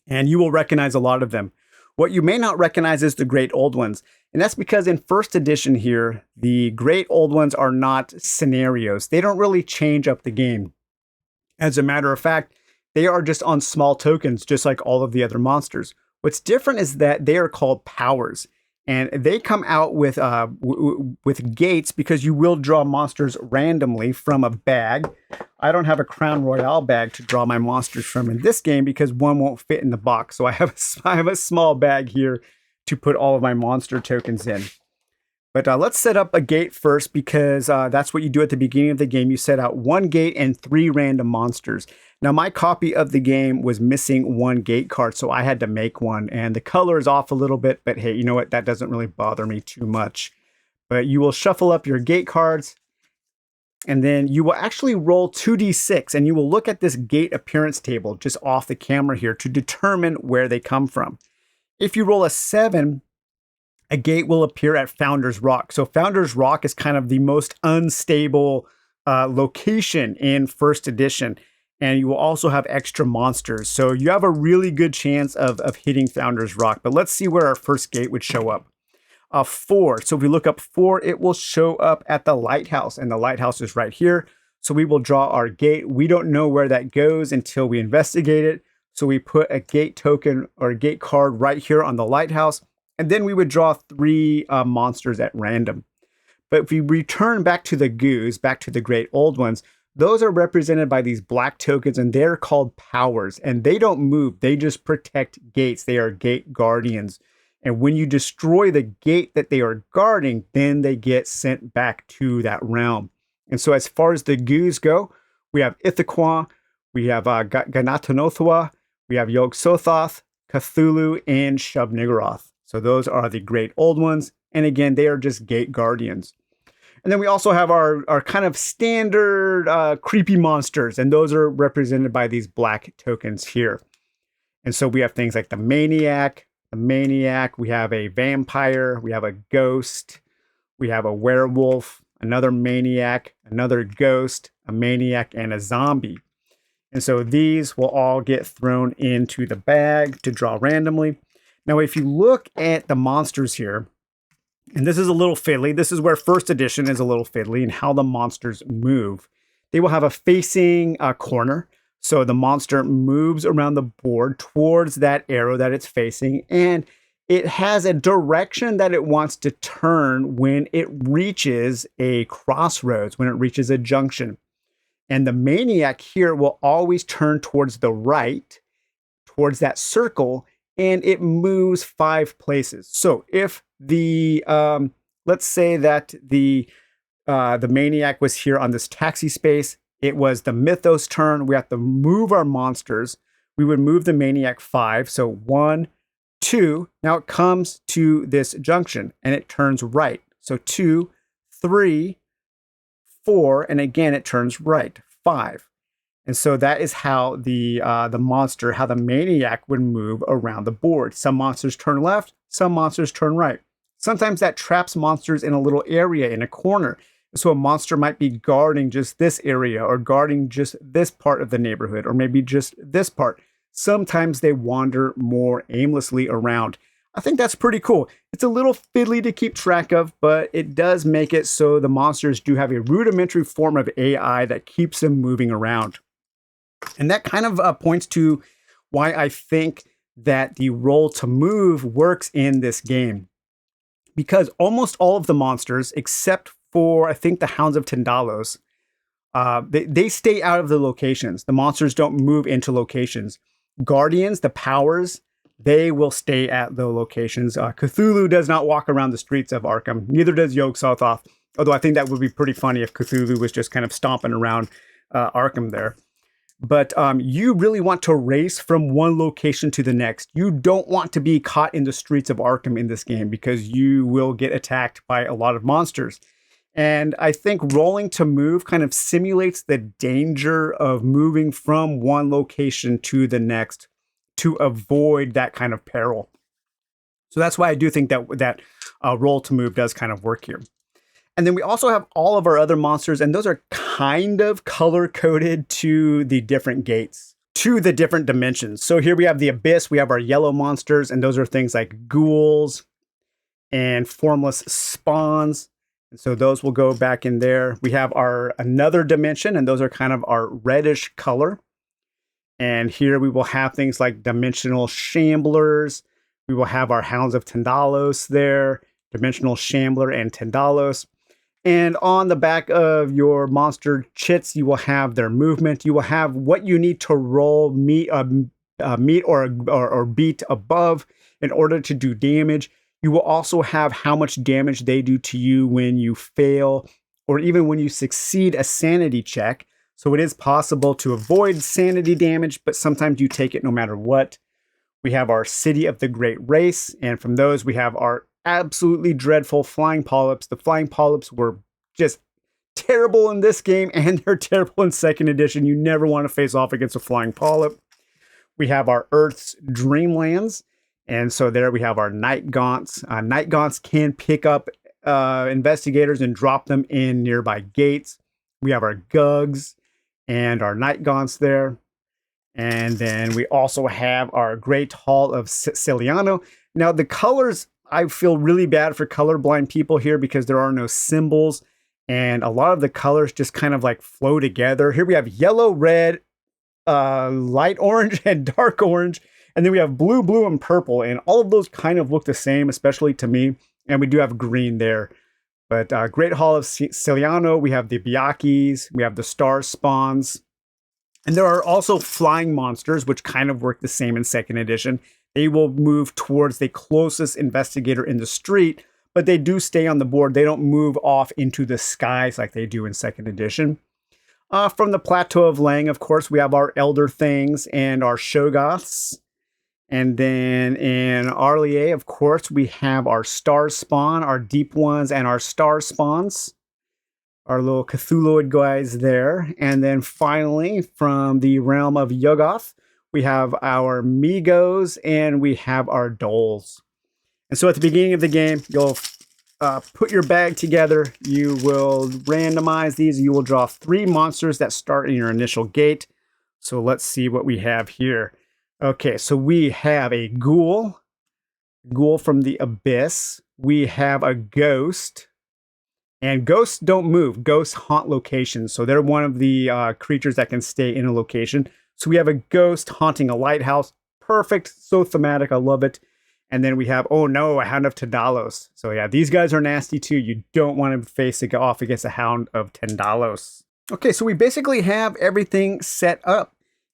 And you will recognize a lot of them. What you may not recognize is the Great Old Ones. And that's because in first edition here, the Great Old Ones are not scenarios. They don't really change up the game. As a matter of fact, they are just on small tokens, just like all of the other monsters. What's different is that they are called powers. And they come out with gates, because you will draw monsters randomly from a bag. I don't have a Crown Royale bag to draw my monsters from in this game because one won't fit in the box. So I have a small bag here to put all of my monster tokens in. But let's set up a gate first, because that's what you do at the beginning of the game. You set out 1 gate and 3 random monsters. Now, my copy of the game was missing 1 gate card, so I had to make one. And the color is off a little bit, but hey, you know what? That doesn't really bother me too much. But you will shuffle up your gate cards, and then you will actually roll 2d6, and you will look at this gate appearance table just off the camera here to determine where they come from. If you roll a 7, a gate will appear at Founder's Rock. So Founder's Rock is kind of the most unstable location in first edition. And you will also have extra monsters. So you have a really good chance of hitting Founder's Rock. But let's see where our first gate would show up. 4. So if we look up 4, it will show up at the lighthouse. And the lighthouse is right here. So we will draw our gate. We don't know where that goes until we investigate it. So we put a gate token or a gate card right here on the lighthouse. And then we would draw 3 monsters at random. But if we return back to the goos, back to the great old ones, those are represented by these black tokens, and they're called powers. And they don't move, they just protect gates. They are gate guardians. And when you destroy the gate that they are guarding, then they get sent back to that realm. And so as far as the goos go, we have Ithaquah, we have Ganatanothwa, we have Yog-Sothoth, Cthulhu, and Shub-Niggurath. So those are the great old ones. And again, they are just gate guardians. And then we also have our kind of standard creepy monsters, and those are represented by these black tokens here. And so we have things like the Maniac, we have a vampire, we have a ghost, we have a werewolf, another Maniac, another ghost, a Maniac, and a zombie. And so these will all get thrown into the bag to draw randomly. Now, if you look at the monsters here, and this is a little fiddly. This is where first edition is a little fiddly and how the monsters move. They will have a facing corner. So the monster moves around the board towards that arrow that it's facing, and it has a direction that it wants to turn when it reaches a crossroads, when it reaches a junction. And the Maniac here will always turn towards the right, towards that circle, and it moves 5 places. So if the let's say that the Maniac was here on this taxi space, it was the Mythos turn. We have to move our monsters. We would move the Maniac 5. So 1, 2. Now it comes to this junction and it turns right. So 2, 3, 4, and again it turns right. 5. And so that is how the monster, how the Maniac would move around the board. Some monsters turn left, some monsters turn right. Sometimes that traps monsters in a little area, in a corner. So a monster might be guarding just this area or guarding just this part of the neighborhood or maybe just this part. Sometimes they wander more aimlessly around. I think that's pretty cool. It's a little fiddly to keep track of, but it does make it so the monsters do have a rudimentary form of AI that keeps them moving around. And that kind of points to why I think that the roll to move works in this game. Because almost all of the monsters, except for, I think, the Hounds of Tindalos, they stay out of the locations. The monsters don't move into locations. Guardians, the powers, they will stay at the locations. Cthulhu does not walk around the streets of Arkham. Neither does Yog-Sothoth. Although I think that would be pretty funny if Cthulhu was just kind of stomping around Arkham there. But you really want to race from one location to the next. You don't want to be caught in the streets of Arkham in this game because you will get attacked by a lot of monsters. And I think rolling to move kind of simulates the danger of moving from one location to the next to avoid that kind of peril. So that's why I do think that roll to move does kind of work here. And then we also have all of our other monsters, and those are kind of color-coded to the different gates, to the different dimensions. So here we have the Abyss, we have our yellow monsters, and those are things like ghouls and formless spawns. And so those will go back in there. We have our another dimension, and those are kind of our reddish color. And here we will have things like dimensional shamblers. We will have our Hounds of Tindalos there, dimensional shambler and Tindalos. And on the back of your monster chits, you will have their movement. You will have what you need to roll meet or beat above in order to do damage. You will also have how much damage they do to you when you fail or even when you succeed a sanity check. So it is possible to avoid sanity damage, but sometimes you take it no matter what. We have our City of the Great Race, and from those we have our absolutely dreadful flying polyps. The flying polyps were just terrible in this game, and they're terrible in second edition. You never want to face off against a flying polyp. We have our Earth's Dreamlands, and so there we have our Night Gaunts. Night Gaunts can pick up investigators and drop them in nearby gates. We have our Gugs and our Night Gaunts there. And then we also have our Great Hall of Ciliano. Now, the colors, I feel really bad for colorblind people here because there are no symbols. And a lot of the colors just kind of like flow together. Here we have yellow, red, light orange, and dark orange. And then we have blue, blue, and purple. And all of those kind of look the same, especially to me. And we do have green there. But Great Hall of Ciliano, we have the Byakis, we have the Star Spawns. And there are also flying monsters, which kind of work the same in second edition. They will move towards the closest investigator in the street, but they do stay on the board. They don't move off into the skies like they do in second edition. From the Plateau of Lang, of course, we have our Elder Things and our Shoggoths. And then in Arlier, of course, we have our Star Spawn, our Deep Ones, and our Star Spawns. Our little Cthulhuid guys there. And then finally, from the realm of Yuggoth, we have our Migos and we have our Doles. And so at the beginning of the game, you'll put your bag together. You will randomize these. You will draw 3 monsters that start in your initial gate. So let's see what we have here. Okay, so we have a ghoul from the abyss. We have a ghost. And ghosts don't move. Ghosts haunt locations. So they're one of the creatures that can stay in a location. So we have a ghost haunting a lighthouse. Perfect. So thematic. I love it. And then we have, oh no, a Hound of Tendalos. So yeah, these guys are nasty too. You don't want to face it off against a Hound of Tendalos. Okay, so we basically have everything set up.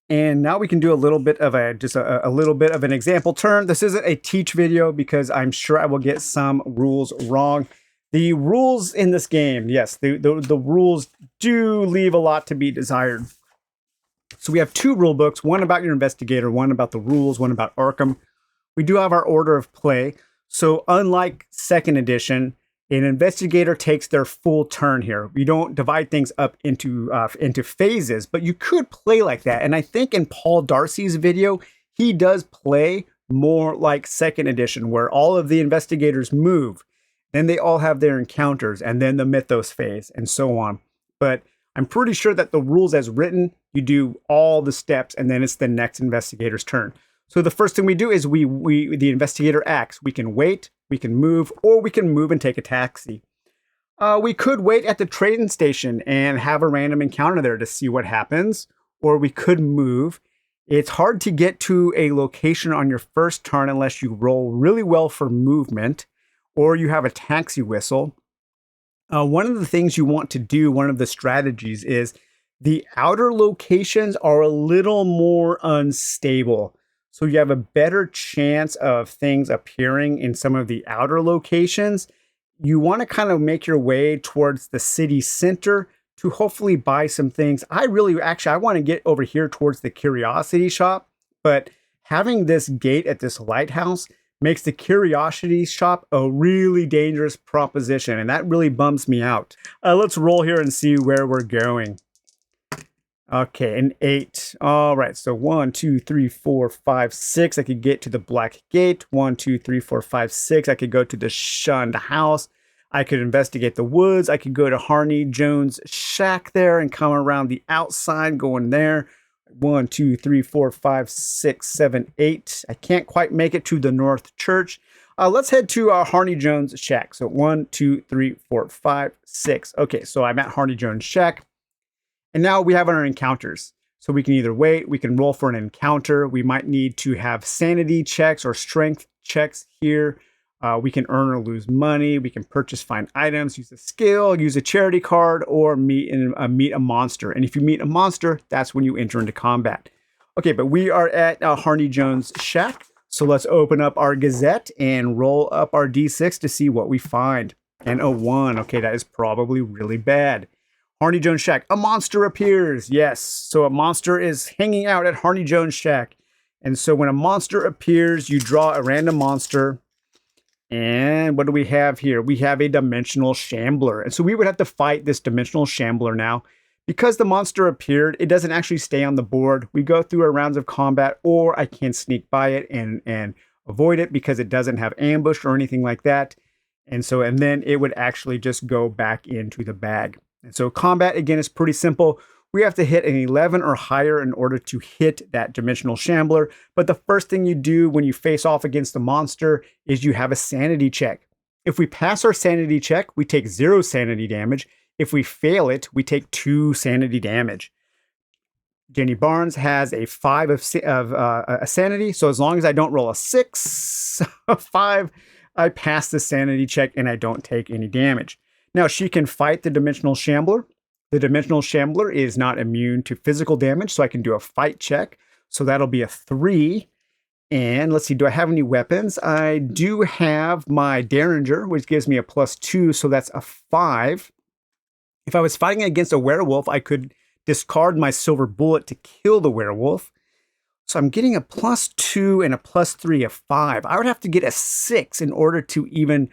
And now we can do a little bit of a little bit of an example turn. This isn't a teach video because I'm sure I will get some rules wrong. The rules in this game, yes, the rules do leave a lot to be desired. So we have 2 rule books, one about your investigator, one about the rules, one about Arkham. We do have our order of play. So unlike second edition, an investigator takes their full turn here. We don't divide things up into phases, but you could play like that. And I think in Paul Darcy's video, he does play more like second edition, where all of the investigators move. Then they all have their encounters, and then the Mythos phase, and so on. But I'm pretty sure that the rules as written, you do all the steps, and then it's the next investigator's turn. So the first thing we do is the investigator acts. We can wait, we can move, or we can move and take a taxi. We could wait at the train station and have a random encounter there to see what happens, or we could move. It's hard to get to a location on your first turn unless you roll really well for movement, or you have a taxi whistle. One of the things you want to do, one of the strategies, is the outer locations are a little more unstable. So you have a better chance of things appearing in some of the outer locations. You want to kind of make your way towards the city center to hopefully buy some things. I want to get over here towards the curiosity shop, but having this gate at this lighthouse makes the curiosity shop a really dangerous proposition, and that really bums me out. Let's roll here and see where we're going. Okay, an 8. All right, so 1, 2, 3, 4, 5, 6. I could get to the Black Gate. 1, 2, 3, 4, 5, 6. I could go to the Shunned House. I could investigate the woods. I could go to Harney Jones' shack there and come around the outside, going there. 1, 2, 3, 4, 5, 6, 7, 8. I can't quite make it to the North Church. Let's head to Harney Jones' shack. So 1, 2, 3, 4, 5, 6. Okay, so I'm at Harney Jones' shack. And now we have our encounters. So we can either wait, we can roll for an encounter. We might need to have sanity checks or strength checks here. We can earn or lose money. We can purchase fine items, use a skill, use a charity card, or meet a monster. And if you meet a monster, that's when you enter into combat. Okay, but we are at Harney Jones' shack. So let's open up our Gazette and roll up our D6 to see what we find. And a 1. Okay, that is probably really bad. Harney Jones' shack. A monster appears. Yes. So a monster is hanging out at Harney Jones' shack. And so when a monster appears, you draw a random monster. And what do we have here? We have a dimensional shambler. And so we would have to fight this dimensional shambler now. Because the monster appeared, it doesn't actually stay on the board. We go through our rounds of combat, or I can sneak by it and avoid it because it doesn't have ambush or anything like that. And then it would actually just go back into the bag. And so combat, again, is pretty simple. We have to hit an 11 or higher in order to hit that dimensional shambler. But the first thing you do when you face off against the monster is you have a sanity check. If we pass our sanity check, we take 0 sanity damage. If we fail it, we take 2 sanity damage. Jenny Barnes has a 5 of a sanity. So as long as I don't roll a 6, a 5, I pass the sanity check and I don't take any damage. Now, she can fight the Dimensional Shambler. The Dimensional Shambler is not immune to physical damage, so I can do a fight check. So that'll be a 3. And let's see, do I have any weapons? I do have my Derringer, which gives me a +2, so that's a 5. If I was fighting against a werewolf, I could discard my silver bullet to kill the werewolf. So I'm getting a +2 and a +3, a 5. I would have to get a 6 in order to even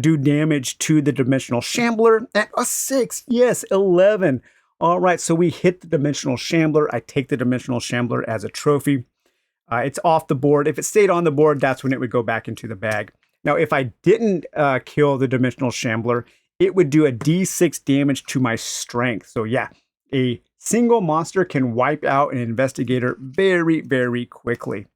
do damage to the Dimensional Shambler. At a 6, yes, 11. All right, so we hit the Dimensional Shambler. I take the Dimensional Shambler as a trophy. It's off the board. If it stayed on the board, that's when it would go back into the bag. Now, if I didn't kill the Dimensional Shambler, it would do a D6 damage to my strength. So yeah, a single monster can wipe out an investigator very, very quickly.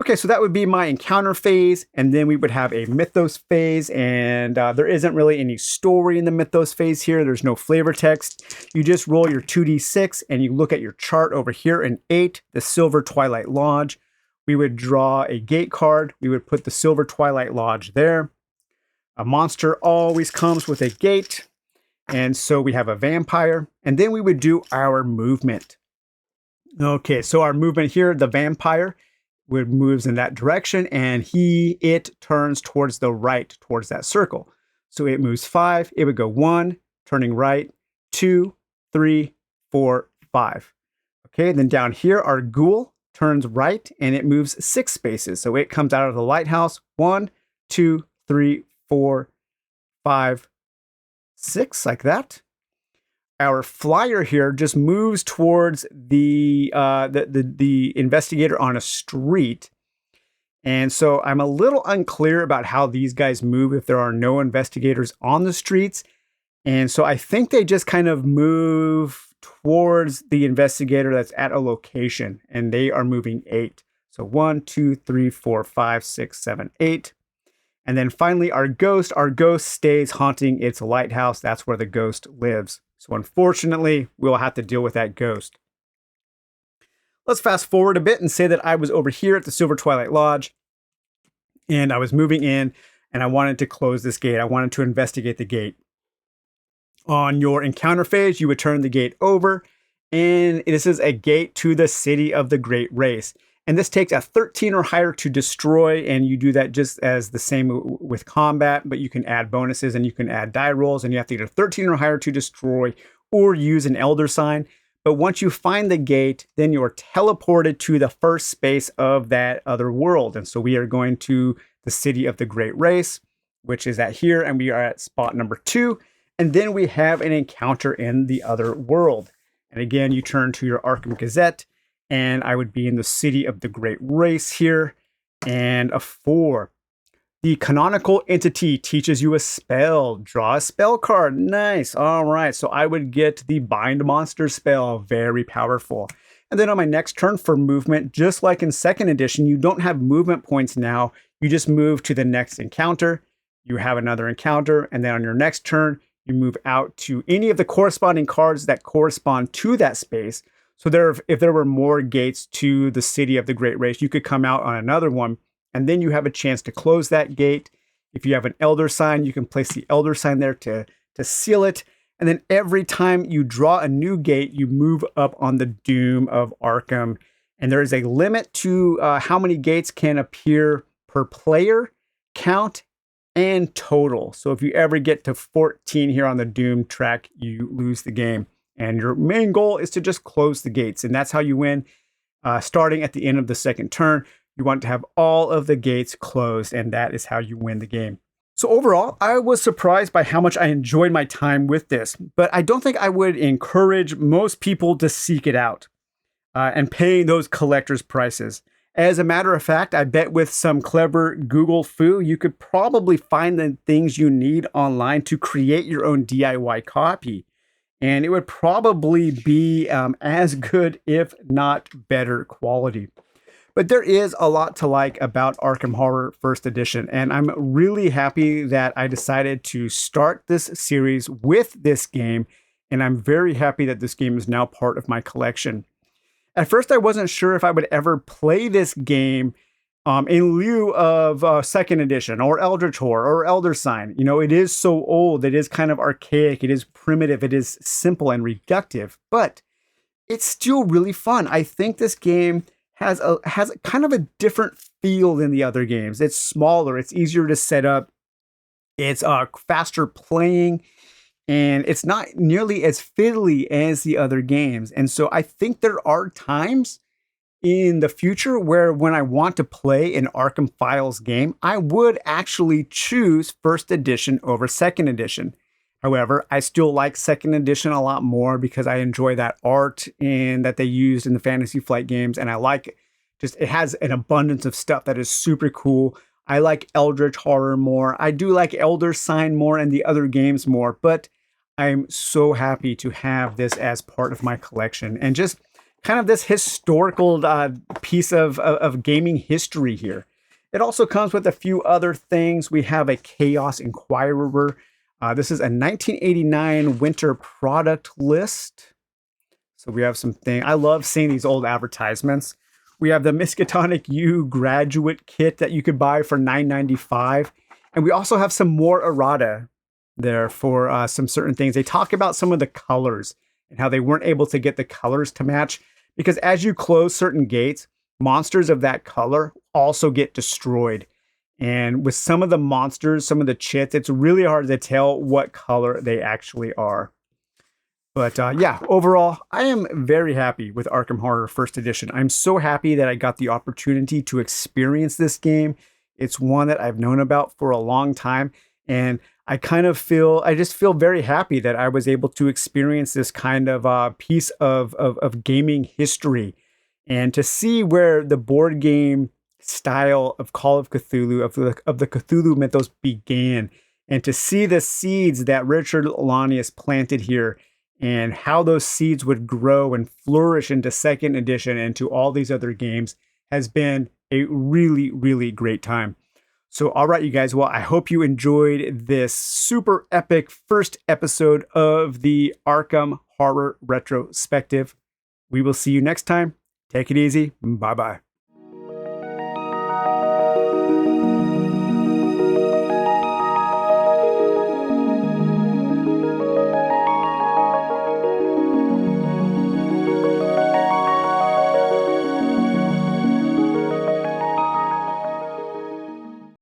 Okay, so that would be my encounter phase, and then we would have a Mythos phase, and there isn't really any story in the Mythos phase here. There's no flavor text. You just roll your 2d6, and you look at your chart over here, an 8, the Silver Twilight Lodge. We would draw a gate card. We would put the Silver Twilight Lodge there. A monster always comes with a gate, and so we have a vampire, and then we would do our movement. Okay, so our movement here, the vampire moves in that direction, and it turns towards the right, towards that circle. So it moves 5. It would go 1, turning right, 2, 3, 4, 5. Okay, then down here, our ghoul turns right, and it moves 6 spaces. So it comes out of the lighthouse. 1, 2, 3, 4, 5, 6, like that. Our flyer here just moves towards the investigator on a street. And so I'm a little unclear about how these guys move if there are no investigators on the streets. And so I think they just kind of move towards the investigator that's at a location, and they are moving 8. So 1, 2, 3, 4, 5, 6, 7, 8. And then finally, our ghost stays haunting its lighthouse. That's where the ghost lives. So unfortunately, we'll have to deal with that ghost. Let's fast forward a bit and say that I was over here at the Silver Twilight Lodge, and I was moving in, and I wanted to close this gate. I wanted to investigate the gate. On your encounter phase, you would turn the gate over, and this is a gate to the City of the Great Race. And this takes a 13 or higher to destroy, and you do that just as the same with combat, but you can add bonuses and you can add die rolls, and you have to get a 13 or higher to destroy or use an Elder Sign. But once you find the gate, then you're teleported to the first space of that other world. And so we are going to the City of the Great Race, which is at here, and we are at spot number 2. And then we have an encounter in the other world. And again, you turn to your Arkham Gazette, and I would be in the City of the Great Race here. And a 4. The canonical entity teaches you a spell. Draw a spell card. Nice. All right. So I would get the Bind Monster spell. Very powerful. And then on my next turn for movement, just like in 2nd edition, you don't have movement points now. You just move to the next encounter. You have another encounter. And then on your next turn, you move out to any of the corresponding cards that correspond to that space. So if there were more gates to the City of the Great Race, you could come out on another one, and then you have a chance to close that gate. If you have an Elder Sign, you can place the Elder Sign there to seal it. And then every time you draw a new gate, you move up on the Doom of Arkham. And there is a limit to how many gates can appear per player, count, and total. So if you ever get to 14 here on the Doom track, you lose the game. And your main goal is to just close the gates. And that's how you win. Starting at the end of the 2nd turn, you want to have all of the gates closed. And that is how you win the game. So overall, I was surprised by how much I enjoyed my time with this. But I don't think I would encourage most people to seek it out and pay those collector's prices. As a matter of fact, I bet with some clever Google foo, you could probably find the things you need online to create your own DIY copy. And it would probably be as good, if not better quality. But there is a lot to like about Arkham Horror 1st Edition. And I'm really happy that I decided to start this series with this game. And I'm very happy that this game is now part of my collection. At first, I wasn't sure if I would ever play this game in lieu of second edition or Eldritch Horror or Elder Sign. You know, it is so old, it is kind of archaic, it is primitive, it is simple and reductive, but it's still really fun. I think this game has kind of a different feel than the other games. It's smaller, it's easier to set up, it's faster playing, and it's not nearly as fiddly as the other games. And so I think there are times in the future where when I want to play an Arkham Files game, I would actually choose first edition over second edition. However, I still like second edition a lot more because I enjoy that art and that they used in the Fantasy Flight games. And I like just, it has an abundance of stuff that is super cool. I like Eldritch Horror more. I do like Elder Sign more and the other games more, but I'm so happy to have this as part of my collection and just kind of this historical piece of gaming history here. It also comes with a few other things. We have a Chaos Inquirer. This is a 1989 winter product list. So we have some things. I love seeing these old advertisements. We have the Miskatonic U graduate kit that you could buy for $9.95. And we also have some more errata there for some certain things. They talk about some of the colors and how they weren't able to get the colors to match because as you close certain gates, monsters of that color also get destroyed. And with some of the monsters, some of the chits, it's really hard to tell what color they actually are. But yeah, overall, I am very happy with Arkham Horror First Edition. I'm so happy that I got the opportunity to experience this game. It's one that I've known about for a long time. And I just feel very happy that I was able to experience this kind of piece of gaming history and to see where the board game style of Call of Cthulhu, of the Cthulhu mythos began, and to see the seeds that Richard Launius planted here and how those seeds would grow and flourish into second edition and to all these other games has been a really, really great time. So, all right, you guys. Well, I hope you enjoyed this super epic first episode of the Arkham Horror Retrospective. We will see you next time. Take it easy. Bye bye.